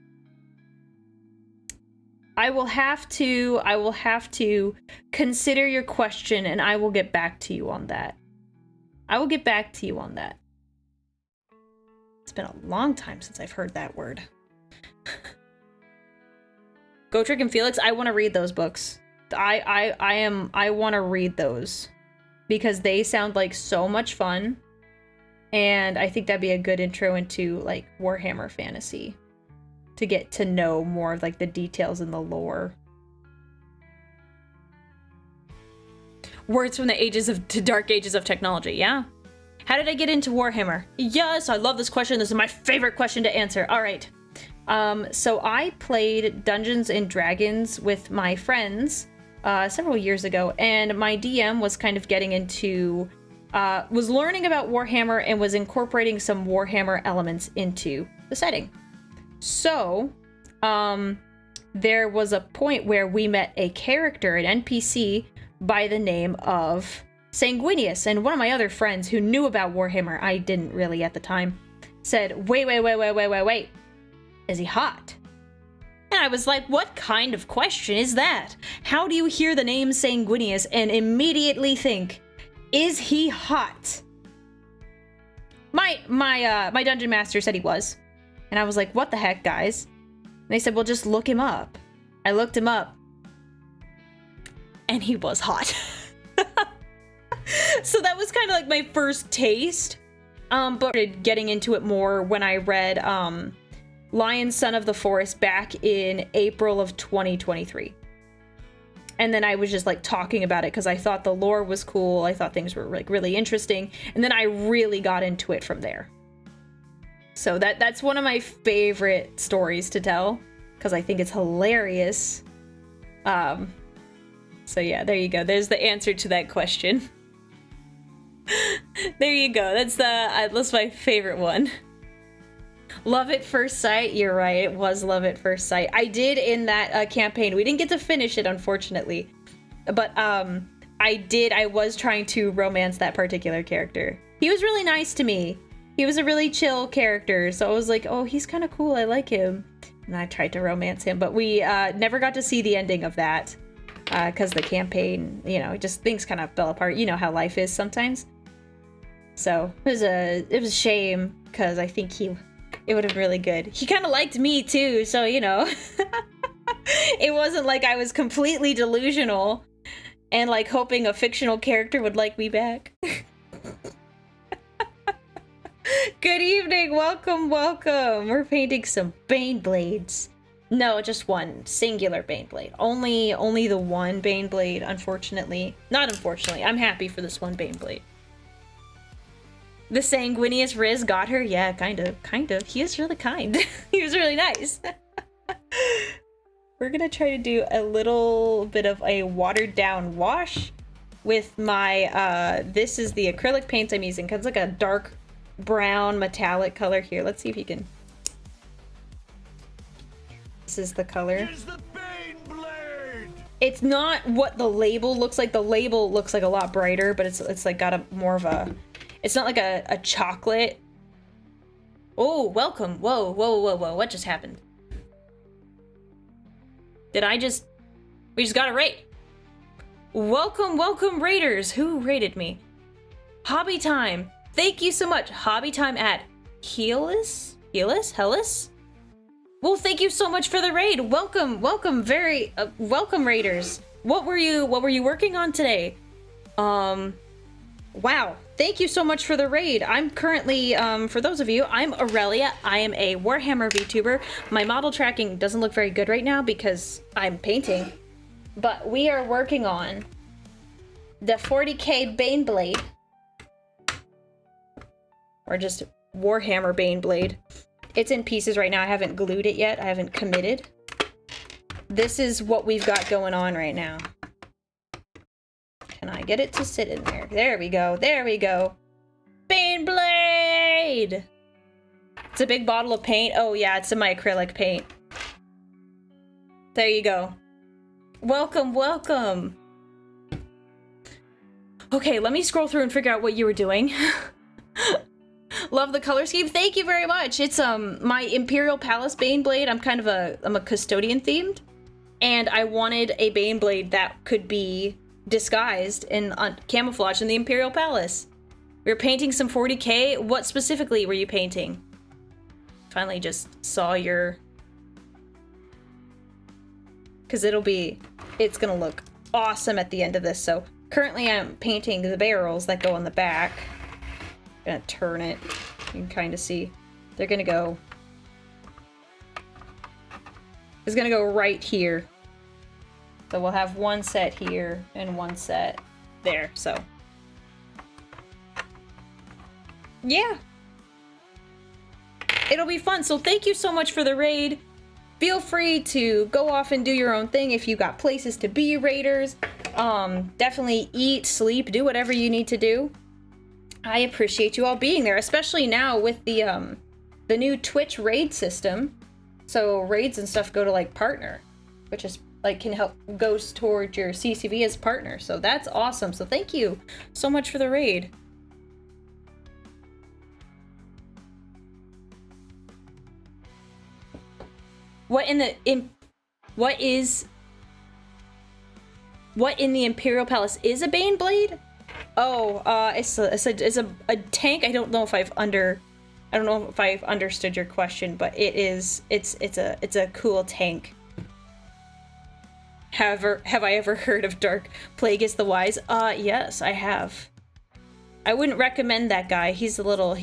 I will have to consider your question and I will get back to you on that. It's been a long time since I've heard that word. Gotrek and Felix, I want to read those books. I want to read those because they sound like so much fun. And I think that'd be a good intro into like Warhammer fantasy. To get to know more of like the details in the lore. Words from the dark ages of technology, yeah? How did I get into Warhammer? Yes, I love this question. This is my favorite question to answer. All right. So I played Dungeons and Dragons with my friends several years ago, and my DM was kind of getting into, was learning about Warhammer and was incorporating some Warhammer elements into the setting. So, there was a point where we met a character, an NPC, by the name of Sanguinius, and one of my other friends who knew about Warhammer, I didn't really at the time, said, wait, is he hot? And I was like, what kind of question is that? How do you hear the name Sanguinius and immediately think, is he hot? My dungeon master said he was. And I was like, what the heck, guys? And they said, well, just look him up. I looked him up. And he was hot. So that was kind of like my first taste. But getting into it more when I read Lion Son of the Forest back in April of 2023. And then I was just like talking about it because I thought the lore was cool. I thought things were like really interesting. And then I really got into it from there. So that's one of my favorite stories to tell because I think it's hilarious. So yeah, there you go. There's the answer to that question. There you go. That's my favorite one. Love at First Sight. You're right. It was Love at First Sight. I did in that campaign. We didn't get to finish it, unfortunately. But I was trying to romance that particular character. He was really nice to me. He was a really chill character. So I was like, oh, he's kind of cool. I like him. And I tried to romance him. But we never got to see the ending of that. Because the campaign, you know, just things kind of fell apart. You know how life is sometimes. So it was a shame because I think it would have been really good. He kind of liked me too, so you know, it wasn't like I was completely delusional and like hoping a fictional character would like me back. Good evening, welcome, welcome. We're painting some Baneblades. No, just one singular Baneblade. Only the one Baneblade, unfortunately. Not unfortunately, I'm happy for this one Baneblade. The Sanguinius Riz got her? Yeah, kind of. He is really kind. He was really nice. We're gonna try to do a little bit of a watered down wash with my, this is the acrylic paint I'm using, because it's like a dark brown metallic color here. Let's see if you can. This is the color. It's not what the label looks like. The label looks like a lot brighter, but it's like got a more of a, it's not like a chocolate. Oh, welcome. Whoa, whoa, whoa, whoa. What just happened? We just got a raid. Welcome, welcome raiders. Who raided me? Hobby Time. Thank you so much. Hobby Time at Hellas? Well, thank you so much for the raid. Welcome, welcome, welcome raiders. What were you working on today? Wow. Thank you so much for the raid. I'm currently, for those of you, I'm Aurelia. I am a Warhammer Vtuber. My model tracking doesn't look very good right now because I'm painting, but we are working on the 40k Baneblade, or just Warhammer Baneblade. It's in pieces right now. I haven't glued it yet. I haven't committed. This is what we've got going on right now. Can I get it to sit in there? There we go. There we go. Baneblade! It's a big bottle of paint. Oh yeah, it's in my acrylic paint. There you go. Welcome, welcome. Okay, let me scroll through and figure out what you were doing. Love the color scheme. Thank you very much. It's my Imperial Palace Baneblade. I'm a custodian themed, and I wanted a Baneblade that could be disguised and camouflaged in the Imperial Palace. We were painting some 40k. What specifically were you painting? Finally just saw your... Because it's gonna look awesome at the end of this. So currently I'm painting the barrels that go on the back. I'm gonna turn it. You can kind of see. They're gonna go... It's gonna go right here. So we'll have one set here and one set there, so. Yeah. It'll be fun. So thank you so much for the raid. Feel free to go off and do your own thing if you got places to be, raiders. Definitely eat, sleep, do whatever you need to do. I appreciate you all being there, especially now with the new Twitch raid system. So raids and stuff go to like partner, which is like can help goes towards your CCV as partner. So that's awesome. So thank you so much for the raid. What in What in the Imperial Palace is a Baneblade? Oh, it's a tank. I don't know if I've understood your question, but it's a cool tank. However, have I ever heard of Dark Plagueis the Wise? Yes, I have. I wouldn't recommend that guy. He's a little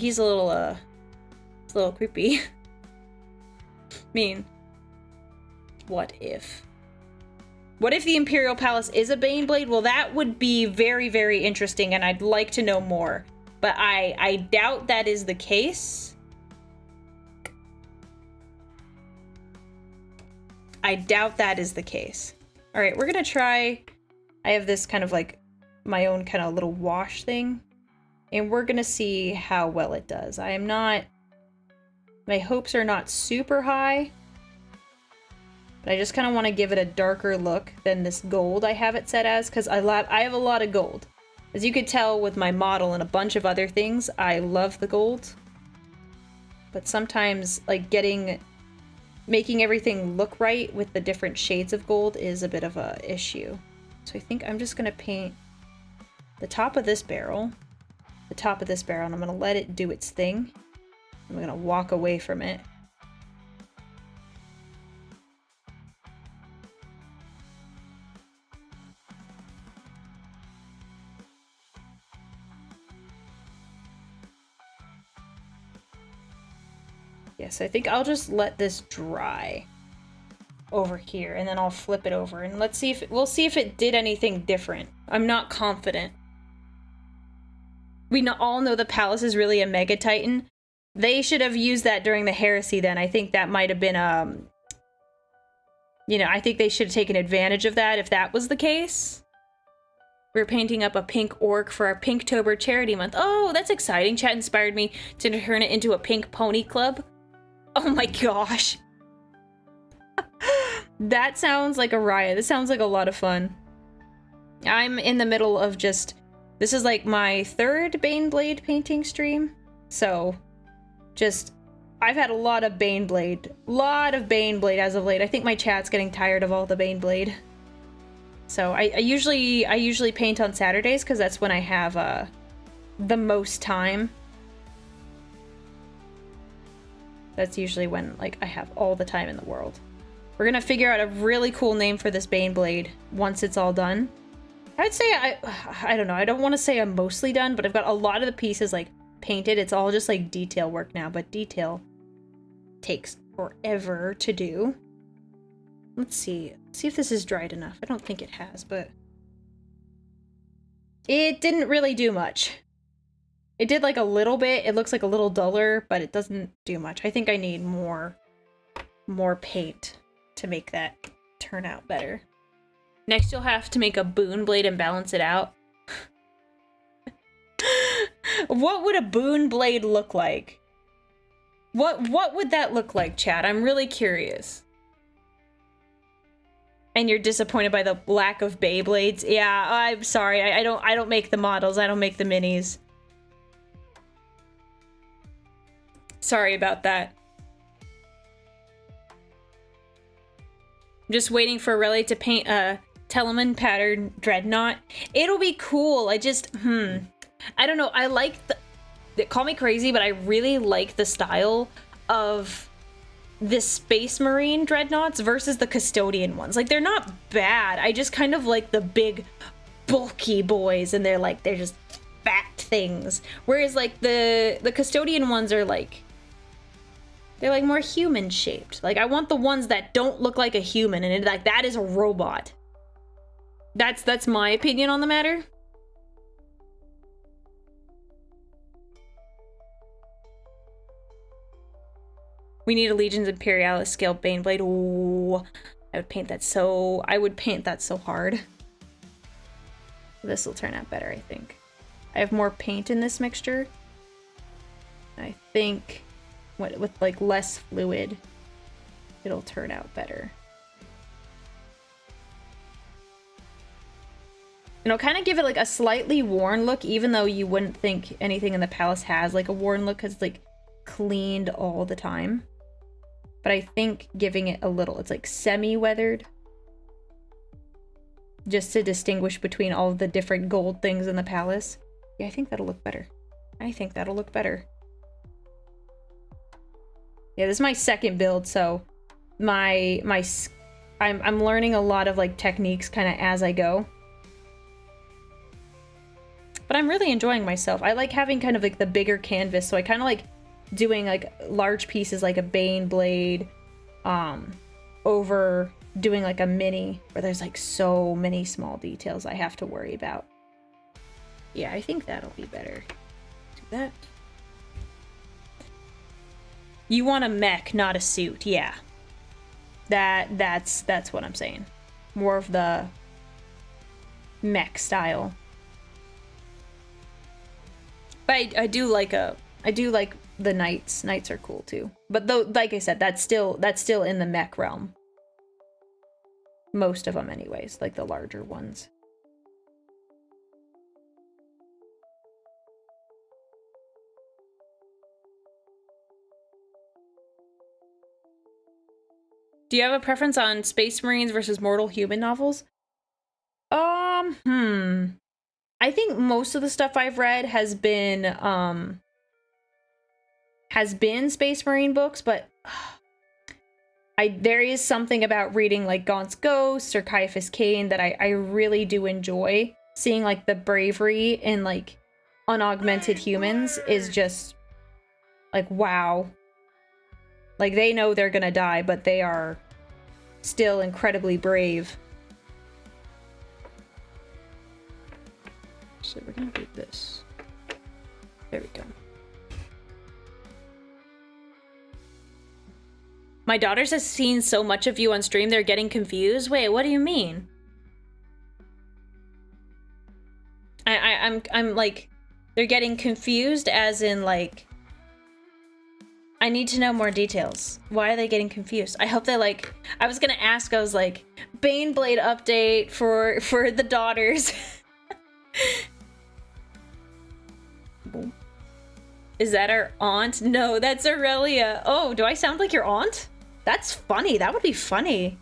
creepy. Mean. What if the Imperial Palace is a Baneblade? Well, that would be very, very interesting, and I'd like to know more. But I doubt that is the case. I doubt that is the case. All right, we're gonna try. I have this kind of like my own kind of little wash thing, and we're gonna see how well it does. I am not, my hopes are not super high, but I just kind of want to give it a darker look than this gold I have it set as, because I have a lot of gold. As you could tell with my model and a bunch of other things, I love the gold. But sometimes, like, making everything look right with the different shades of gold is a bit of a issue. So I think I'm just gonna paint the top of this barrel, and I'm gonna let it do its thing. I'm gonna walk away from it. Yes, I think I'll just let this dry over here, and then I'll flip it over, and let's see if we'll see if it did anything different. I'm not confident. We all know the palace is really a Mega Titan. They should have used that during the heresy then. I think that might have been, you know, I think they should have taken advantage of that if that was the case. We're painting up a pink orc for our Pinktober charity month. Oh, that's exciting. Chat inspired me to turn it into a pink pony club. Oh my gosh. That sounds like a riot. This sounds like a lot of fun. I'm in the middle of just... This is like my third Baneblade painting stream. So, just... I've had a lot of Baneblade. As of late. I think my chat's getting tired of all the Baneblade. So, I usually paint on Saturdays, because that's when I have the most time. That's usually when, like, I have all the time in the world. We're gonna figure out a really cool name for this Baneblade once it's all done. I'd say I don't know, I don't want to say I'm mostly done, but I've got a lot of the pieces, like, painted. It's all just, like, detail work now, but detail takes forever to do. Let's see. See if this is dried enough. I don't think it has, but... It didn't really do much. It did like a little bit. It looks like a little duller, but it doesn't do much. I think I need more paint to make that turn out better. Next, you'll have to make a boon blade and balance it out. What would a boon blade look like? What would that look like, chat? I'm really curious. And you're disappointed by the lack of Beyblades? Yeah, I'm sorry. I don't make the models. I don't make the minis. Sorry about that. I'm just waiting for Aurelia to paint a Telemann pattern dreadnought. It'll be cool. I just, I don't know. I like call me crazy, but I really like the style of the Space Marine dreadnoughts versus the Custodian ones. Like, they're not bad. I just kind of like the big, bulky boys, and they're just fat things. Whereas, like, the Custodian ones are like, they're like more human shaped. Like, I want the ones that don't look like a human, and like that is a robot. That's my opinion on the matter. We need a Legions Imperialis scale Baneblade. Ooh, I would paint that so hard. This will turn out better, I think. I have more paint in this mixture. I think with like less fluid, it'll turn out better. And it'll kind of give it like a slightly worn look, even though you wouldn't think anything in the palace has like a worn look, because it's like cleaned all the time. But I think giving it a little, it's like semi-weathered. Just to distinguish between all of the different gold things in the palace. Yeah, I think that'll look better. I think that'll look better. Yeah, this is my second build, so I'm learning a lot of like techniques kind of as I go. But I'm really enjoying myself. I like having kind of like the bigger canvas, so I kind of like doing like large pieces like a Baneblade, over doing like a mini where there's like so many small details I have to worry about. Yeah, I think that'll be better. Do that. You want a mech, not a suit. Yeah. That's what I'm saying. More of the mech style. But I do like the knights. Knights are cool too. But though, like I said, that's still in the mech realm. Most of them anyways, like the larger ones. Do you have a preference on Space Marines versus Mortal Human novels? I think most of the stuff I've read has been Space Marine books, but there is something about reading like Gaunt's Ghosts or Caiaphas Cain that I really do enjoy. Seeing like the bravery in like unaugmented humans is just like, wow. Like they know they're gonna die, but they are still incredibly brave. So we're gonna do this. There we go. My daughters have seen so much of you on stream, they're getting confused. Wait, what do you mean? I'm like, they're getting confused as in like, I need to know more details. Why are they getting confused? I hope they like, I was gonna ask, I was like, Baneblade update for the daughters. Is that our aunt? No, that's Aurelia. Oh, do I sound like your aunt? That's funny. That would be funny.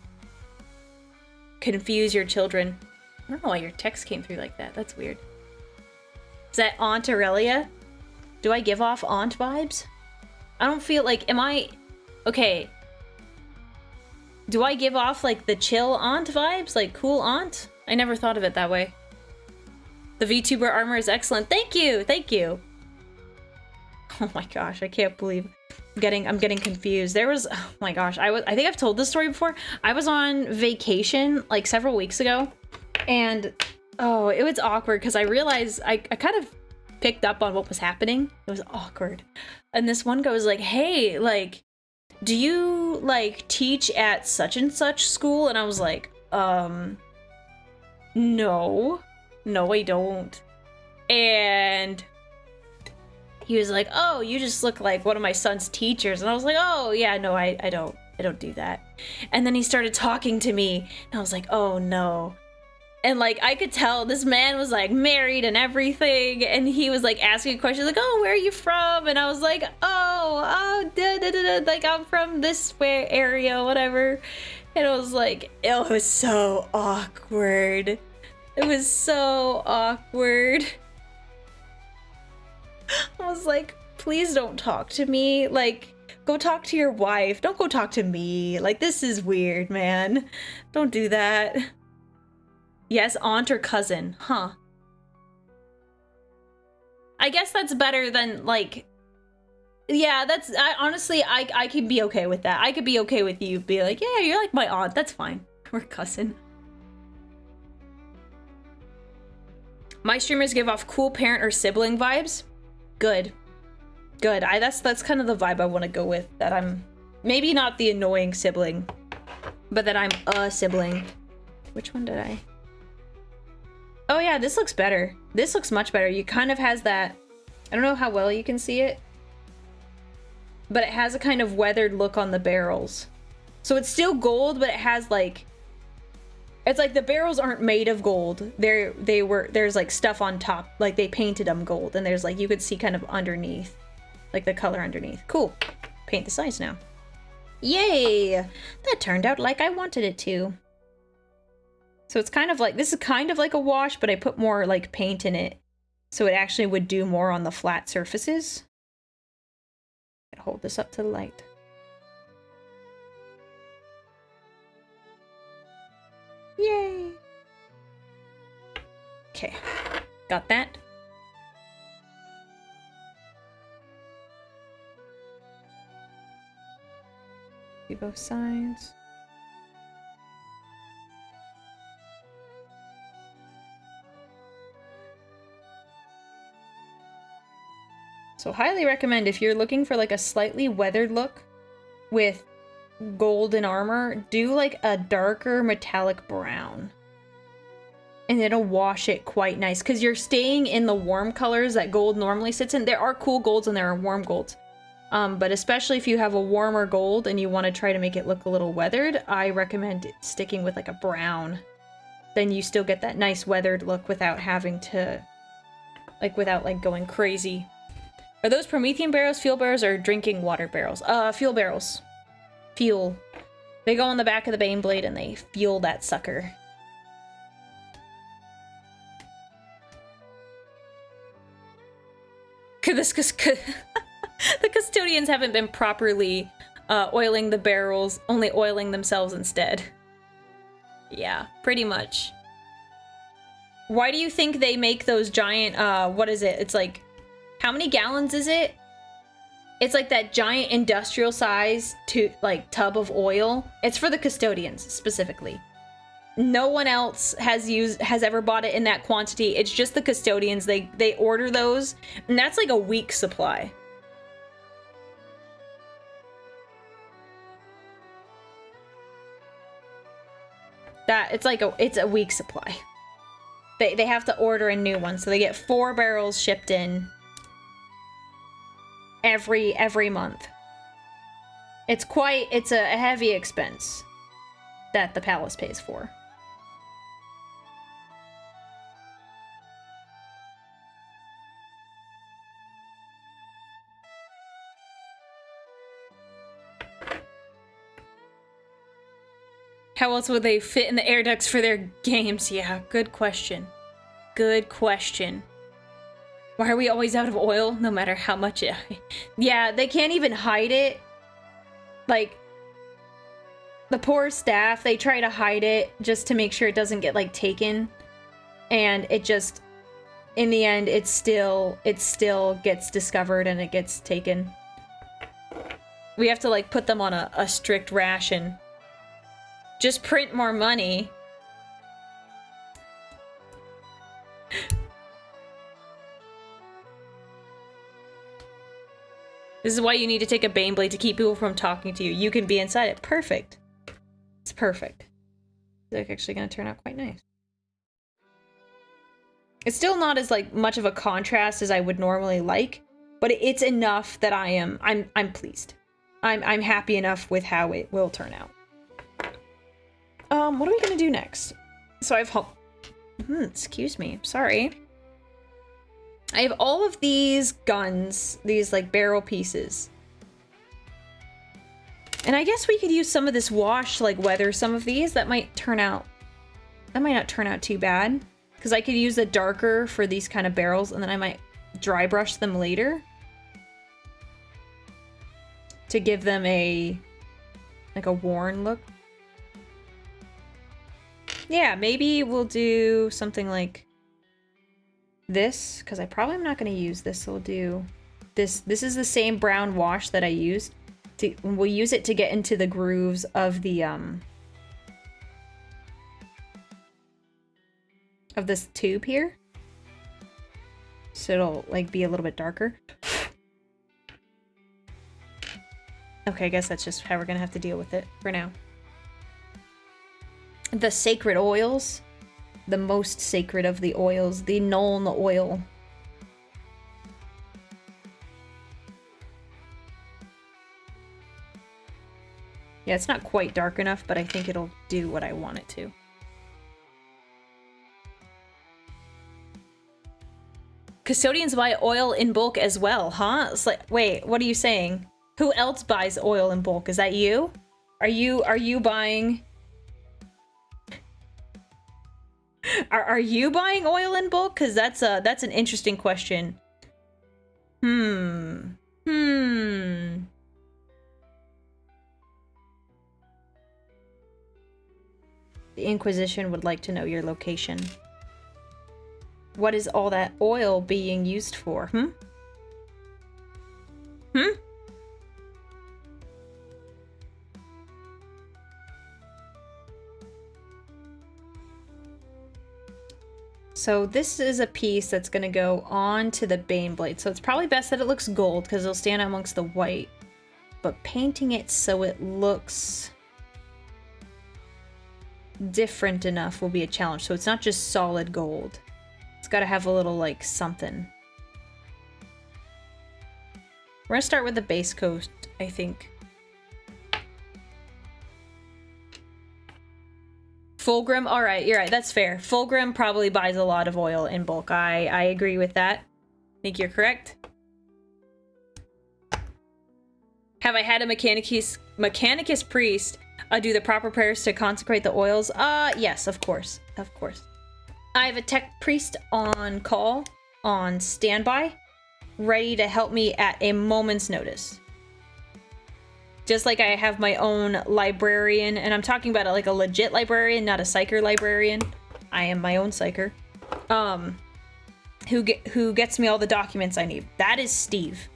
Confuse your children. I don't know why your text came through like that. That's weird. Is that Aunt Aurelia? Do I give off aunt vibes? I don't feel like, am I... Okay. Do I give off like the chill aunt vibes? Like cool aunt? I never thought of it that way. The VTuber armor is excellent. Thank you! Thank you! Oh my gosh, I can't believe I'm getting confused. There was, oh my gosh, I think I've told this story before. I was on vacation like several weeks ago, and oh, it was awkward because I realized I kind of picked up on what was happening. It was awkward. And this one guy was like, hey, like, do you like teach at such and such school? And I was like, no, I don't. And he was like, oh, you just look like one of my son's teachers. And I was like, oh yeah, no, I don't do that. And then he started talking to me and I was like, oh no. And like, I could tell this man was like married and everything. And he was like asking questions like, oh, where are you from? And I was like, like I'm from this area, whatever. And I was like, it was so awkward. It was so awkward. I was like, please don't talk to me. Like, go talk to your wife. Don't go talk to me. Like, this is weird, man. Don't do that. Yes, aunt or cousin. Huh. I guess that's better than, like... Yeah, that's... honestly, I can be okay with that. I could be okay with you be like, yeah, you're like my aunt. That's fine. Or cousin. My streamers give off cool parent or sibling vibes. Good. Good. That's kind of the vibe I want to go with. That I'm maybe not the annoying sibling, but that I'm a sibling. Which one did I? Oh yeah, this looks better. This looks much better. You kind of has that, I don't know how well you can see it, but it has a kind of weathered look on the barrels. So it's still gold, but it has like, it's like the barrels aren't made of gold. There's like stuff on top, like they painted them gold, and there's like, you could see kind of underneath, like the color underneath. Cool. Paint the sides now. Yay! That turned out like I wanted it to. So it's kind of like, this is kind of like a wash, but I put more like paint in it. So it actually would do more on the flat surfaces. I'll hold this up to the light. Yay! Okay, got that. Do both sides. So highly recommend if you're looking for like a slightly weathered look with golden armor, do like a darker metallic brown. And it'll wash it quite nice because you're staying in the warm colors that gold normally sits in. There are cool golds and there are warm golds. But especially if you have a warmer gold and you want to try to make it look a little weathered, I recommend sticking with like a brown. Then you still get that nice weathered look without having to, without going crazy. Are those Promethean barrels, fuel barrels, or drinking water barrels? Fuel barrels. Fuel. They go on the back of the Baneblade and they fuel that sucker. The custodians haven't been properly oiling the barrels, only oiling themselves instead. Yeah, pretty much. Why do you think they make those giant, what is it? It's like, how many gallons is it? It's like that giant industrial size tub of oil. It's for the custodians specifically. No one else has ever bought it in that quantity. It's just the custodians. They order those, and that's like a week supply. It's a week supply. They have to order a new one, so they get 4 barrels shipped in every month. It's a heavy expense that the palace pays for. How else would they fit in the air ducts for their games? Yeah, good question. Good question. Why are we always out of oil, no matter how much it... Yeah, they can't even hide it. Like, the poor staff, they try to hide it just to make sure it doesn't get, taken. And it just... In the end, it still gets discovered and it gets taken. We have to, put them on a strict ration. Just print more money. This is why you need to take a Baneblade to keep people from talking to you. You can be inside it. Perfect. It's perfect. It's actually going to turn out quite nice. It's still not as much of a contrast as I would normally like, but it's enough that I'm pleased. I'm happy enough with how it will turn out. What are we gonna do next? So I've excuse me, sorry. I have all of these guns, these barrel pieces. And I guess we could use some of this wash, weather some of these. That might not turn out too bad. Because I could use the darker for these kind of barrels, and then I might dry brush them later. To give them a worn look. Yeah, maybe we'll do something like this, because I probably am not going to use this, so we'll do this. This is the same brown wash that I used. We'll use it to get into the grooves of the, of this tube here. So it'll, be a little bit darker. Okay, I guess that's just how we're going to have to deal with it for now. The sacred oils. The most sacred of the oils. The Nuln oil. Yeah, it's not quite dark enough, but I think it'll do what I want it to. Custodians buy oil in bulk as well, huh? It's wait, what are you saying? Who else buys oil in bulk? Is that you? Are you buying... Are you buying oil in bulk? Because that's an interesting question. The Inquisition would like to know your location. What is all that oil being used for? So this is a piece that's going to go on to the Baneblade. So it's probably best that it looks gold because it'll stand out amongst the white. But painting it so it looks different enough will be a challenge. So it's not just solid gold. It's got to have a little, like, something. We're going to start with the base coat, I think. Fulgrim? Alright, you're right, that's fair. Fulgrim probably buys a lot of oil in bulk. I agree with that. I think you're correct. Have I had a Mechanicus priest do the proper prayers to consecrate the oils? Yes, of course. Of course. I have a tech priest on call, on standby, ready to help me at a moment's notice. Just like I have my own librarian, and I'm talking about like a legit librarian, not a psyker librarian. I am my own psyker. Who gets me all the documents I need. That is Steve.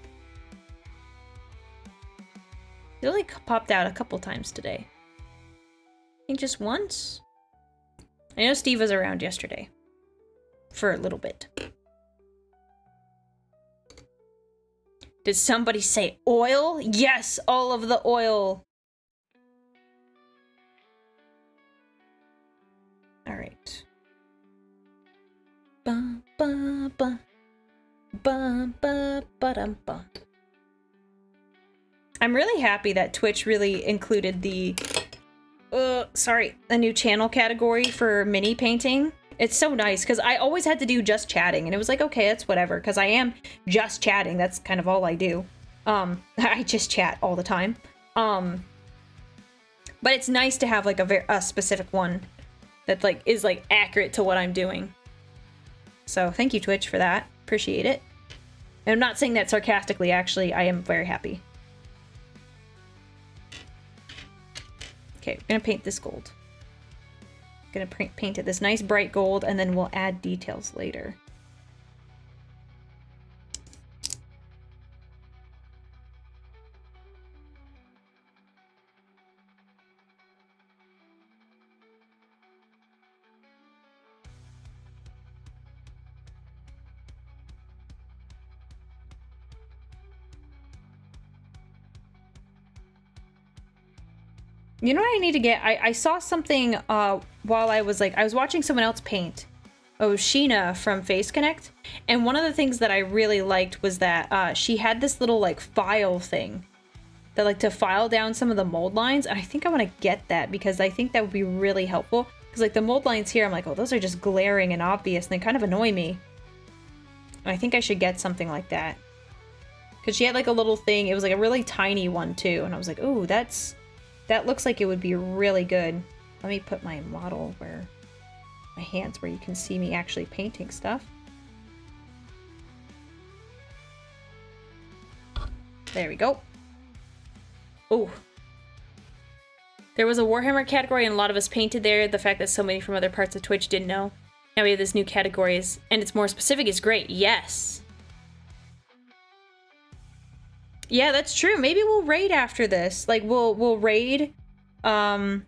He only popped out a couple times today. I think just once. I know Steve was around yesterday. For a little bit. Did somebody say oil? Yes, all of the oil. All right. Ba ba ba ba ba ba dum ba. I'm really happy that Twitch really included the new channel category for mini painting. It's so nice because I always had to do just chatting and it was like, okay, that's whatever because I am just chatting. That's kind of all I do. I just chat all the time. But it's nice to have like a specific one that like is like accurate to what I'm doing. So thank you, Twitch, for that. Appreciate it. And I'm not saying that sarcastically, actually. I am very happy. Okay, we're gonna paint this gold. Gonna paint it this nice bright gold, and then we'll add details later. You know what I need to get? I saw something while I was watching someone else paint. Oh, Sheena from Face Connect. And one of the things that I really liked was that she had this little like file thing that like to file down some of the mold lines. And I think I want to get that because I think that would be really helpful. Because like the mold lines here, I'm like, oh, those are just glaring and obvious and they kind of annoy me. And I think I should get something like that. Because she had like a little thing. It was like a really tiny one too. And I was like, ooh, that looks like it would be really good. Let me put my model where my hands where you can see me actually painting stuff. There we go. Oh. There was a Warhammer category and a lot of us painted there. The fact that so many from other parts of Twitch didn't know. Now we have this new category and it's more specific is great. Yes. Yeah, that's true. Maybe we'll raid after this. Like, we'll raid, because,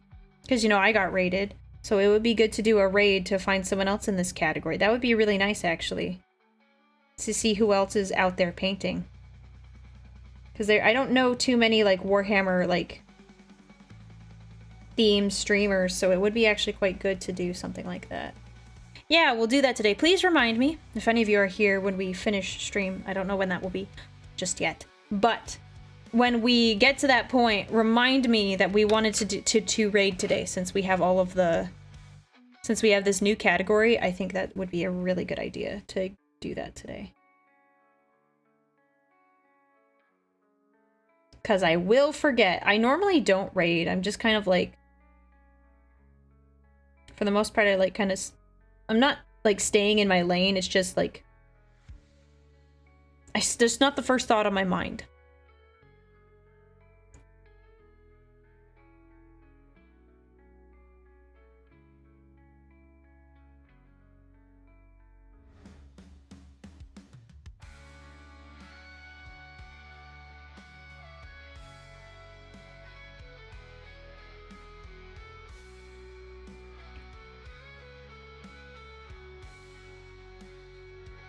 you know, I got raided. So it would be good to do a raid to find someone else in this category. That would be really nice, actually. To see who else is out there painting. Because I don't know too many, like, Warhammer, like, theme streamers. So it would be actually quite good to do something like that. Yeah, we'll do that today. Please remind me if any of you are here when we finish stream. I don't know when that will be just yet. But when we get to that point, remind me that we wanted to raid today since we have all of the... Since we have this new category, I think that would be a really good idea to do that today. Because I will forget. I normally don't raid. I'm just kind of like... For the most part, I like kind of... I'm not like staying in my lane. It's just like... It's not the first thought on my mind.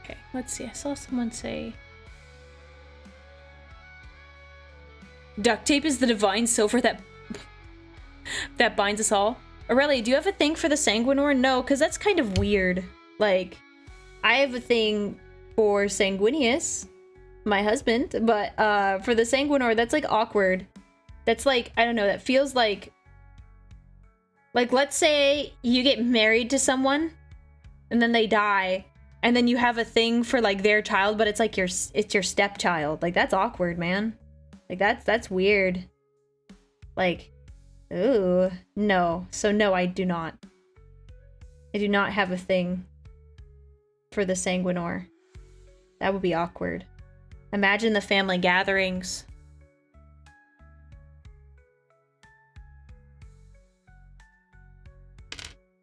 Okay, let's see. I saw someone say... Duct tape is the divine silver that binds us all. Aurelia, do you have a thing for the Sanguinor? No, because that's kind of weird. Like, I have a thing for Sanguinius, my husband, but for the Sanguinor, that's like awkward. That's like, I don't know, that feels like let's say you get married to someone and then they die and then you have a thing for like their child, but it's like it's your stepchild. Like, that's awkward, man. Like, that's weird. Like, ooh, no. So no, I do not. I do not have a thing for the Sanguinor. That would be awkward. Imagine the family gatherings.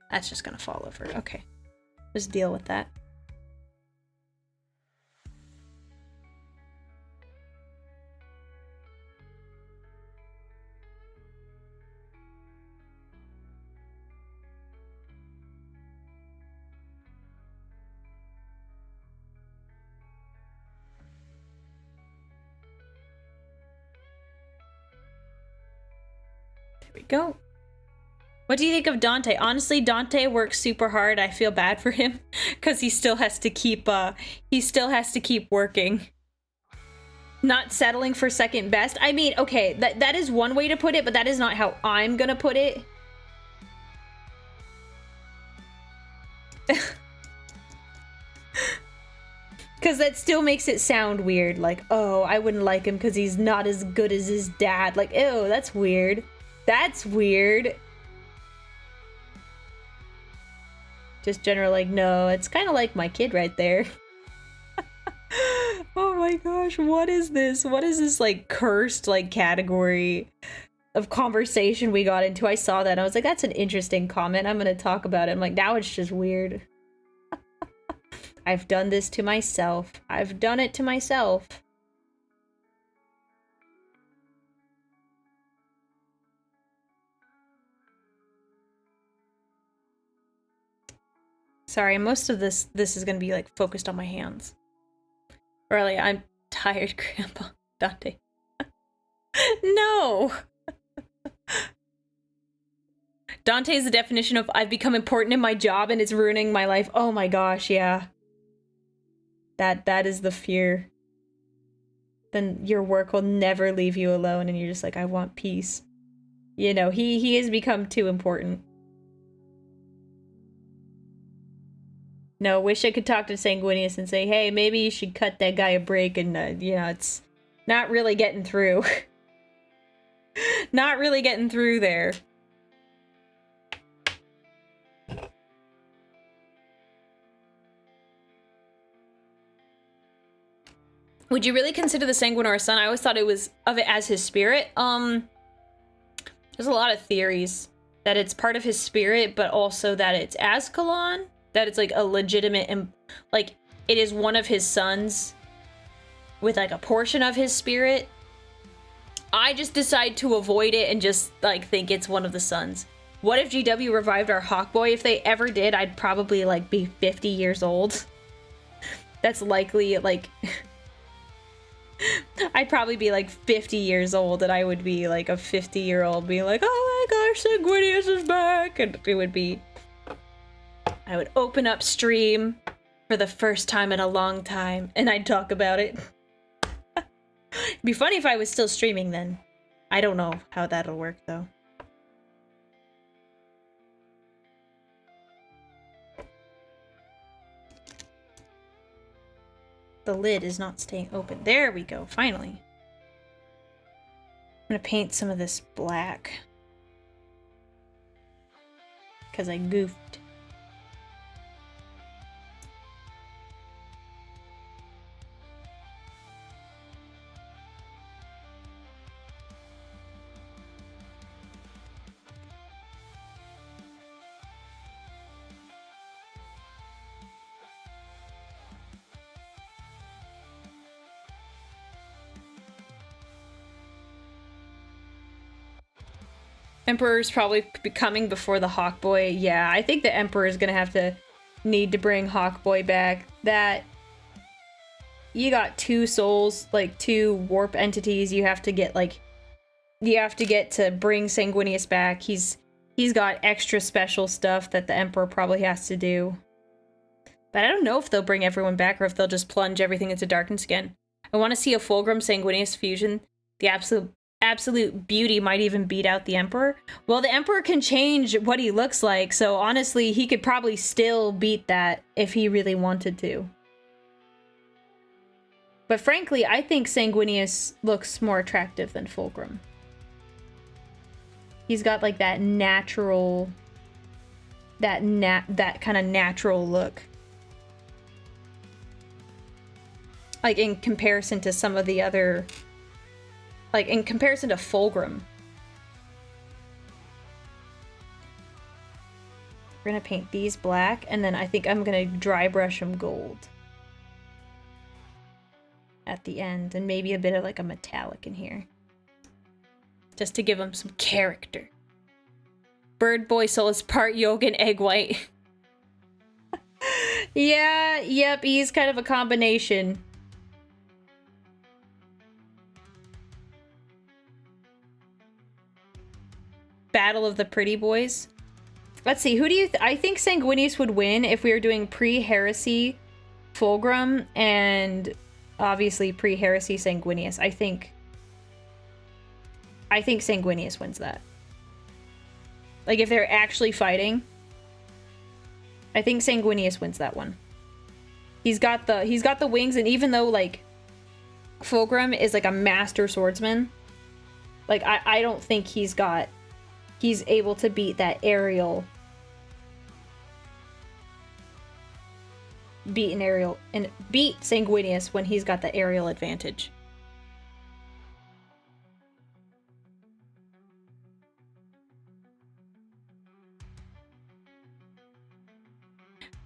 That's just gonna fall over. Okay. Just deal with that. There we go. What do you think of Dante? Honestly, Dante works super hard. I feel bad for him because he still has to keep working. Not settling for second best. I mean, okay, that is one way to put it, but that is not how I'm gonna put it. Because that still makes it sound weird. Like, oh, I wouldn't like him because he's not as good as his dad. Like, ew, that's weird. That's weird. Just general, like, no, it's kind of like my kid right there. Oh my gosh, what is this? What is this, like, cursed, like, category of conversation we got into? I saw that, and I was like, that's an interesting comment. I'm gonna talk about it. I'm like, now it's just weird. I've done this to myself. I've done it to myself. Sorry, most of this is gonna be, like, focused on my hands. Really, I'm tired, Grandpa. Dante. No! Dante is the definition of I've become important in my job and it's ruining my life. Oh my gosh, yeah. That is the fear. Then your work will never leave you alone and you're just like, I want peace. You know, he has become too important. No, wish I could talk to Sanguinius and say, hey, maybe you should cut that guy a break and, you know, it's not really getting through. Not really getting through there. Would you really consider the Sanguinor a son? I always thought it was of it as his spirit. There's a lot of theories that it's part of his spirit, but also that it's Azkaban. That it's like a legitimate, and like it is one of his sons with like a portion of his spirit. I just decide to avoid it and just like think it's one of the sons. What if GW revived our Hawkboy? If they ever did, I'd probably like be 50 years old. That's likely like I'd probably be like 50 years old and I would be like a 50-year-old being like, oh my gosh, Sanguinius is back, and it would be, I would open up stream for the first time in a long time, and I'd talk about it. It'd be funny if I was still streaming then. I don't know how that'll work, though. The lid is not staying open. There we go, finally. gonna paint some of this black. Because I goofed. Emperor's probably coming before the Hawkboy. Yeah, I think the Emperor is gonna have to need to bring Hawkboy back. That you got 2 souls, like 2 warp entities. You have to get to bring Sanguinius back. He's got extra special stuff that the Emperor probably has to do. But I don't know if they'll bring everyone back or if they'll just plunge everything into darkness again. I want to see a Fulgrim Sanguinius fusion. The absolute beauty might even beat out the Emperor. Well, the Emperor can change what he looks like, so honestly, he could probably still beat that if he really wanted to. But frankly, I think Sanguinius looks more attractive than Fulgrim. He's got like that natural, that kind of natural look. Like in comparison to some of the other, like in comparison to Fulgrim. We're gonna paint these black, and then I think I'm gonna dry brush them gold at the end, and maybe a bit of like a metallic in here, just to give them some character. Bird Boy Soul is part yolk and egg white. Yeah, yep, he's kind of a combination. Battle of the Pretty Boys. Let's see, who do you I think Sanguinius would win if we were doing pre-heresy Fulgrim and obviously pre-heresy Sanguinius. I think Sanguinius wins that. Like if they're actually fighting, I think Sanguinius wins that one. He's got the wings, and even though like Fulgrim is like a master swordsman, like I don't think he's able to beat that aerial. Beat Sanguinius when he's got the aerial advantage.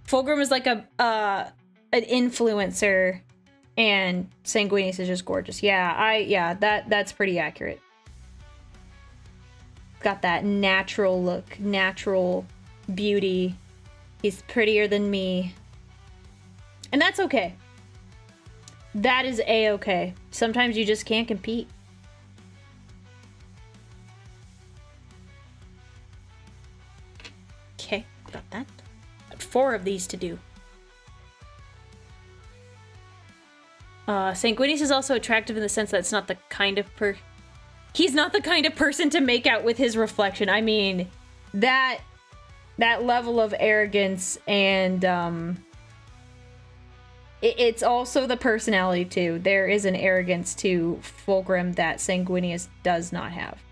Fulgrim is like an influencer, and Sanguinius is just gorgeous. Yeah, that's pretty accurate. Got that natural look, natural beauty. He's prettier than me. And that's okay. That is a-okay. Sometimes you just can't compete. Okay, got that. Got 4 of these to do. Sanguinius is also attractive in the sense that it's not the kind of he's not the kind of person to make out with his reflection. I mean, that level of arrogance, and it's also the personality too. There is an arrogance to Fulgrim that Sanguinius does not have,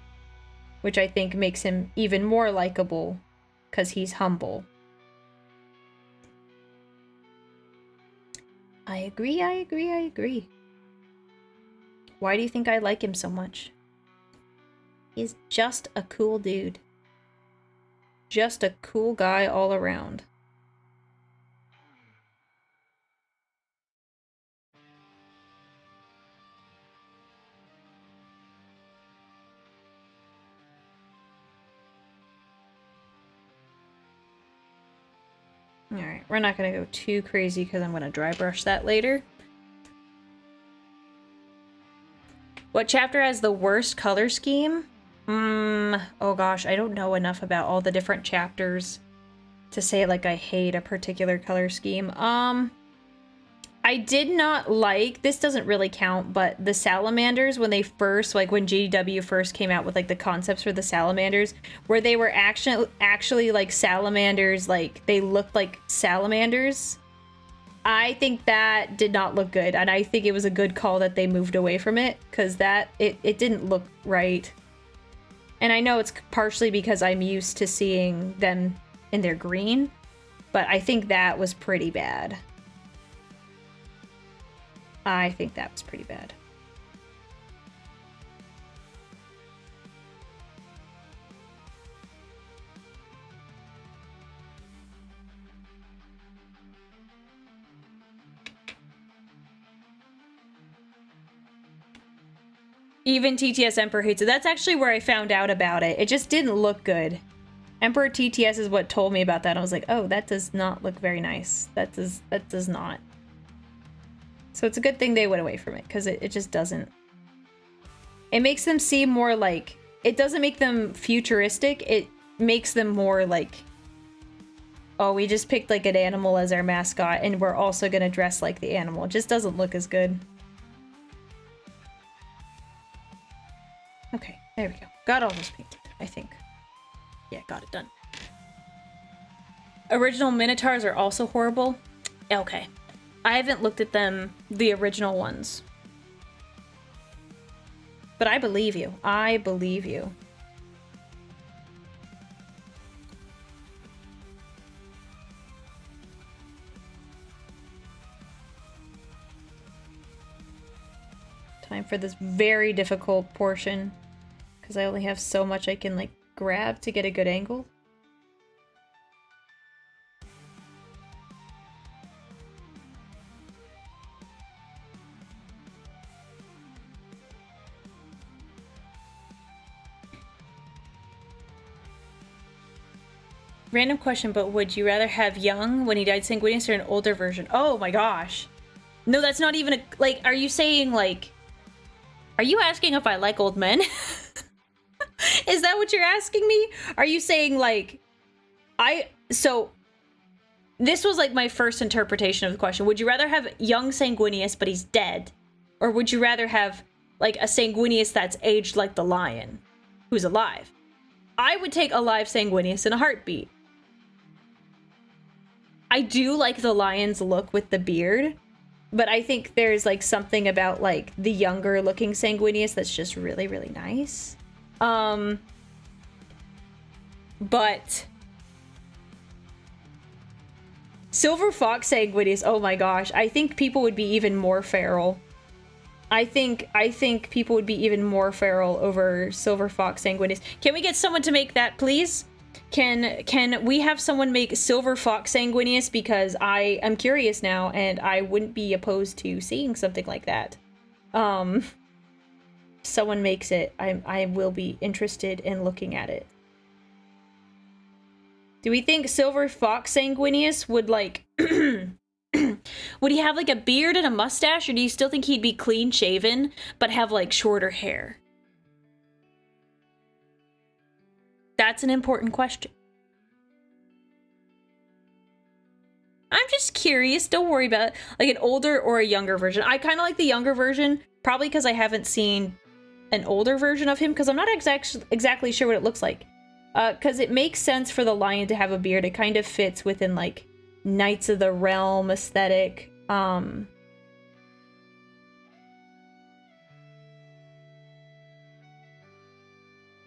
which I think makes him even more likable because he's humble. I agree. Why do you think I like him so much? He's just a cool dude. Just a cool guy all around. Alright, we're not going to go too crazy because I'm going to dry brush that later. What chapter has the worst color scheme? Oh gosh, I don't know enough about all the different chapters to say like I hate a particular color scheme. I did not like, this doesn't really count, but the salamanders when they first, like when GW first came out with like the concepts for the salamanders, where they were actually like salamanders, like they looked like salamanders. I think that did not look good, and I think it was a good call that they moved away from it, because it didn't look right. And I know it's partially because I'm used to seeing them in their green, but I think that was pretty bad. I think that was pretty bad. Even TTS Emperor hates it. That's actually where I found out about it. It just didn't look good. Emperor TTS is what told me about that. I was like, oh, that does not look very nice. That does not. So it's a good thing they went away from it, because it just doesn't. It makes them seem more like, it doesn't make them futuristic. It makes them more like, oh, we just picked like an animal as our mascot and we're also gonna dress like the animal. It just doesn't look as good. Okay, there we go. Got all those painted, I think. Yeah, got it done. Original Minotaurs are also horrible. Okay. I haven't looked at them, the original ones. But I believe you. I believe you. Time for this very difficult portion, because I only have so much I can like grab to get a good angle. Random question, but would you rather have young when he died sanguineous or an older version? Oh my gosh. No, that's not even a, like, are you saying like, are you asking if I like old men? Is that what you're asking me? Are you saying like, so this was like my first interpretation of the question. Would you rather have young sanguineous but he's dead? Or would you rather have like a sanguineous that's aged like the lion who's alive? I would take alive sanguineous in a heartbeat. I do like the lion's look with the beard, but I think there's like something about like the younger looking sanguineous that's just really, really nice. But Silver Fox sanguineous, oh my gosh, I think people would be even more feral. I think people would be even more feral over Silver Fox sanguineous. Can we get someone to make that, please? Can we have someone make Silver Fox sanguineous, because I am curious now and I wouldn't be opposed to seeing something like that. Someone makes it, I will be interested in looking at it. Do we think Silver Fox sanguineous would like would he have like a beard and a mustache, or do you still think he'd be clean shaven but have like shorter hair? That's an important question. I'm just curious. Don't worry about it. Like an older or a younger version. I kind of like the younger version, probably because I haven't seen an older version of him, because I'm not exactly sure what it looks like. Because it makes sense for the lion to have a beard. It kind of fits within like Knights of the Realm aesthetic.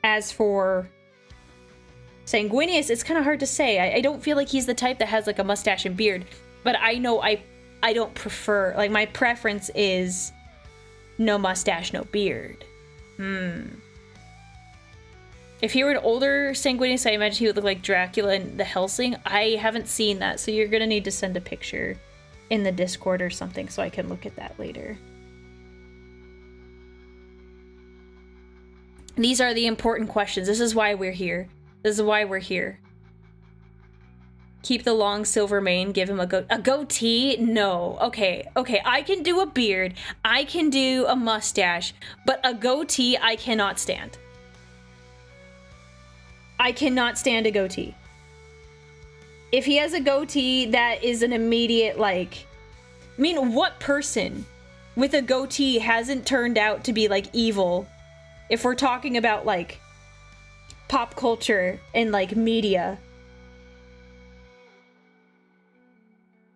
As for sanguineous, it's kind of hard to say. I don't feel like he's the type that has like a mustache and beard, but I know I don't prefer, like my preference is no mustache, no beard. If he were an older sanguineous, I imagine he would look like Dracula in the Helsing. I haven't seen that, so you're gonna need to send a picture in the Discord or something so I can look at that later. These are the important questions. This is why we're here. This is why we're here. Keep the long silver mane, give him a goatee? No. Okay, I can do a beard, I can do a mustache, but a goatee I cannot stand. I cannot stand a goatee. If he has a goatee, that is an immediate, like... I mean, what person with a goatee hasn't turned out to be, like, evil? If we're talking about, like, pop culture and, like, media.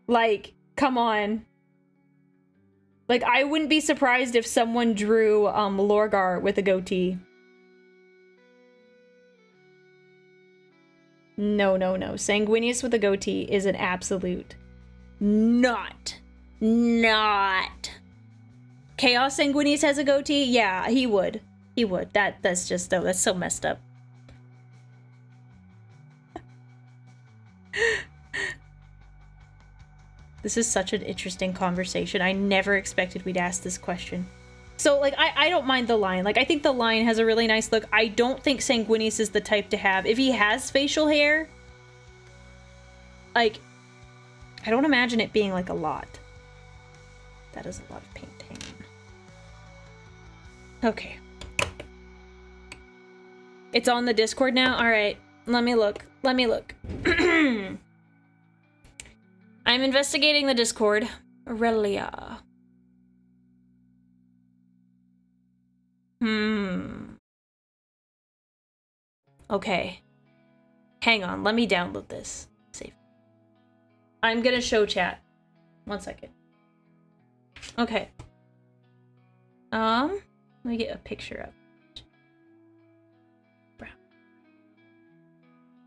Like, Come on. Like, I wouldn't be surprised if someone drew Lorgar with a goatee. No, no, no. Sanguinius with a goatee is an absolute not. Chaos Sanguinius has a goatee? Yeah, he would. He would. That's just, oh, that's so messed up. This is such an interesting conversation. I never expected we'd ask this question. So, like, I don't mind the line. Like, I think the line has a really nice look. I don't think Sanguinius is the type to have... If he has facial hair, like, I don't imagine it being, like, a lot. That is a lot of painting. Okay. It's on the Discord now? Alright. Let me look. Let me look. I'm investigating the Discord. Aurelia. Okay. Hang on, let me download this. Save. I'm gonna show chat. 1 second. Okay. Let me get a picture up. Brown.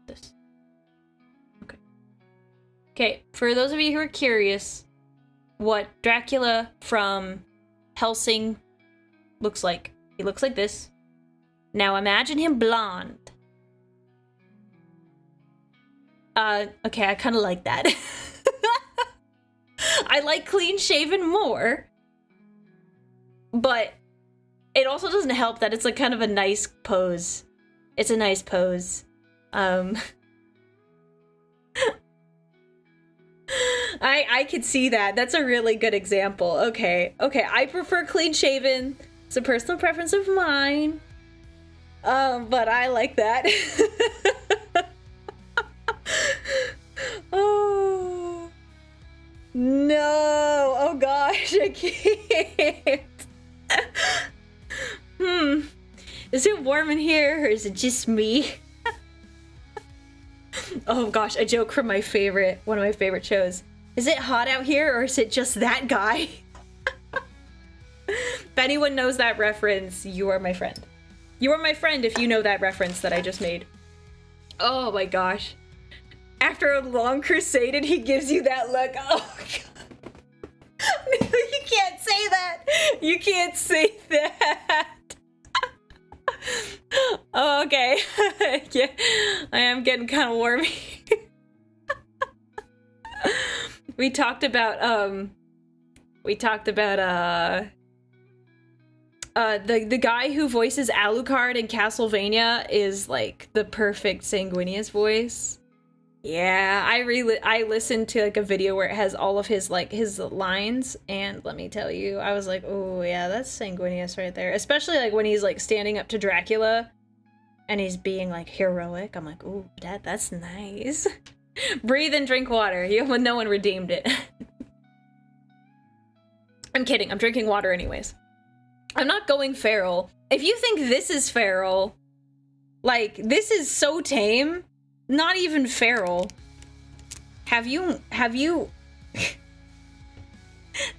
This. Okay. Okay, for those of you who are curious what Dracula from Helsing looks like. He looks like this. Now imagine him blonde. Okay, I kind of like that. I like clean shaven more. But it also doesn't help that it's like kind of a nice pose. It's a nice pose. I could see that. That's a really good example. Okay, I prefer clean shaven. It's a personal preference of mine. But I like that. Oh. No. Oh gosh, I can't. Is it warm in here or is it just me? Oh gosh, a joke from one of my favorite shows. Is it hot out here or is it just that guy? If anyone knows that reference, you are my friend. You are my friend if you know that reference that I just made. Oh my gosh. After a long crusade and he gives you that look. Oh god. You can't say that. You can't say that. Oh, okay. Yeah, I am getting kind of warm. We talked about the guy who voices Alucard in Castlevania is like the perfect Sanguinius voice. Yeah, I listened to like a video where it has all of his lines, and let me tell you, I was like, oh yeah, that's Sanguinius right there. Especially like when he's like standing up to Dracula and he's being like heroic. I'm like, oh, that's nice. Breathe and drink water. No one redeemed it. I'm kidding. I'm drinking water anyways. I'm not going feral. If you think this is feral, like, this is so tame. Not even feral. Have you...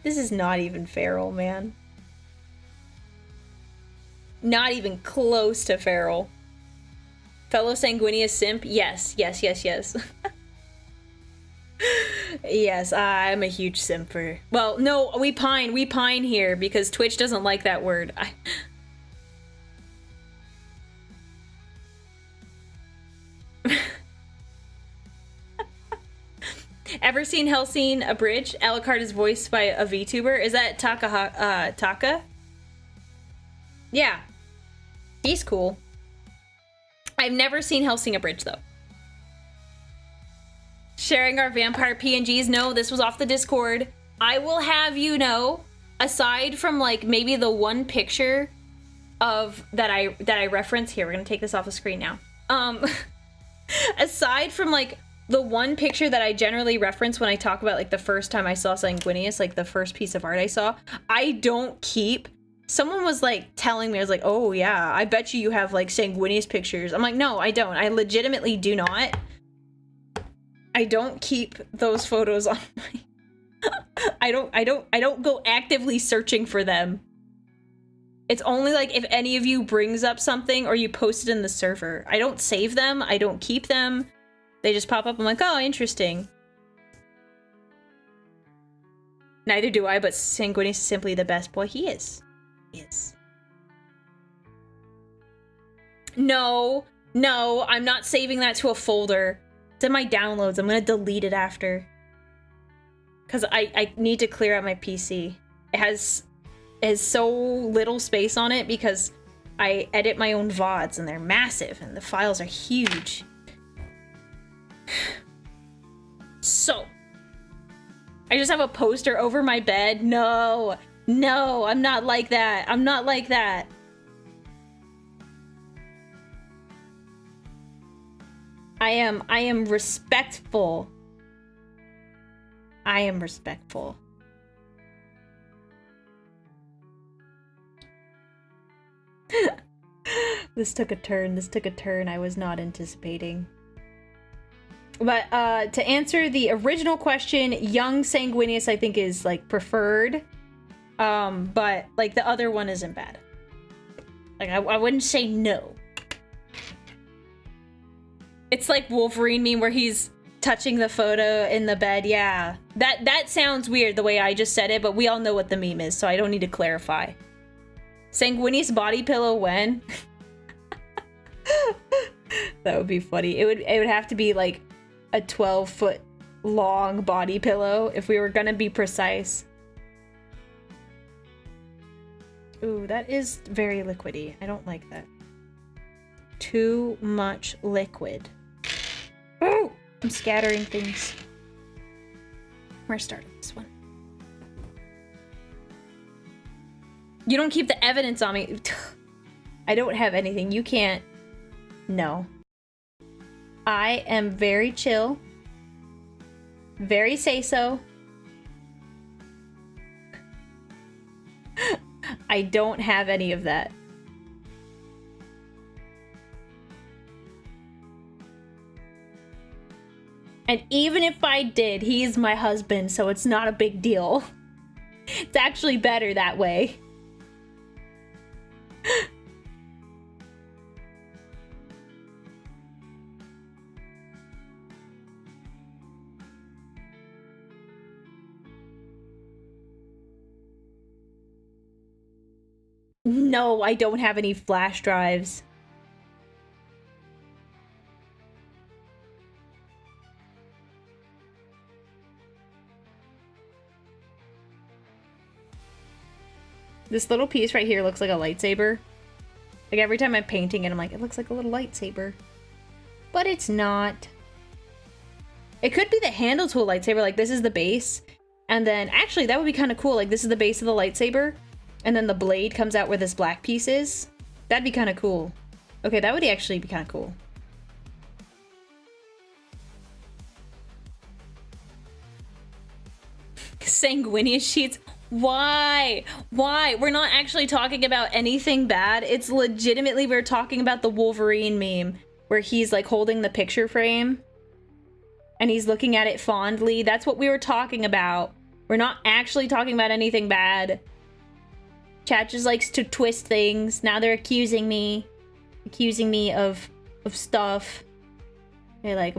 This is not even feral, man. Not even close to feral. Fellow Sanguinius simp? Yes. Yes, I'm a huge simp for... Well, no, we pine here because Twitch doesn't like that word. Ever seen Hellsing Abridged? Alucard is voiced by a VTuber. Is that Taka? Yeah. He's cool. I've never seen Hellsing Abridged, though. Sharing our vampire PNGs? No, this was off the Discord. I will have you know, aside from, like, maybe the one picture of that I reference here, we're gonna take this off the screen now. Aside from, like, the one picture that I generally reference when I talk about, like, the first time I saw Sanguinius, like, the first piece of art I saw, I don't keep... Someone was, like, telling me, I was like, oh, yeah, I bet you have, like, Sanguinius pictures. I'm like, no, I don't. I legitimately do not. I don't keep those photos on my... I don't go actively searching for them. It's only like if any of you brings up something or you post it in the server. I don't save them. I don't keep them. They just pop up. I'm like, oh, interesting. Neither do I, but Sanguinius is simply the best boy. He is. He is. No, no, I'm not saving that to a folder. It's in my downloads. I'm gonna delete it after. Because I need to clear out my PC. It has so little space on it because I edit my own VODs and they're massive and the files are huge. So, I just have a poster over my bed. No, no, I'm not like that. I'm not like that. I am respectful. I am respectful. This took a turn. This took a turn I was not anticipating. But to answer the original question, young Sanguinius I think is like preferred. But like the other one isn't bad. Like I wouldn't say no. It's like Wolverine meme where he's touching the photo in the bed. Yeah, that sounds weird the way I just said it, but we all know what the meme is, so I don't need to clarify. Sanguinius body pillow when? That would be funny. It would have to be like a 12-foot long body pillow if we were gonna be precise. Ooh, that is very liquidy. I don't like that. Too much liquid. Ooh! I'm scattering things. We're starting this one. You don't keep the evidence on me. I don't have anything. You can't. No. I am very chill. Very say-so. I don't have any of that. And even if I did, he's my husband, so it's not a big deal. It's actually better that way. No, I don't have any flash drives. This little piece right here looks like a lightsaber. Like every time I'm painting it, I'm like, it looks like a little lightsaber. But it's not. It could be the handle to a lightsaber, like this is the base. And then, actually, that would be kind of cool. Like this is the base of the lightsaber. And then the blade comes out where this black piece is. That'd be kind of cool. Okay, that would actually be kind of cool. Sanguinius sheets. Why? Why? We're not actually talking about anything bad. It's legitimately, we're talking about the Wolverine meme where he's like holding the picture frame and he's looking at it fondly. That's what we were talking about. We're not actually talking about anything bad. Chat just likes to twist things. Now they're accusing me of stuff. They're like,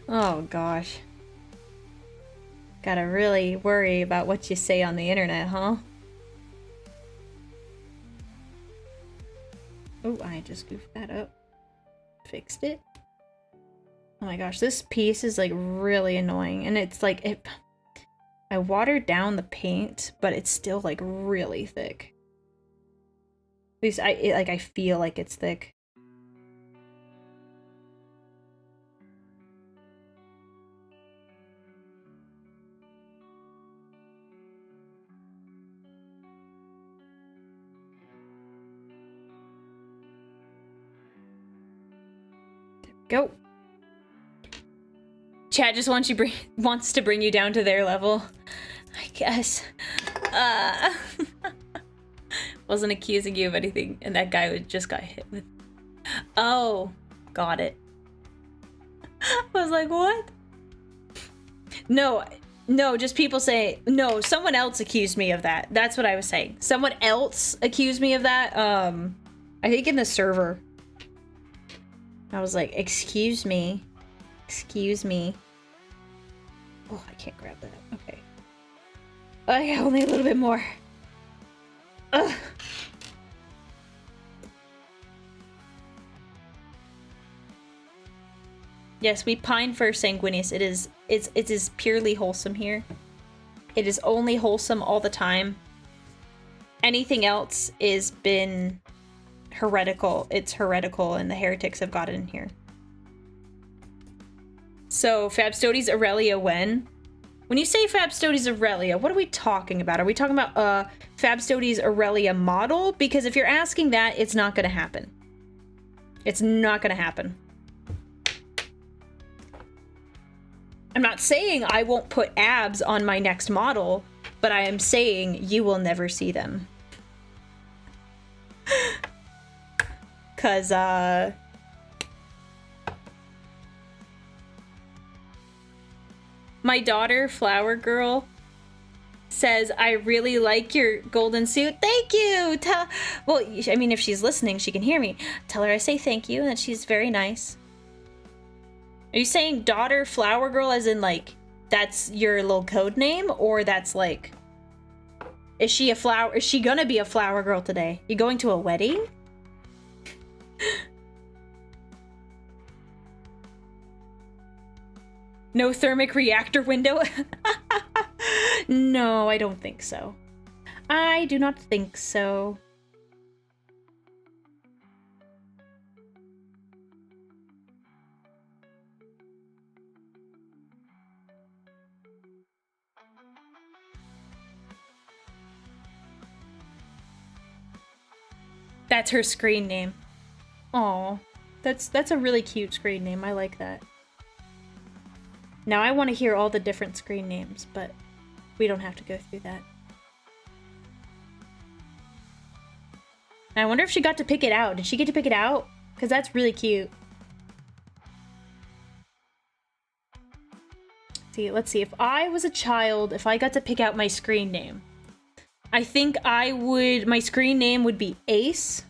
Oh gosh. Gotta really worry about what you say on the internet, huh? Oh, I just goofed that up. Fixed it. Oh my gosh, this piece is like really annoying. And it's like, I watered down the paint, but it's still like really thick. At least I feel like it's thick. Go. Chat just wants to bring you down to their level, I guess. Wasn't accusing you of anything, and that guy just got hit with. Oh, got it. I was like, what? No, just people say, no, someone else accused me of that. That's what I was saying. Someone else accused me of that. I think in the server. I was like, excuse me. Excuse me. Oh, I can't grab that. Okay. Oh, yeah, only a little bit more. Ugh. Yes, we pine for Sanguinius. It is purely wholesome here. It is only wholesome all the time. Anything else is been heretical. It's heretical, and the heretics have got it in here. So, Femstodes Aurelia when? When you say Femstodes Aurelia, what are we talking about? Are we talking about Femstodes Aurelia model? Because if you're asking that, it's not gonna happen. It's not gonna happen. I'm not saying I won't put abs on my next model, but I am saying you will never see them. 'Cause, my daughter, Flower Girl, says, I really like your golden suit. Thank you! Well, I mean, if she's listening, she can hear me. Tell her I say thank you and that she's very nice. Are you saying daughter Flower Girl as in, like, that's your little code name? Or that's, like... Is she a flower? Is she gonna be a flower girl today? You going to a wedding? No thermic reactor window? No, I don't think so. I do not think so. That's her screen name. Aw, that's a really cute screen name. I like that. Now I want to hear all the different screen names, but we don't have to go through that. I wonder if she got to pick it out. Did she get to pick it out? Because that's really cute. See, let's see. If I was a child, if I got to pick out my screen name, I think I would... My screen name would be Ace.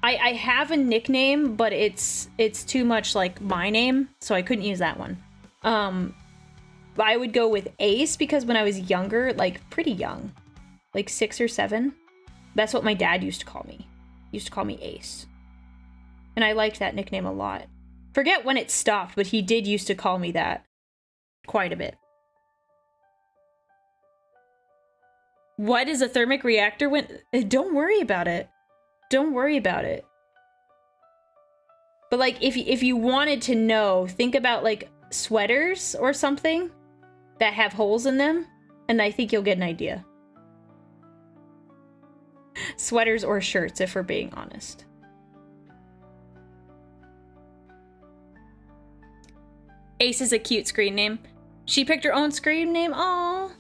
I have a nickname, but it's too much like my name, so I couldn't use that one. I would go with Ace because when I was younger, like pretty young, like 6 or 7, that's what my dad used to call me. He used to call me Ace. And I liked that nickname a lot. Forget when it stopped, but he did used to call me that quite a bit. What is a thermic reactor when... Don't worry about it. Don't worry about it. But like, if you wanted to know, think about like sweaters or something that have holes in them, and I think you'll get an idea. Sweaters or shirts, if we're being honest. Ace is a cute screen name. She picked her own screen name? Aww.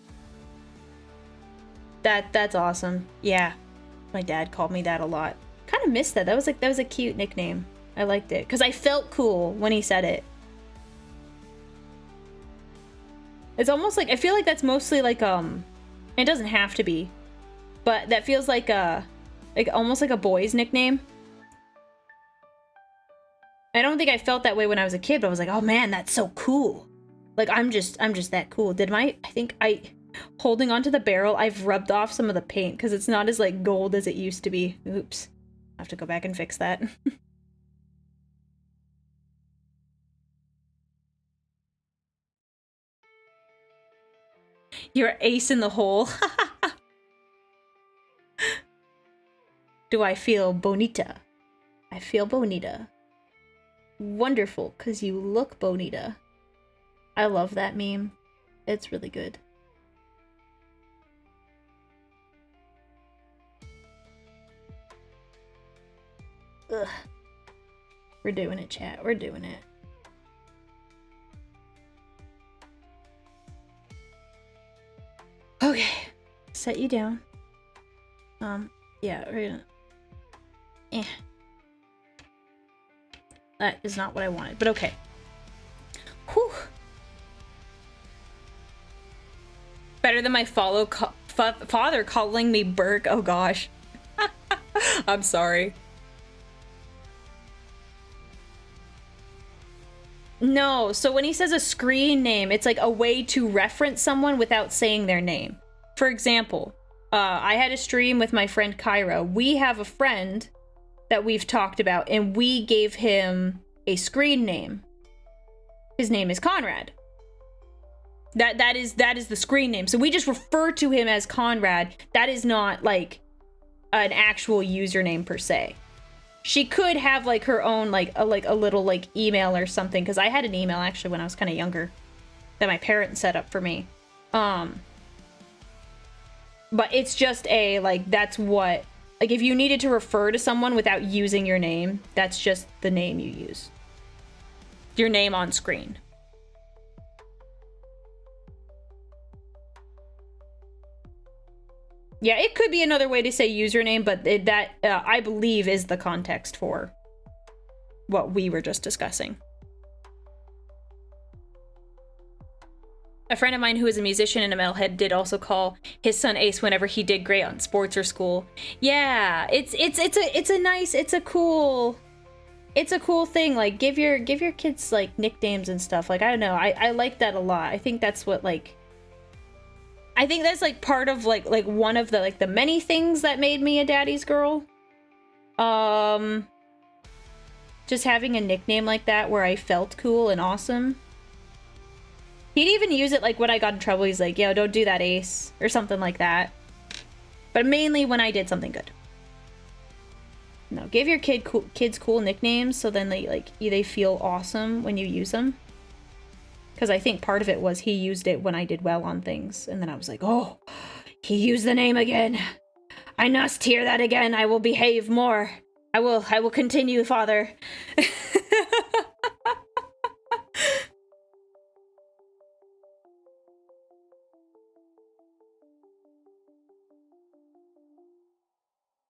That's awesome. Yeah. My dad called me that a lot. Kind of missed that. That was a cute nickname. I liked it because I felt cool when he said it. It's almost like, I feel like that's mostly like it doesn't have to be, but that feels like almost like a boy's nickname. I don't think I felt that way when I was a kid, but I was like, oh man, that's so cool. Like I'm just that cool. Holding onto the barrel, I've rubbed off some of the paint because it's not as like gold as it used to be. Oops. I have to go back and fix that. You're ace in the hole. Do I feel bonita? I feel bonita. Wonderful, because you look bonita. I love that meme. It's really good. Ugh. We're doing it, chat. We're doing it. Okay. Set you down. Yeah, we're gonna... That is not what I wanted, but okay. Whew. Better than my father calling me Burke. Oh gosh. I'm sorry. No, so when he says a screen name, it's like a way to reference someone without saying their name. For example, I had a stream with my friend Kyra. We have a friend that we've talked about, and we gave him a screen name. His name is Conrad. That is the screen name. So we just refer to him as Conrad. That is not like an actual username per se. She could have like her own like a little like email or something, because I had an email actually when I was kind of younger that my parents set up for me. But it's just a like, that's what, like, if you needed to refer to someone without using your name, that's just the name you use. Your name on screen. Yeah, it could be another way to say username, but that I believe is the context for what we were just discussing. A friend of mine who is a musician and a metalhead did also call his son Ace whenever he did great on sports or school. Yeah, it's a cool thing. Like, give your kids like nicknames and stuff. Like, I don't know, I like that a lot. I think that's what like, I think that's like part of like one of the like the many things that made me a daddy's girl. Just having a nickname like that where I felt cool and awesome. He'd even use it like when I got in trouble. He's like, yo, don't do that, Ace, or something like that. But mainly when I did something good. No, give your kids cool nicknames so then they feel awesome when you use them. Because I think part of it was he used it when I did well on things. And then I was like, oh, he used the name again. I must hear that again. I will behave more. I will continue, father.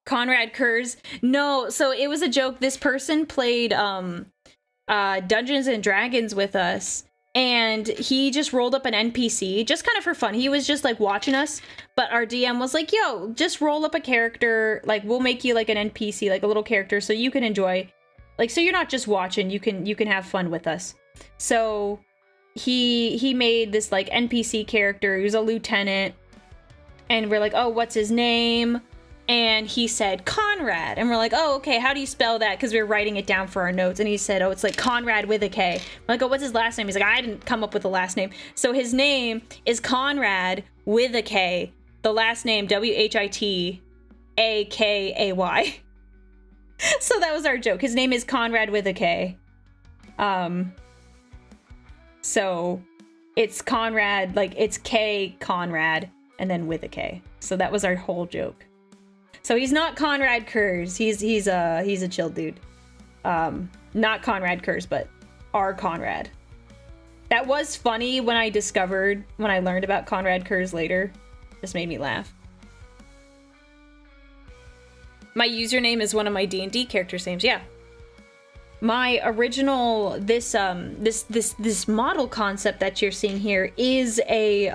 Conrad Kurz. No, so it was a joke. This person played Dungeons and Dragons with us. And he just rolled up an NPC, just kind of for fun. He was just like watching us, but our DM was like, yo, just roll up a character. Like, we'll make you like an NPC, like a little character, so you can enjoy. Like, so you're not just watching, you can have fun with us. So he made this like NPC character. He was a lieutenant. And we're like, oh, what's his name? And he said Conrad, and we're like, oh, okay, how do you spell that? Because we were writing it down for our notes, and he said, oh, it's like Conrad with a K. I'm like, oh, what's his last name? He's like, I didn't come up with the last name. So his name is Conrad with a K. The last name, Whittakay. So that was our joke. His name is Conrad with a K. So it's Conrad, like it's K Conrad, and then with a K. So that was our whole joke. So he's not Conrad Kurz. He's a chill dude. Not Conrad Kurz, but our Conrad. That was funny when I learned about Conrad Kurz later. Just made me laugh. My username is one of my D&D characters' names. Yeah. My original this model concept that you're seeing here is a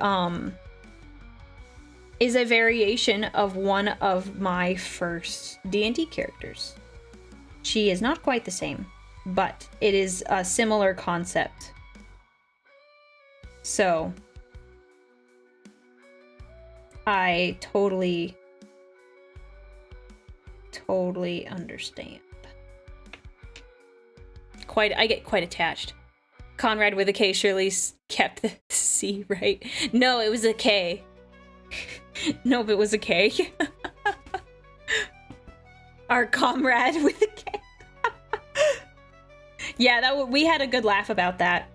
variation of one of my first D&D characters. She is not quite the same, but it is a similar concept. So, I totally understand. I get quite attached. Conrad with a K surely kept the C, right? No, it was a K. No, but it was a K. Our comrade with a K. Yeah, we had a good laugh about that.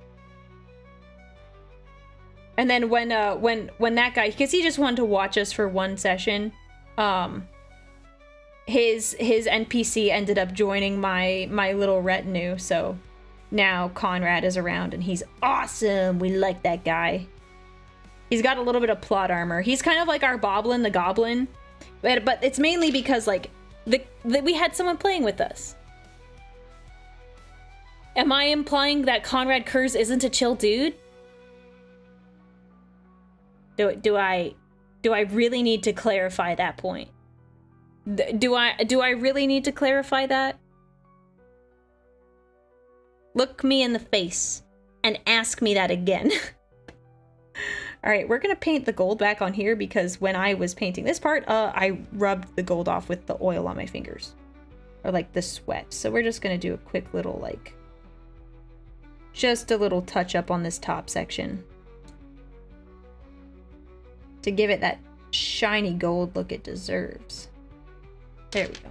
And then when that guy, because he just wanted to watch us for one session, his NPC ended up joining my little retinue, so now Conrad is around and he's awesome. We like that guy. He's got a little bit of plot armor. He's kind of like our Boblin the Goblin, But it's mainly because, like, we had someone playing with us. Am I implying that Conrad Kurz isn't a chill dude? Do I really need to clarify that point? Do I really need to clarify that? Look me in the face and ask me that again. All right, we're gonna paint the gold back on here because when I was painting this part, I rubbed the gold off with the oil on my fingers. Or like the sweat. So we're just gonna do a quick little like, just a little touch up on this top section. To give it that shiny gold look it deserves. There we go.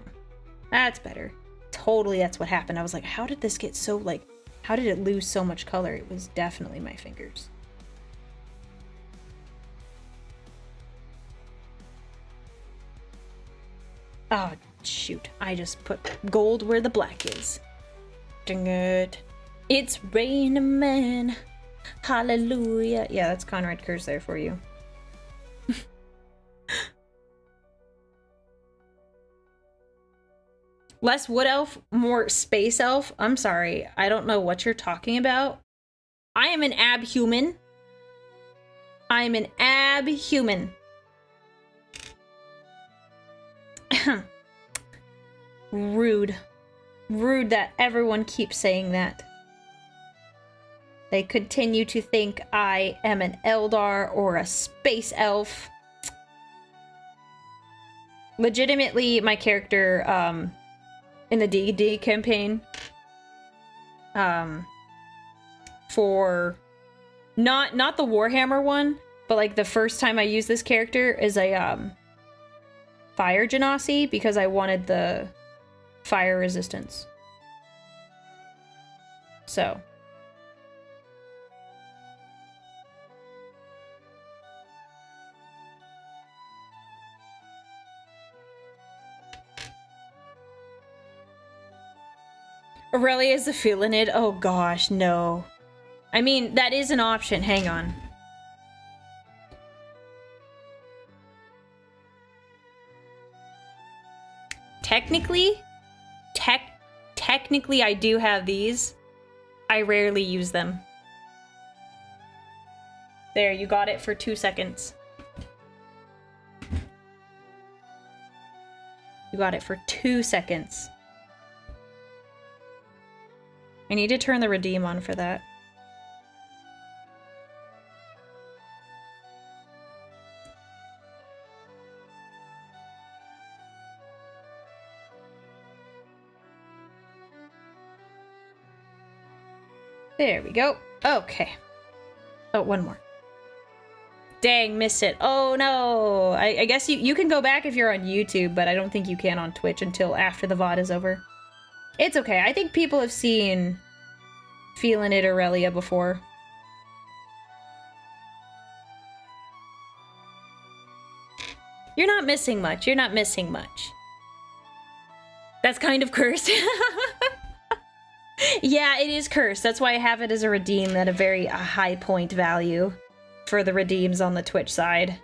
That's better. Totally that's what happened. I was like, how did this get so like, how did it lose so much color? It was definitely my fingers. Oh, shoot. I just put gold where the black is. Dang it. It's raining man. Hallelujah. Yeah, that's Conrad Kurz there for you. Less wood elf, more space elf. I'm sorry. I don't know what you're talking about. I am an abhuman. I'm an abhuman. Rude. Rude that everyone keeps saying that. They continue to think I am an Eldar or a space elf. Legitimately, my character, in the D&D campaign, for not the Warhammer one, but like the first time I used this character as a fire genasi because I wanted the fire resistance. So Aurelia is a feeling it. Oh gosh, no. I mean, that is an option. Hang on. Technically, technically I do have these. I rarely use them. There, you got it for 2 seconds. You got it for 2 seconds. I need to turn the redeem on for that. There we go. Okay. Oh, one more. Dang, missed it. Oh no. I guess you can go back if you're on YouTube, but I don't think you can on Twitch until after the VOD is over. It's okay. I think people have seen Feeling It Aurelia before. You're not missing much. You're not missing much. That's kind of cursed. Yeah, it is cursed. That's why I have it as a redeem at a very high point value for the redeems on the Twitch side.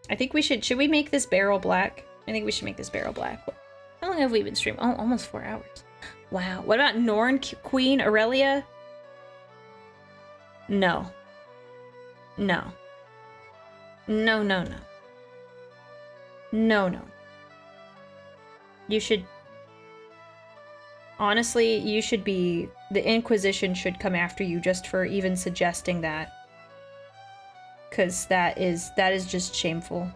I think we should we make this barrel black? I think we should make this barrel black. How long have we been streaming? Oh, almost 4 hours. Wow. What about Norn Queen Aurelia? No. No. No, no, no. No, no. You should... Honestly, you should be... The Inquisition should come after you just for even suggesting that. Because that is just shameful.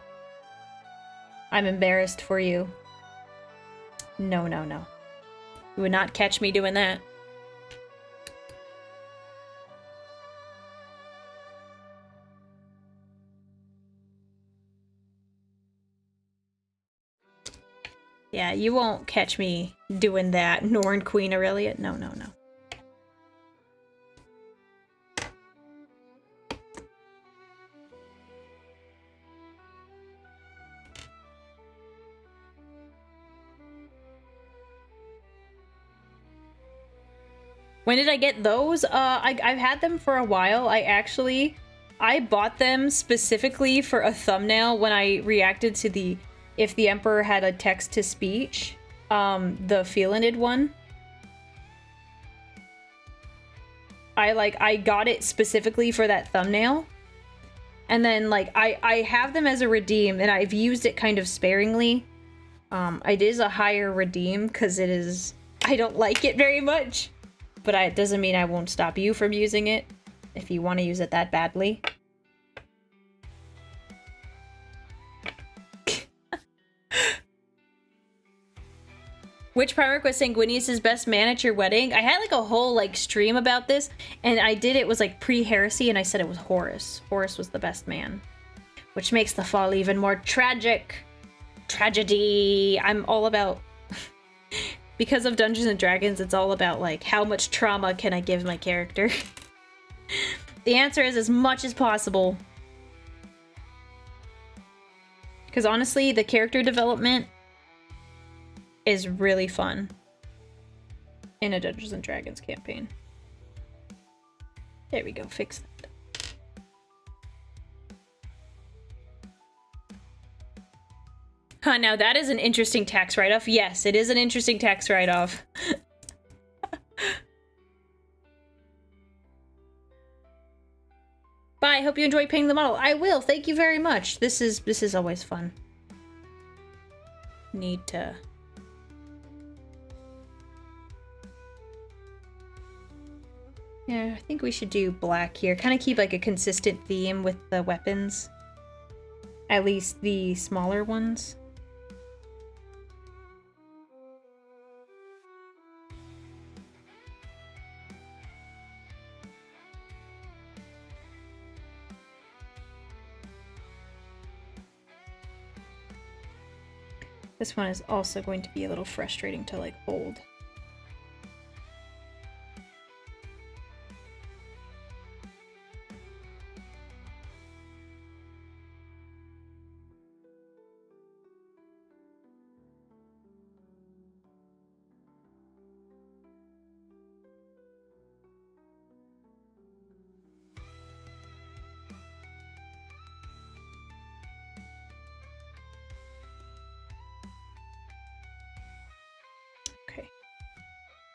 I'm embarrassed for you. No, no, no. You would not catch me doing that. Yeah, you won't catch me doing that, Norn Queen Aurelia. No, no, no. When did I get those? I've had them for a while. I actually I bought them specifically for a thumbnail when I reacted to the if the Emperor had a text-to-speech, the Felinid one. I got it specifically for that thumbnail. And then, like, I have them as a redeem, and I've used it kind of sparingly. It is a higher redeem, because it is... I don't like it very much. But it doesn't mean I won't stop you from using it, if you want to use it that badly. Which Primarch was Sanguinius' best man at your wedding? I had like a whole like stream about this, and I did it was like pre-heresy, and I said it was Horus. Horus was the best man. Which makes the fall even more tragic. Tragedy. I'm all about... Because of Dungeons and Dragons, it's all about like how much trauma can I give my character? The answer is as much as possible. Because honestly, the character development is really fun in a Dungeons and Dragons campaign. There we go, fix that. Huh, now that is an interesting tax write-off. Yes, it is an interesting tax write-off. Bye, hope you enjoy painting the model. I will, thank you very much. This is always fun. Need to... Yeah, I think we should do black here. Kind of keep like a consistent theme with the weapons. At least the smaller ones. This one is also going to be a little frustrating to like hold.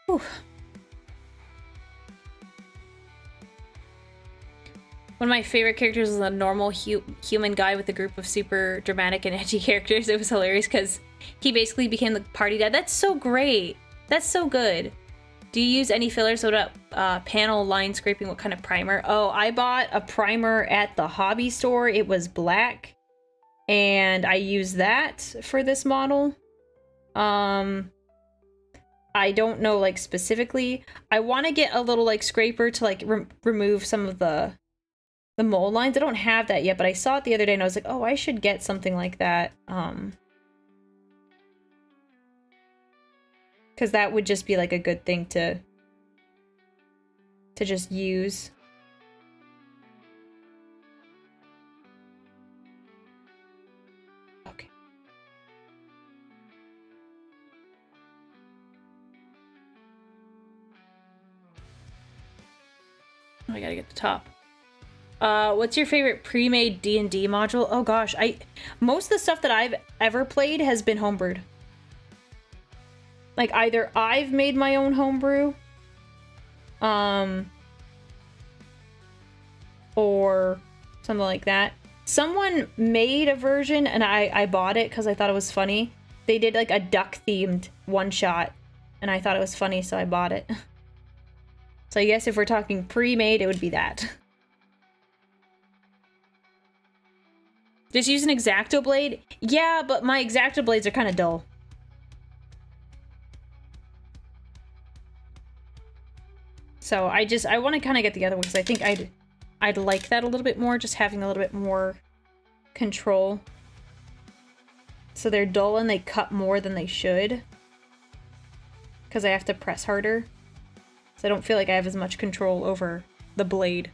Whew. One of my favorite characters is a normal human guy with a group of super dramatic and edgy characters. It was hilarious because he basically became the party dad. That's so great. That's so good. Do you use any fillers? What about panel line scraping? What kind of primer? Oh, I bought a primer at the hobby store. It was black. And I used that for this model. I don't know, like, specifically. I want to get a little, like, scraper to, like, remove some of the mold lines. I don't have that yet, but I saw it the other day and I was like, oh, I should get something like that. Because that would just be, like, a good thing to just use. I gotta get the top. What's your favorite pre-made D&D module? Oh gosh, most of the stuff that I've ever played has been homebrewed. Like either I've made my own homebrew, or something like that. Someone made a version and I bought it because I thought it was funny. They did like a duck-themed one-shot and I thought it was funny, so I bought it. So I guess if we're talking pre-made, it would be that. Just use an X-Acto blade? Yeah, but my X-Acto blades are kind of dull. So I want to kind of get the other one because I think I'd like that a little bit more, just having a little bit more control. So they're dull and they cut more than they should. Because I have to press harder. So I don't feel like I have as much control over the blade.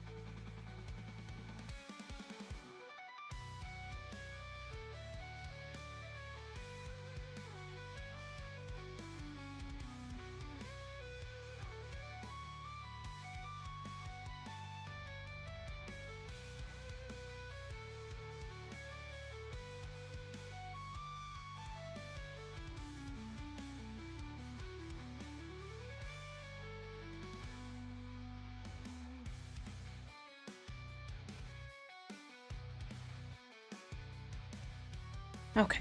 Okay.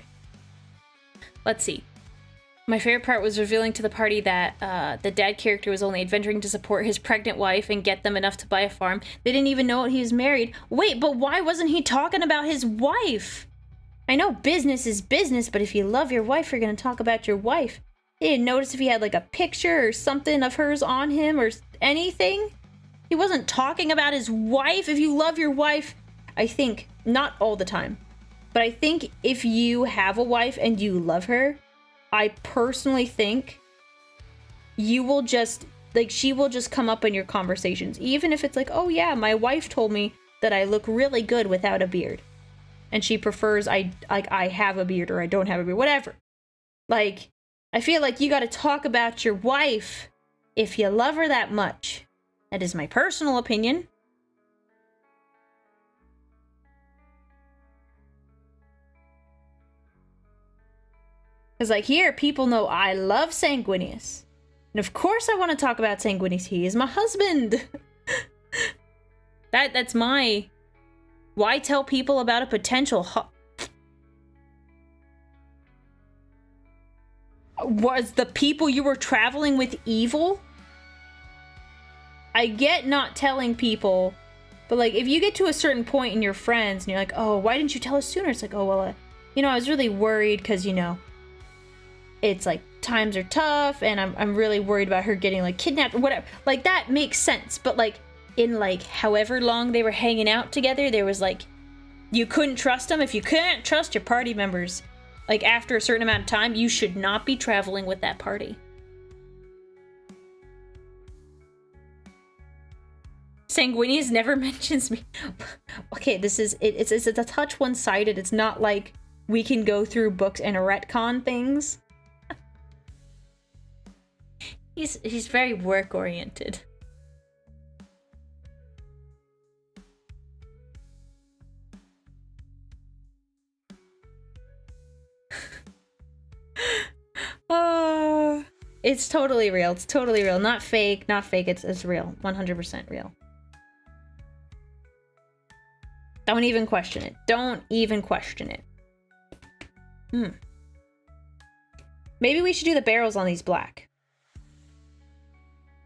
Let's see. My favorite part was revealing to the party that the dad character was only adventuring to support his pregnant wife and get them enough to buy a farm. They didn't even know he was married. Wait, but why wasn't he talking about his wife? I know business is business, but if you love your wife, you're going to talk about your wife. He didn't notice if he had like a picture or something of hers on him or anything. He wasn't talking about his wife. If you love your wife, I think, not all the time, but I think if you have a wife and you love her, I personally think you will just, like, she will just come up in your conversations. Even if it's like, oh yeah, my wife told me that I look really good without a beard. And she prefers I have a beard or I don't have a beard, whatever. Like, I feel like you gotta talk about your wife if you love her that much. That is my personal opinion. Because, like, here, people know I love Sanguinius. And of course I want to talk about Sanguinius. He is my husband. That's my... Why tell people about a potential Was the people you were traveling with evil? I get not telling people, but, like, if you get to a certain point in your friends and you're like, oh, why didn't you tell us sooner? It's like, oh, well, you know, I was really worried because, you know, it's like times are tough and I'm really worried about her getting, like, kidnapped or whatever. Like, that makes sense. But, like, in, like, however long they were hanging out together, there was, like, you couldn't trust them. If you couldn't trust your party members, like, after a certain amount of time, you should not be traveling with that party. Sanguinius never mentions me. Okay, this is it's a touch one-sided. It's not like we can go through books and retcon things. He's very work-oriented. It's totally real. It's totally real. Not fake. Not fake. It's real. 100% real. Don't even question it. Don't even question it. Maybe we should do the barrels on these black.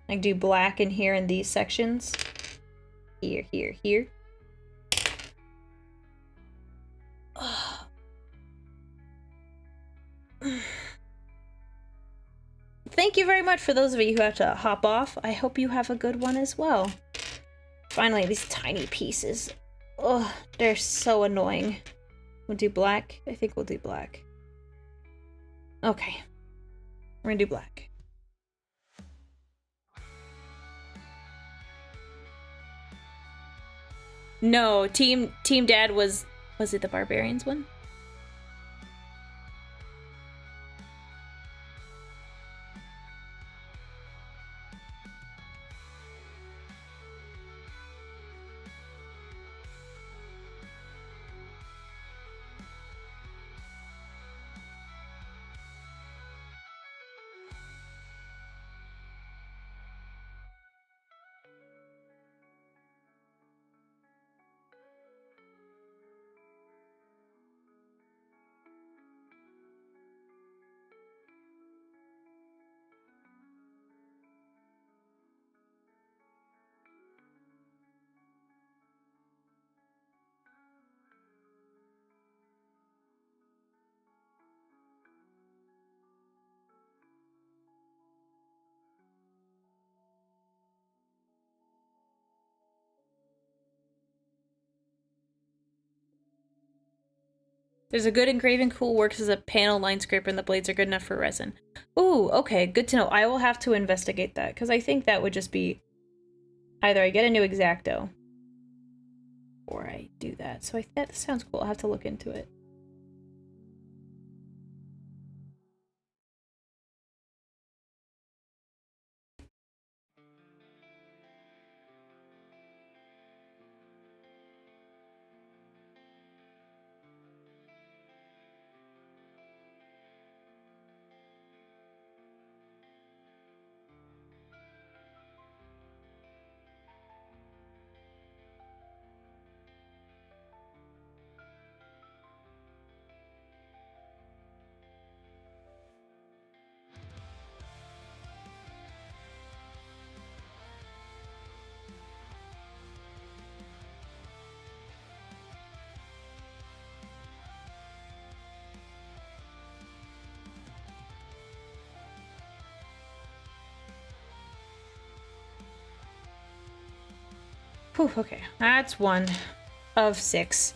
Like, do black in here in these sections. Here, here, here. Thank you very much for those of you who have to hop off. I hope you have a good one as well. Finally, these tiny pieces. Ugh, they're so annoying. We'll do black? I think we'll do black. Okay. We're gonna do black. No, Team Dad was it the Barbarians one? There's a good engraving tool, works as a panel line scraper, and the blades are good enough for resin. Ooh, okay, good to know. I will have to investigate that, because I think that would just be either I get a new X-Acto, or I do that. So that sounds cool. I'll have to look into it. Whew, okay, that's 1 of 6.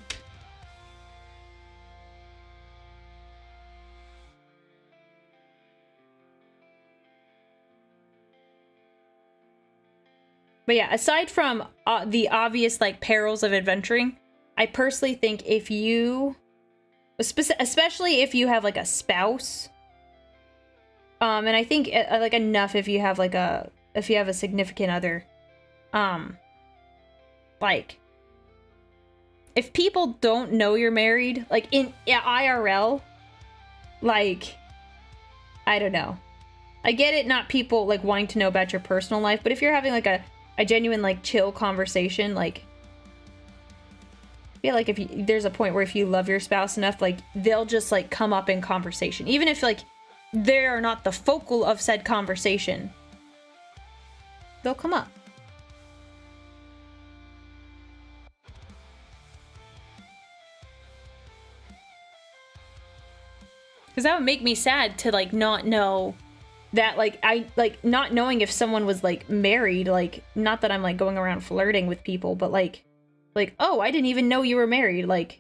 But yeah, aside from the obvious, like, perils of adventuring, I personally think if you, especially if you have, like, a spouse, and I think, like, enough if you have, like, if you have a significant other, like, if people don't know you're married, like, in IRL, like, I don't know. I get it, not people, like, wanting to know about your personal life, but if you're having, like, a genuine, like, chill conversation, like, I feel like if there's a point where if you love your spouse enough, like, they'll just, like, come up in conversation. Even if, like, they're not the focal of said conversation, they'll come up. Because that would make me sad to, like, not know that, like, not knowing if someone was, like, married, like, not that I'm, like, going around flirting with people, but, like, oh, I didn't even know you were married, like,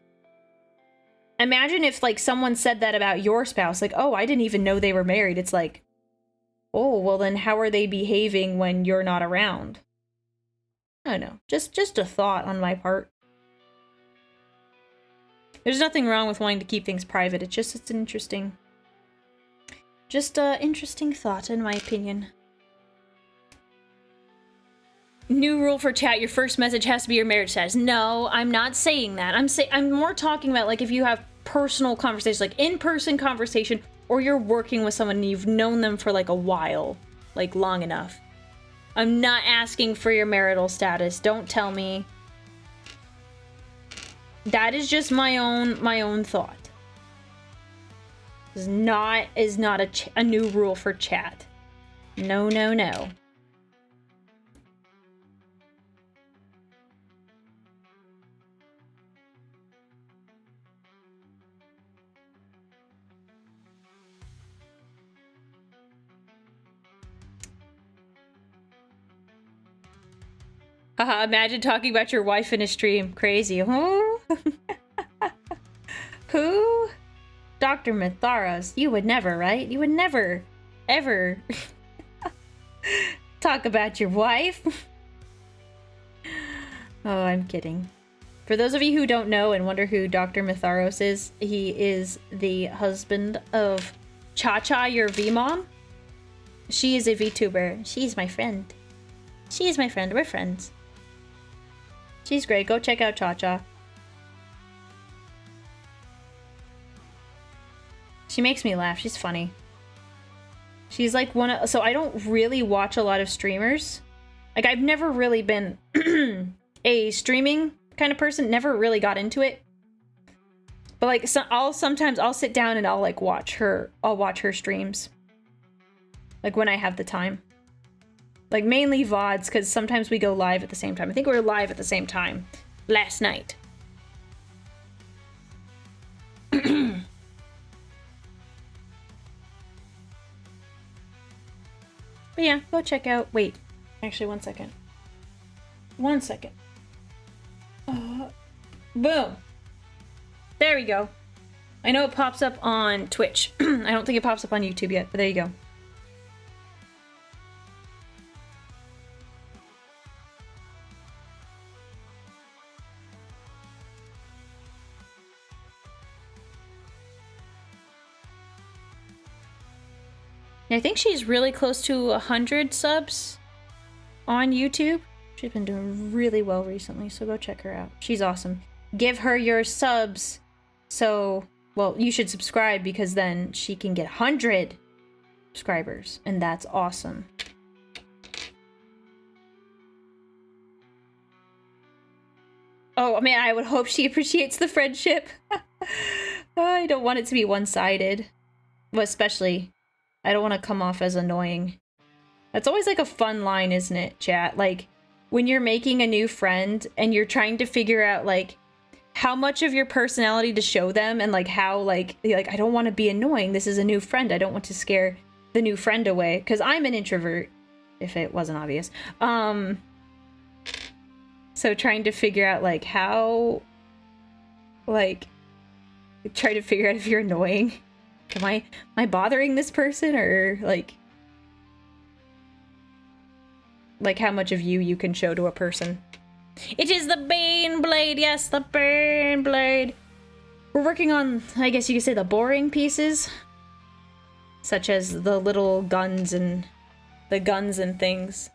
imagine if, like, someone said that about your spouse, like, oh, I didn't even know they were married. It's like, oh, well, then how are they behaving when you're not around? I don't know, just a thought on my part. There's nothing wrong with wanting to keep things private, it's an interesting... Just a interesting thought, in my opinion. New rule for chat, your first message has to be your marriage status. No, I'm not saying that. I'm more talking about, like, if you have personal conversations, like in-person conversation, or you're working with someone and you've known them for, like, a while, like, long enough. I'm not asking for your marital status. Don't tell me. That is just my own thought. Is not a new rule for chat. No, no, no. Haha, imagine talking about your wife in a stream. Crazy. Who? Who? Dr. Mitharos, you would never, right? You would never, ever talk about your wife. Oh, I'm kidding. For those of you who don't know and wonder who Dr. Mitharos is, he is the husband of Cha-Cha, your V-mom. She is a VTuber. She's my friend. She is my friend. We're friends. She's great. Go check out Cha-Cha. She makes me laugh. She's funny. She's like one of... So I don't really watch a lot of streamers. Like, I've never really been a streaming kind of person. Never really got into it. But, like, sometimes I'll sit down and I'll, like, watch her streams. Like, when I have the time. Like, mainly VODs, because sometimes we go live at the same time. I think we were live at the same time last night. But yeah, go check out... Wait. Actually, 1 second. 1 second. Boom. There we go. I know it pops up on Twitch. I don't think it pops up on YouTube yet, but there you go. I think she's really close to 100 subs on YouTube. She's been doing really well recently, so go check her out. She's awesome. Give her your subs. So, well, you should subscribe because then she can get 100 subscribers, and that's awesome. Oh, man, I would hope she appreciates the friendship. I don't want it to be one-sided. Well, especially... I don't want to come off as annoying. That's always like a fun line, isn't it, chat? Like, when you're making a new friend and you're trying to figure out, like, how much of your personality to show them and, like, how, like, I don't want to be annoying. This is a new friend. I don't want to scare the new friend away. Because I'm an introvert, if it wasn't obvious. So trying to figure out, like, how... Like, try to figure out if you're annoying. Am I bothering this person, or, like, how much of you can show to a person? It is the Baneblade! Yes, the Baneblade! We're working on, I guess you could say, the boring pieces. Such as the little guns and... the guns and things.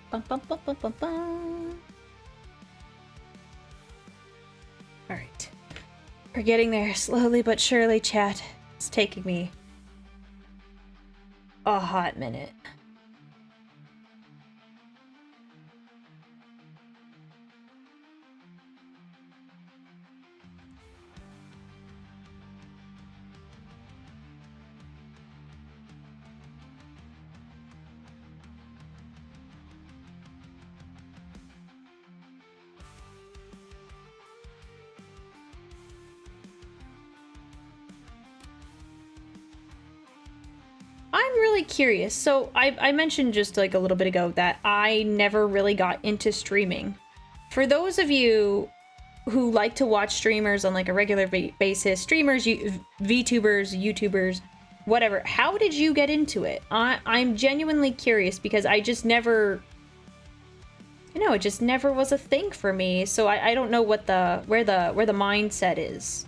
Bum, bum, bum, bum, bum, bum. All right, we're getting there slowly but surely, chat. It's taking me a hot minute. I'm really curious. So I mentioned just like a little bit ago that I never really got into streaming. For those of you who like to watch streamers on like a regular basis, streamers, VTubers, YouTubers, whatever, how did you get into it? I'm genuinely curious because I just never, you know, it just never was a thing for me. So I don't know what where the mindset is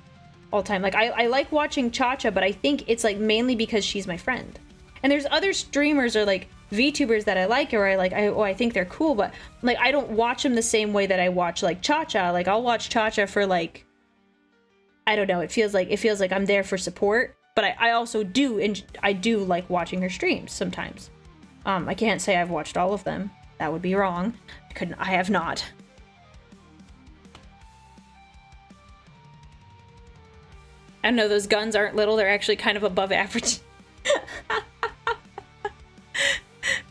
all the time. Like I like watching Cha-Cha, but I think it's like mainly because she's my friend. And there's other streamers or like VTubers that I like, or I think they're cool, but like I don't watch them the same way that I watch like Cha-Cha. Like I'll watch Cha-Cha for like, I don't know, it feels like I'm there for support, but I also do, and I do like watching her streams sometimes. I can't say I've watched all of them. That would be wrong. I have not. I don't know, those guns aren't little, they're actually kind of above average.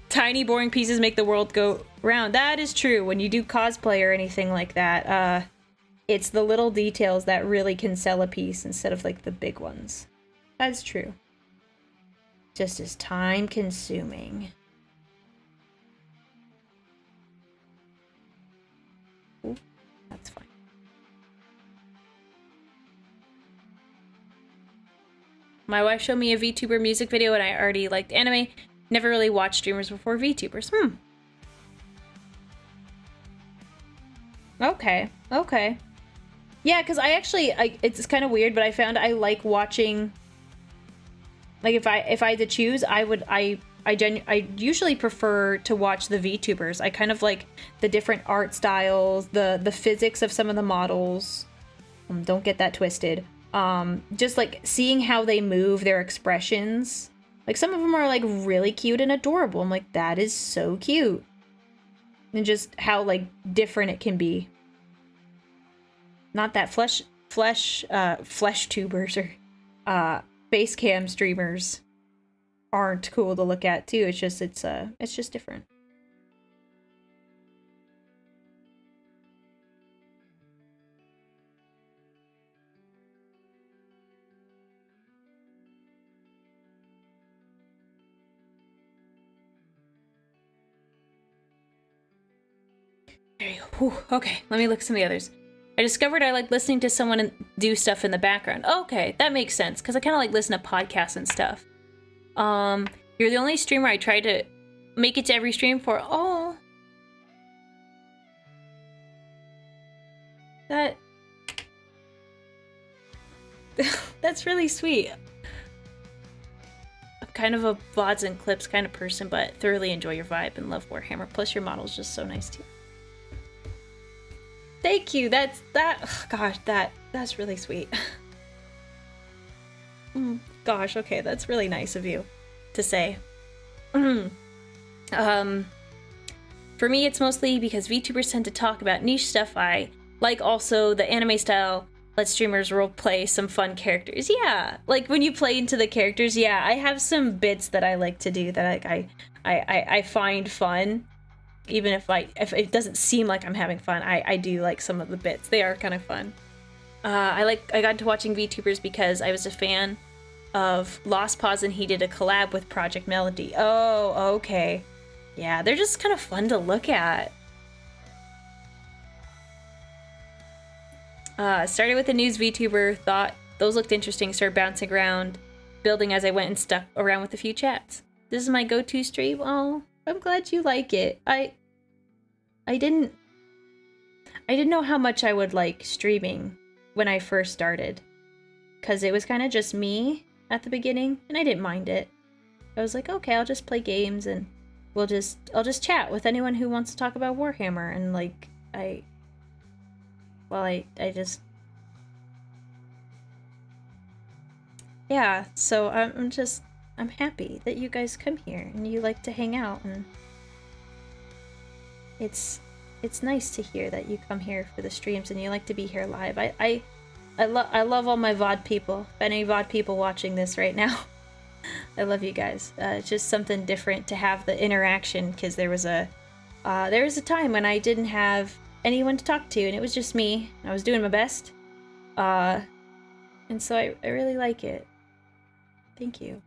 Tiny boring pieces make the world go round. That is true. When you do cosplay or anything like that, it's the little details that really can sell a piece instead of like the big ones. That's true. Just as time consuming. Ooh, that's fine. My wife showed me a VTuber music video and I already liked anime. Never really watched streamers before VTubers. Okay. Okay. Yeah, because I actually, it's kind of weird, but I found I like watching, like if I had to choose, I usually prefer to watch the VTubers. I kind of like the different art styles, the physics of some of the models. Don't get that twisted. Just like seeing how they move, their expressions. Like some of them are like really cute and adorable. I'm like, that is so cute. And just how like different it can be. Not that flesh tubers or face cam streamers aren't cool to look at too. It's just different. Okay, let me look at some of the others. I discovered I like listening to someone do stuff in the background. Okay, that makes sense, because I kind of like listen to podcasts and stuff. You're the only streamer I tried to make it to every stream for. Oh. That's really sweet. I'm kind of a VODs and clips kind of person, but thoroughly enjoy your vibe and love Warhammer. Plus your model's just so nice too. Thank you. That's really sweet. Gosh, okay, that's really nice of you to say. For me, it's mostly because VTubers tend to talk about niche stuff. I like also the anime style. Let streamers role play some fun characters. Yeah, like when you play into the characters. Yeah, I have some bits that I like to do that I find fun. Even if it doesn't seem like I'm having fun, I do like some of the bits. They are kind of fun. I got into watching VTubers because I was a fan of Lost Pause, and he did a collab with Project Melody. Oh, okay. Yeah, they're just kind of fun to look at. Started with a news VTuber, thought those looked interesting, started bouncing around, building as I went, and stuck around with a few chats. This is my go-to stream. Oh, I'm glad you like it. I didn't know how much I would like streaming when I first started, because it was kind of just me at the beginning, and I didn't mind it. I was like, okay, I'll just play games, and I'll just chat with anyone who wants to talk about Warhammer, and like yeah, so I'm happy that you guys come here and you like to hang out, and it's nice to hear that you come here for the streams and you like to be here live. I love all my VOD people. If any VOD people watching this right now, I love you guys. It's just something different to have the interaction, because there was a time when I didn't have anyone to talk to, and it was just me. I was doing my best, and so I really like it. Thank you.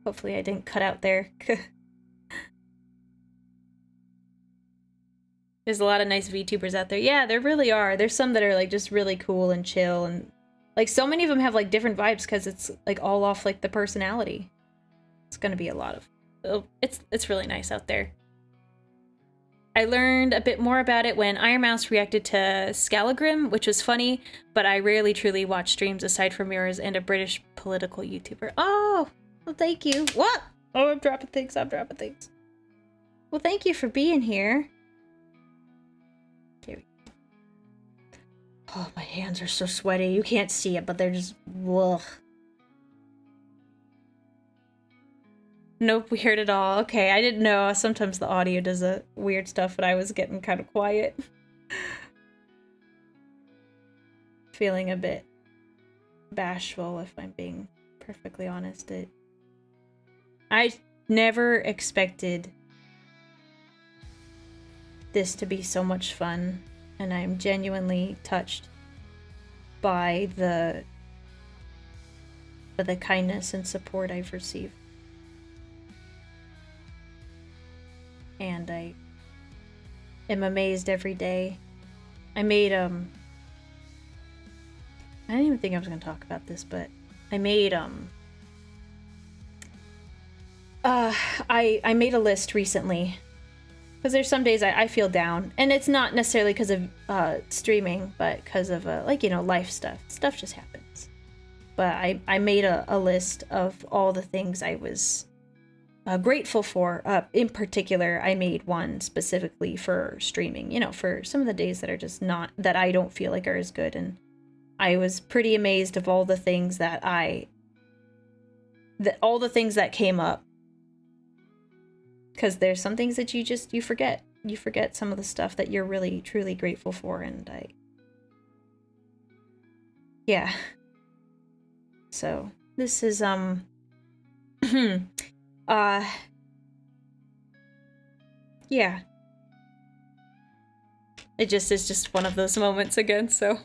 Hopefully I didn't cut out there. There's a lot of nice VTubers out there. Yeah, there really are. There's some that are like just really cool and chill, and like so many of them have like different vibes because it's like all off like the personality. It's gonna be a lot of... It's really nice out there. I learned a bit more about it when Iron Mouse reacted to Scalagrim, which was funny, but I rarely truly watch streams aside from yours and a British political YouTuber. Oh, well, thank you. What? Oh, I'm dropping things. Well, thank you for being here. Here we go. Oh, my hands are so sweaty. You can't see it, but they're just... Ugh. Nope, weird at all. Okay, I didn't know. Sometimes the audio does weird stuff, but I was getting kind of quiet. Feeling a bit bashful, if I'm being perfectly honest. I never expected this to be so much fun, and I'm genuinely touched by the kindness and support I've received. And I am amazed every day. I made I didn't even think I was gonna talk about this, but I made I made a list recently, because there's some days I feel down, and it's not necessarily because of streaming, but because of like, you know, life stuff just happens. But I made a list of all the things I was grateful for. In particular, I made one specifically for streaming, you know, for some of the days that are just not, that I don't feel like are as good. And I was pretty amazed of all the things that all the things that came up. Because there's some things that you forget. You forget some of the stuff that you're really, truly grateful for. And yeah. So this is, yeah. It's just one of those moments again, so.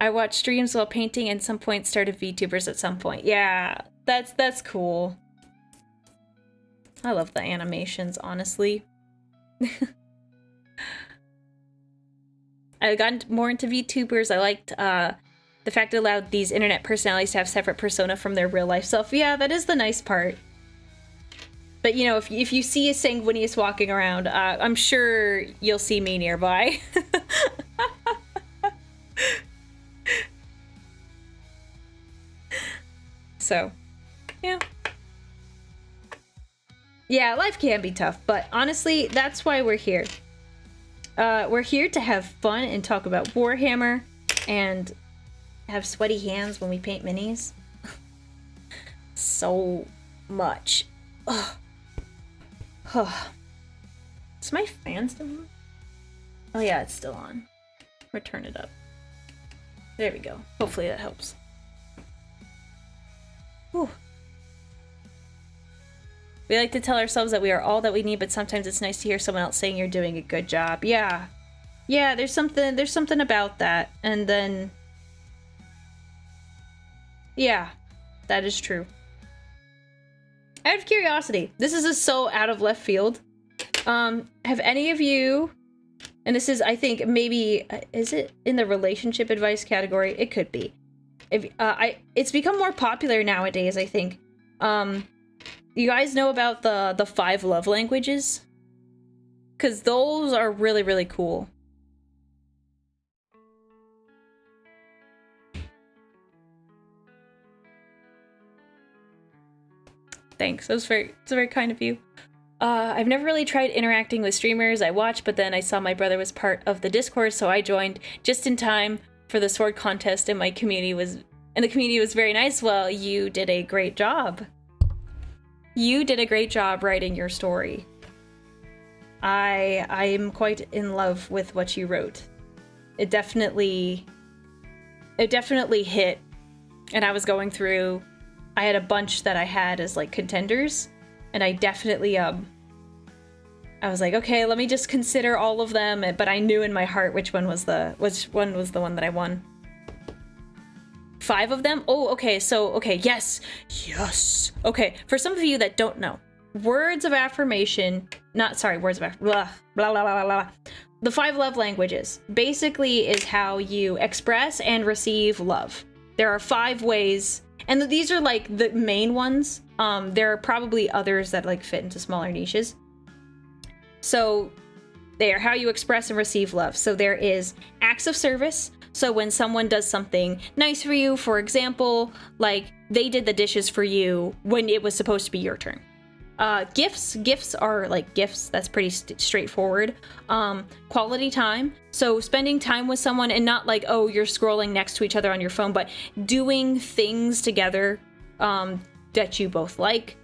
I watched streams while painting, and some point started VTubers at some point. Yeah, that's cool. I love the animations, honestly. I got more into VTubers. I liked the fact it allowed these internet personalities to have separate persona from their real life self. Yeah, that is the nice part. But, you know, if you see a Sanguinius walking around, I'm sure you'll see me nearby. So, yeah. Yeah, life can be tough, but honestly, that's why we're here. We're here to have fun and talk about Warhammer and have sweaty hands when we paint minis. So much. Ugh. Is my fan still on? Oh yeah, it's still on. Return it up. There we go. Hopefully that helps. Whew. We like to tell ourselves that we are all that we need, but sometimes it's nice to hear someone else saying you're doing a good job. Yeah. Yeah, there's something about that. And then... yeah, that is true. Out of curiosity, this is so out of left field. Have any of you... and this is, I think, maybe... is it in the relationship advice category? It could be. It's become more popular nowadays, I think. You guys know about the 5 love languages? Because those are really, really cool. Thanks. It's very kind of you. I've never really tried interacting with streamers. I watched, but then I saw my brother was part of the Discord, so I joined just in time for the sword contest, and the community was very nice. Well, you did a great job. You did a great job writing your story. I am quite in love with what you wrote. It definitely hit. And I was going through, I had a bunch that I had as like contenders, and I definitely I was like, okay, let me just consider all of them, but I knew in my heart which one was the one that I won. 5 of them? Oh, okay, so, okay, yes. Yes. Okay, for some of you that don't know, words of affirmation, words of blah, blah, blah, blah, blah. The 5 love languages basically is how you express and receive love. There are 5 ways, and these are like the main ones. There are probably others that like fit into smaller niches. So they are how you express and receive love. So there is acts of service. So when someone does something nice for you, for example, like they did the dishes for you when it was supposed to be your turn. Gifts are like gifts. That's pretty straightforward. Quality time. So spending time with someone and not like, oh, you're scrolling next to each other on your phone, but doing things together that you both like.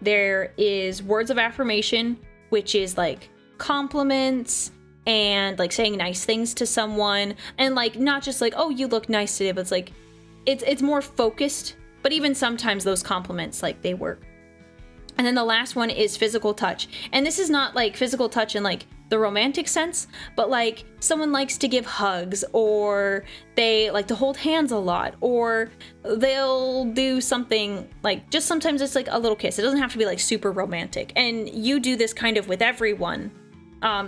There is words of affirmation, which is like compliments and like saying nice things to someone, and like not just like, oh, you look nice today, but it's like it's more focused. But even sometimes those compliments, like, they work. And then the last one is physical touch. And this is not like physical touch in like the romantic sense, but like someone likes to give hugs, or they like to hold hands a lot, or they'll do something like, just sometimes it's like a little kiss. It doesn't have to be like super romantic. And you do this kind of with everyone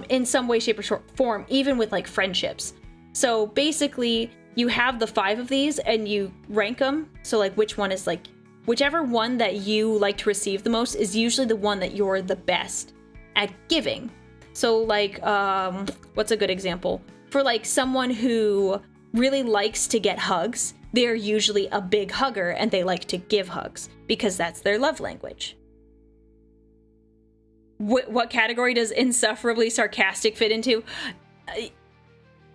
in some way, shape, or form, even with like friendships. So basically you have the 5 of these and you rank them. So like which one is like, whichever one that you like to receive the most is usually the one that you're the best at giving. So like, what's a good example? For like someone who really likes to get hugs, they're usually a big hugger and they like to give hugs because that's their love language. What category does insufferably sarcastic fit into?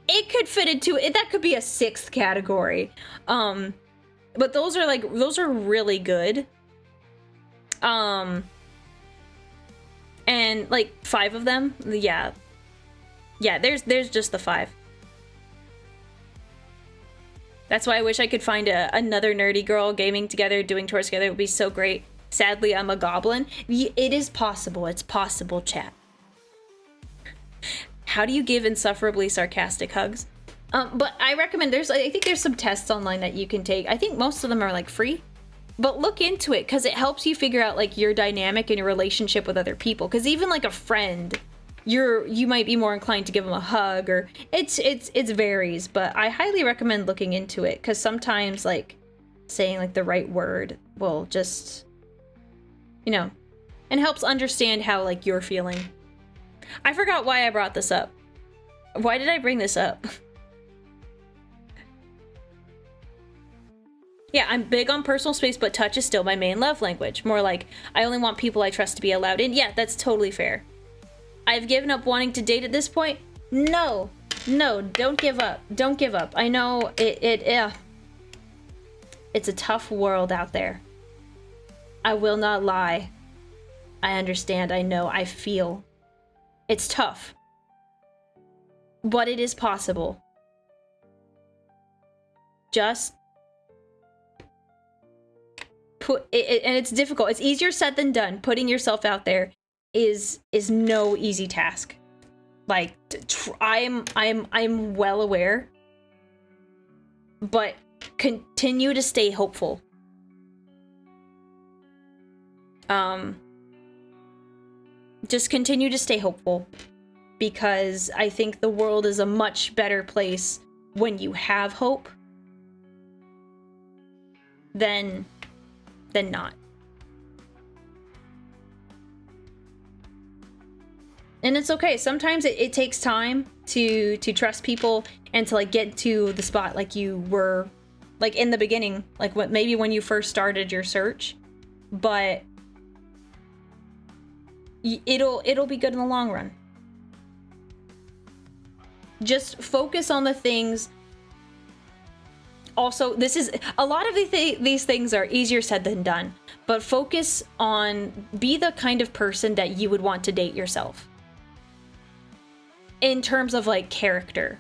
It could fit into, that could be a 6th category. But those are really good. And like 5 of them, yeah, there's just the 5. That's why I wish I could find another nerdy girl gaming together, doing tours together. It would be so great. Sadly, I'm a goblin. It is possible. It's possible, chat. How do you give insufferably sarcastic hugs? But I recommend, I think there's some tests online that you can take. I think most of them are like free, but look into it because it helps you figure out like your dynamic and your relationship with other people. Because even like a friend, you might be more inclined to give them a hug, or it varies. But I highly recommend looking into it because sometimes like saying like the right word will just, you know, and helps understand how like you're feeling. I forgot why I brought this up. Why did I bring this up? Yeah, I'm big on personal space, but touch is still my main love language. More like, I only want people I trust to be allowed in. Yeah, that's totally fair. I've given up wanting to date at this point. No, don't give up. Don't give up. I know it's a tough world out there. I will not lie. I understand, I know, I feel. It's tough. But it is possible. Just and it's difficult. It's easier said than done. Putting yourself out there is no easy task. Like, I'm well aware, but continue to stay hopeful. Just continue to stay hopeful, because I think the world is a much better place when you have hope than not. And it's okay. Sometimes it takes time to trust people and to like get to the spot like you were like in the beginning, like maybe when you first started your search, but it'll be good in the long run. Just focus on the things. Also, this is a lot of these things are easier said than done, but focus on, be the kind of person that you would want to date yourself. In terms of like character.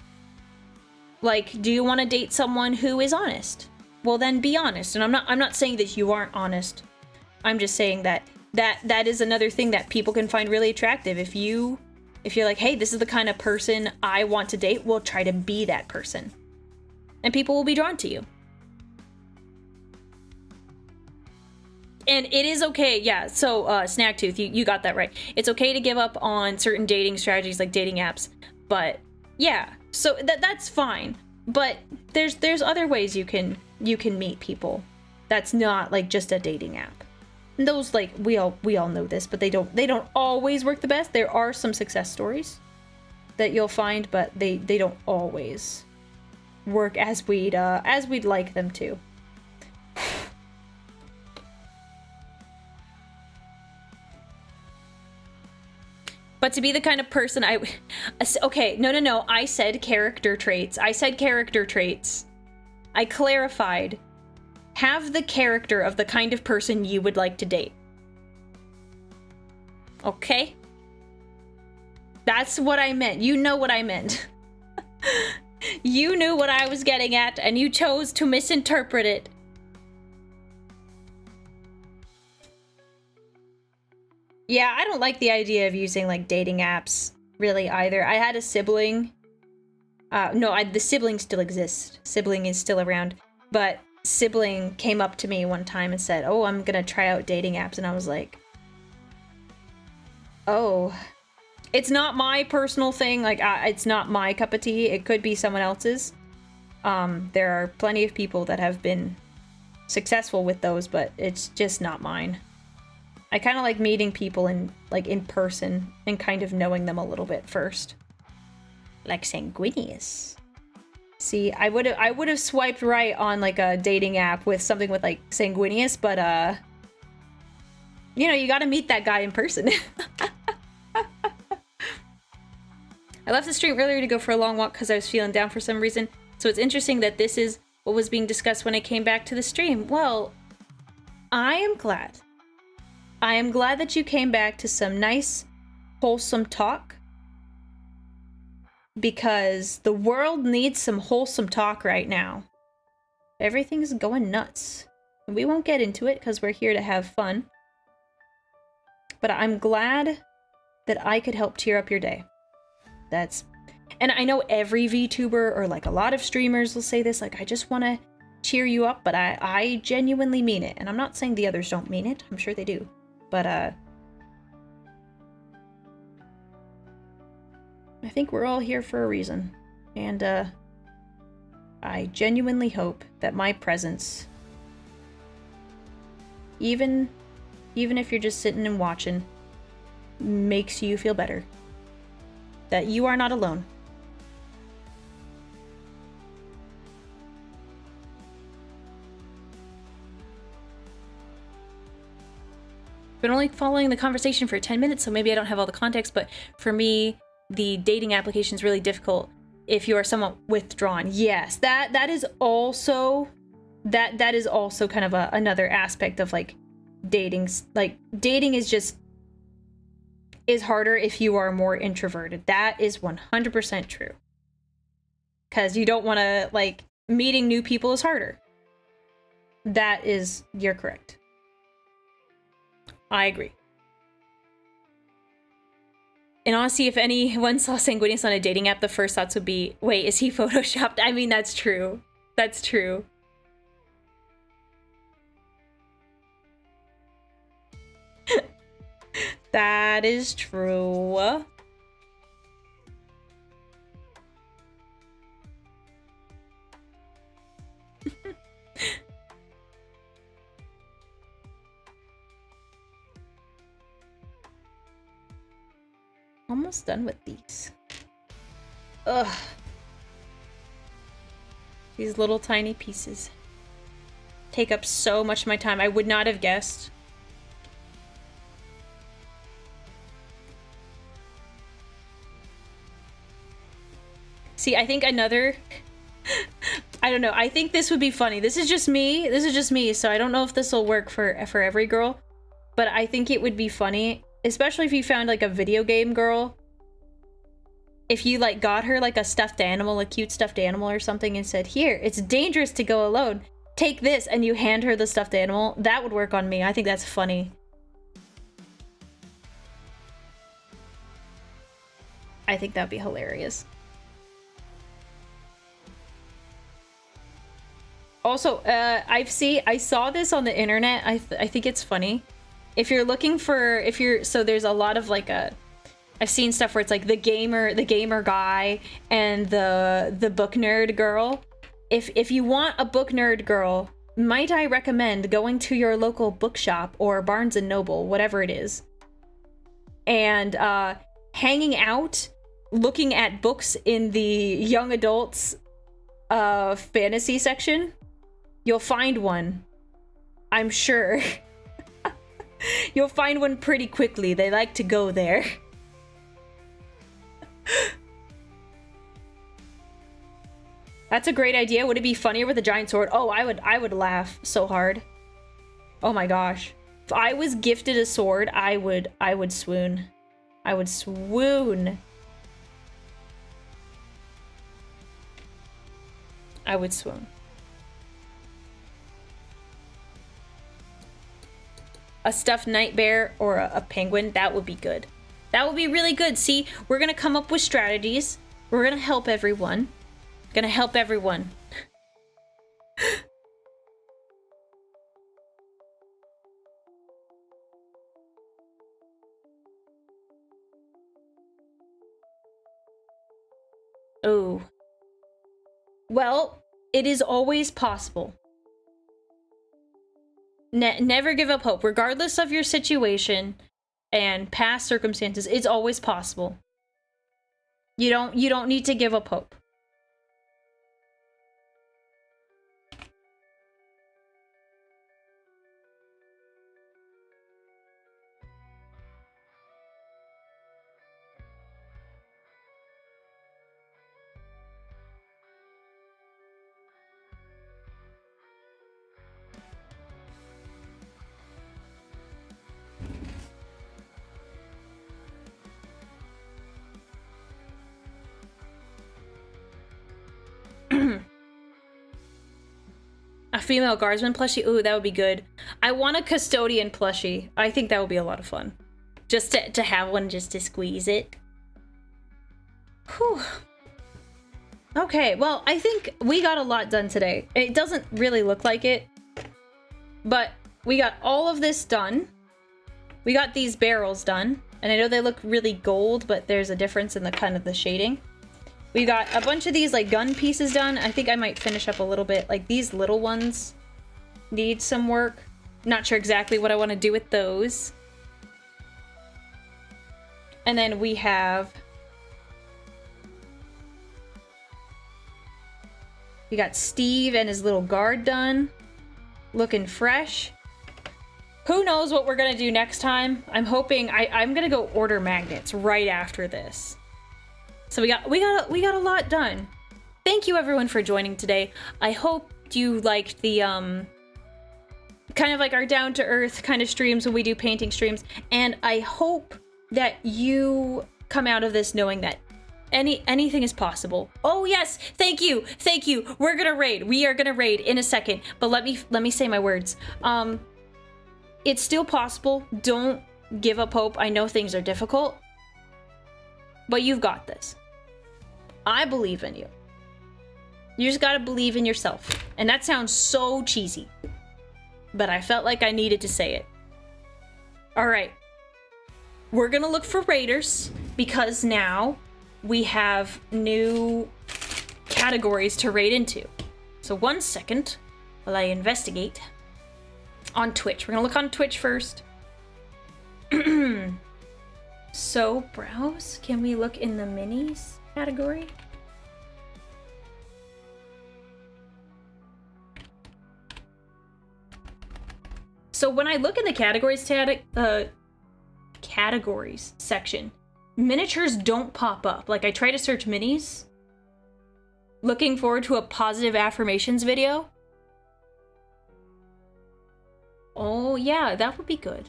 Like, do you want to date someone who is honest? Well, then be honest. And I'm not saying that you aren't honest. I'm just saying that is another thing that people can find really attractive. If you're like, hey, this is the kind of person I want to date, well, try to be that person. And people will be drawn to you. And it is okay, yeah, so Snagtooth, you got that right. It's okay to give up on certain dating strategies like dating apps, but yeah, so that's fine. But there's other ways you can meet people that's not like just a dating app. And those, like, we all know this, but they don't always work the best. There are some success stories that you'll find, but they don't always work as we'd like them to. But to be the kind of person okay, no, I said character traits. I clarified. Have the character of the kind of person you would like to date. Okay? That's what I meant. You know what I meant. You knew what I was getting at, and you chose to misinterpret it. Yeah, I don't like the idea of using, like, dating apps, really, either. I had a sibling. The sibling still exists. Sibling is still around. But sibling came up to me one time and said, oh, I'm gonna try out dating apps. And I was like, oh. It's not my personal thing. Like, it's not my cup of tea. It could be someone else's. There are plenty of people that have been successful with those, but it's just not mine. I kind of like meeting people in person and kind of knowing them a little bit first. Like Sanguinius. See, I would have swiped right on like a dating app with something with like Sanguinius, but you know, you got to meet that guy in person. I left the stream earlier to go for a long walk because I was feeling down for some reason. So it's interesting that this is what was being discussed when I came back to the stream. Well, I am glad. I am glad that you came back to some nice, wholesome talk. Because the world needs some wholesome talk right now. Everything's going nuts. We won't get into it because we're here to have fun. But I'm glad that I could help cheer up your day. And I know every VTuber or like a lot of streamers will say this, like, I just want to cheer you up, but I genuinely mean it. And I'm not saying the others don't mean it. I'm sure they do. But I think we're all here for a reason. And I genuinely hope that my presence, even if you're just sitting and watching, makes you feel better. That you are not alone. Been only following the conversation for 10 minutes, so maybe I don't have all the context, but for me, the dating application is really difficult if you are somewhat withdrawn. Yes, that is also kind of another aspect of like dating. Like dating is harder if you are more introverted. That is 100% true. Because you don't want to, like, meeting new people is harder. You're correct. I agree. And honestly, if anyone saw Sanguinius on a dating app, the first thoughts would be, wait, is he photoshopped? I mean, that's true. That's true. That is true. Almost done with these. Ugh. These little tiny pieces take up so much of my time. I would not have guessed. See, I think another... I don't know. I think this would be funny. This is just me. This is just me, so I don't know if this will work for every girl. But I think it would be funny, especially if you found, like, a video game girl. If you, like, got her, like, a stuffed animal, a cute stuffed animal or something, and said, here, it's dangerous to go alone. Take this, and you hand her the stuffed animal. That would work on me. I think that's funny. I think that'd be hilarious. Also, I saw this on the internet. I think it's funny. If you're looking for, so there's a lot of like I've seen stuff where it's like the gamer guy and the book nerd girl. If you want a book nerd girl, might I recommend going to your local bookshop or Barnes and Noble, whatever it is, and hanging out, looking at books in the young adults fantasy section. You'll find one. I'm sure. You'll find one pretty quickly. They like to go there. That's a great idea. Would it be funnier with a giant sword? Oh, I would laugh so hard. Oh my gosh. If I was gifted a sword, I would swoon. I would swoon. I would swoon. A stuffed night bear or a penguin, that would be good. That would be really good. See, we're gonna come up with strategies. We're gonna help everyone. Gonna help everyone. Oh. Well, it is always possible. Never give up hope, regardless of your situation and past circumstances. It's always possible. You don't need to give up hope. A female guardsman plushie? Ooh, that would be good. I want a custodian plushie. I think that would be a lot of fun. Just to have one, just to squeeze it. Whew. Okay, well, I think we got a lot done today. It doesn't really look like it, but we got all of this done. We got these barrels done, and I know they look really gold, but there's a difference in the kind of the shading. We got a bunch of these like gun pieces done. I think I might finish up a little bit. Like these little ones need some work. Not sure exactly what I want to do with those. And then we got Steve and his little guard done. Looking fresh. Who knows what we're gonna do next time? I'm hoping I'm gonna go order magnets right after this. So we got a lot done. Thank you everyone for joining today. I hope you liked the kind of like our down to earth kind of streams when we do painting streams, and I hope that you come out of this knowing that anything is possible. Oh yes, thank you. We're gonna raid. We are gonna raid in a second, but let me say my words. It's still possible. Don't give up hope. I know things are difficult, but you've got this. I believe in you. You just gotta believe in yourself. And that sounds so cheesy, but I felt like I needed to say it. All right. We're gonna look for raiders because now we have new categories to raid into. So 1 second while I investigate on Twitch. We're gonna look on Twitch first. So browse. Can we look in the minis category? So when I look in the categories section, miniatures don't pop up. Like I try to search minis. Looking forward to a positive affirmations video. Oh yeah, that would be good.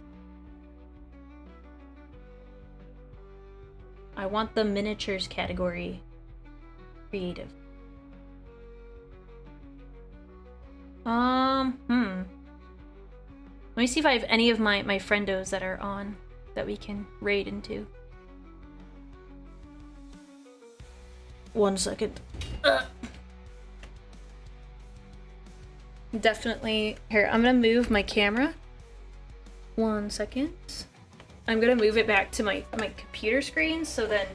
I want the miniatures category creative. Let me see if I have any of my friendos that are on that we can raid into. 1 second. Definitely. Here, I'm gonna move my camera. 1 second. I'm gonna move it back to my computer screen so then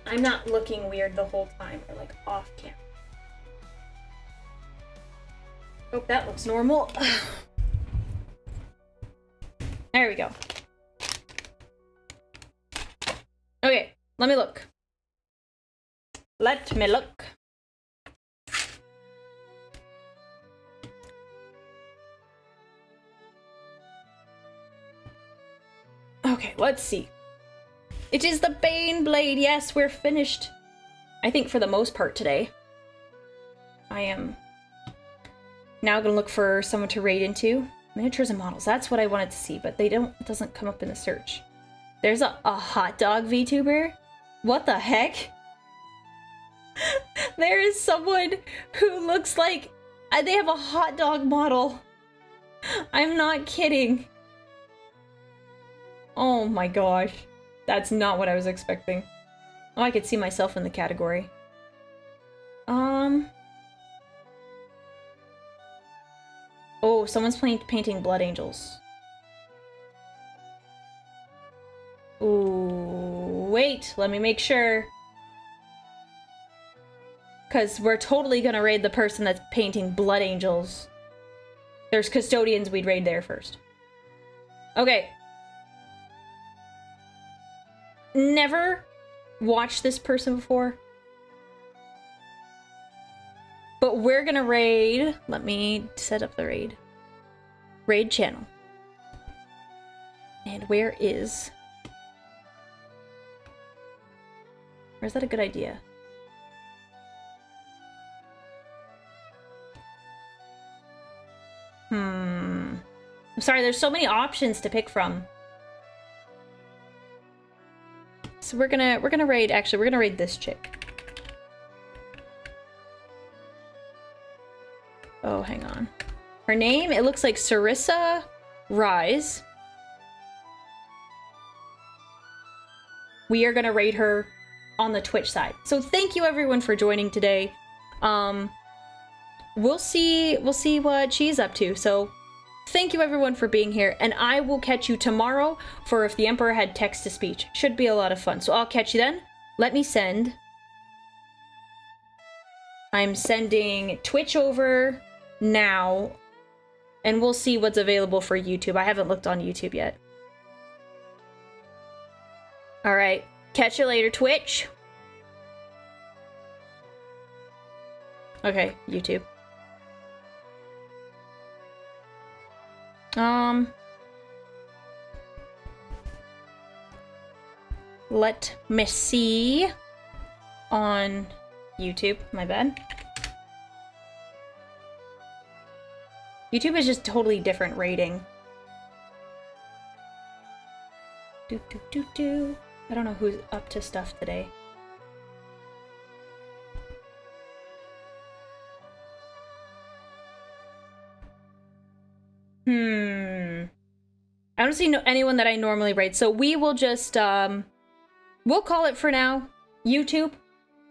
I'm not looking weird the whole time or like off camera. Oh, that looks normal. There we go. Okay, let me look. Let me look. Okay, let's see. It is the Baneblade. Yes, we're finished. I think for the most part today. I am now gonna look for someone to raid into. Miniatures and models. That's what I wanted to see, but it doesn't come up in the search. There's a hot dog VTuber? What the heck? There is someone who looks like they have a hot dog model. I'm not kidding. Oh my gosh. That's not what I was expecting. Oh, I could see myself in the category. Oh, someone's painting blood angels. Ooh, wait, let me make sure. Because we're totally gonna raid the person that's painting blood angels. There's custodians, we'd raid there first. Okay. Never watched this person before. But we're gonna raid. Let me set up the raid. Raid channel. And where is... Or is that a good idea? I'm sorry, there's so many options to pick from. So we're gonna raid, actually, we're gonna raid this chick. Oh, hang on. Her name, it looks like Sarissa Rise. We are gonna raid her on the Twitch side. So thank you everyone for joining today. We'll see what she's up to. So thank you everyone for being here, and I will catch you tomorrow for If the Emperor Had Text-to-Speech. Should be a lot of fun. So I'll catch you then. Let me send. I'm sending Twitch over now, and we'll see what's available for YouTube. I haven't looked on YouTube yet. All right. Catch you later, Twitch. Okay, YouTube. Let me see on YouTube. My bad. YouTube is just totally different rating. I don't know who's up to stuff today. I don't see anyone that I normally raid, so we will just, we'll call it for now. YouTube,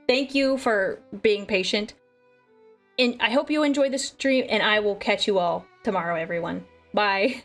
thank you for being patient. And I hope you enjoyed the stream, and I will catch you all tomorrow, everyone. Bye.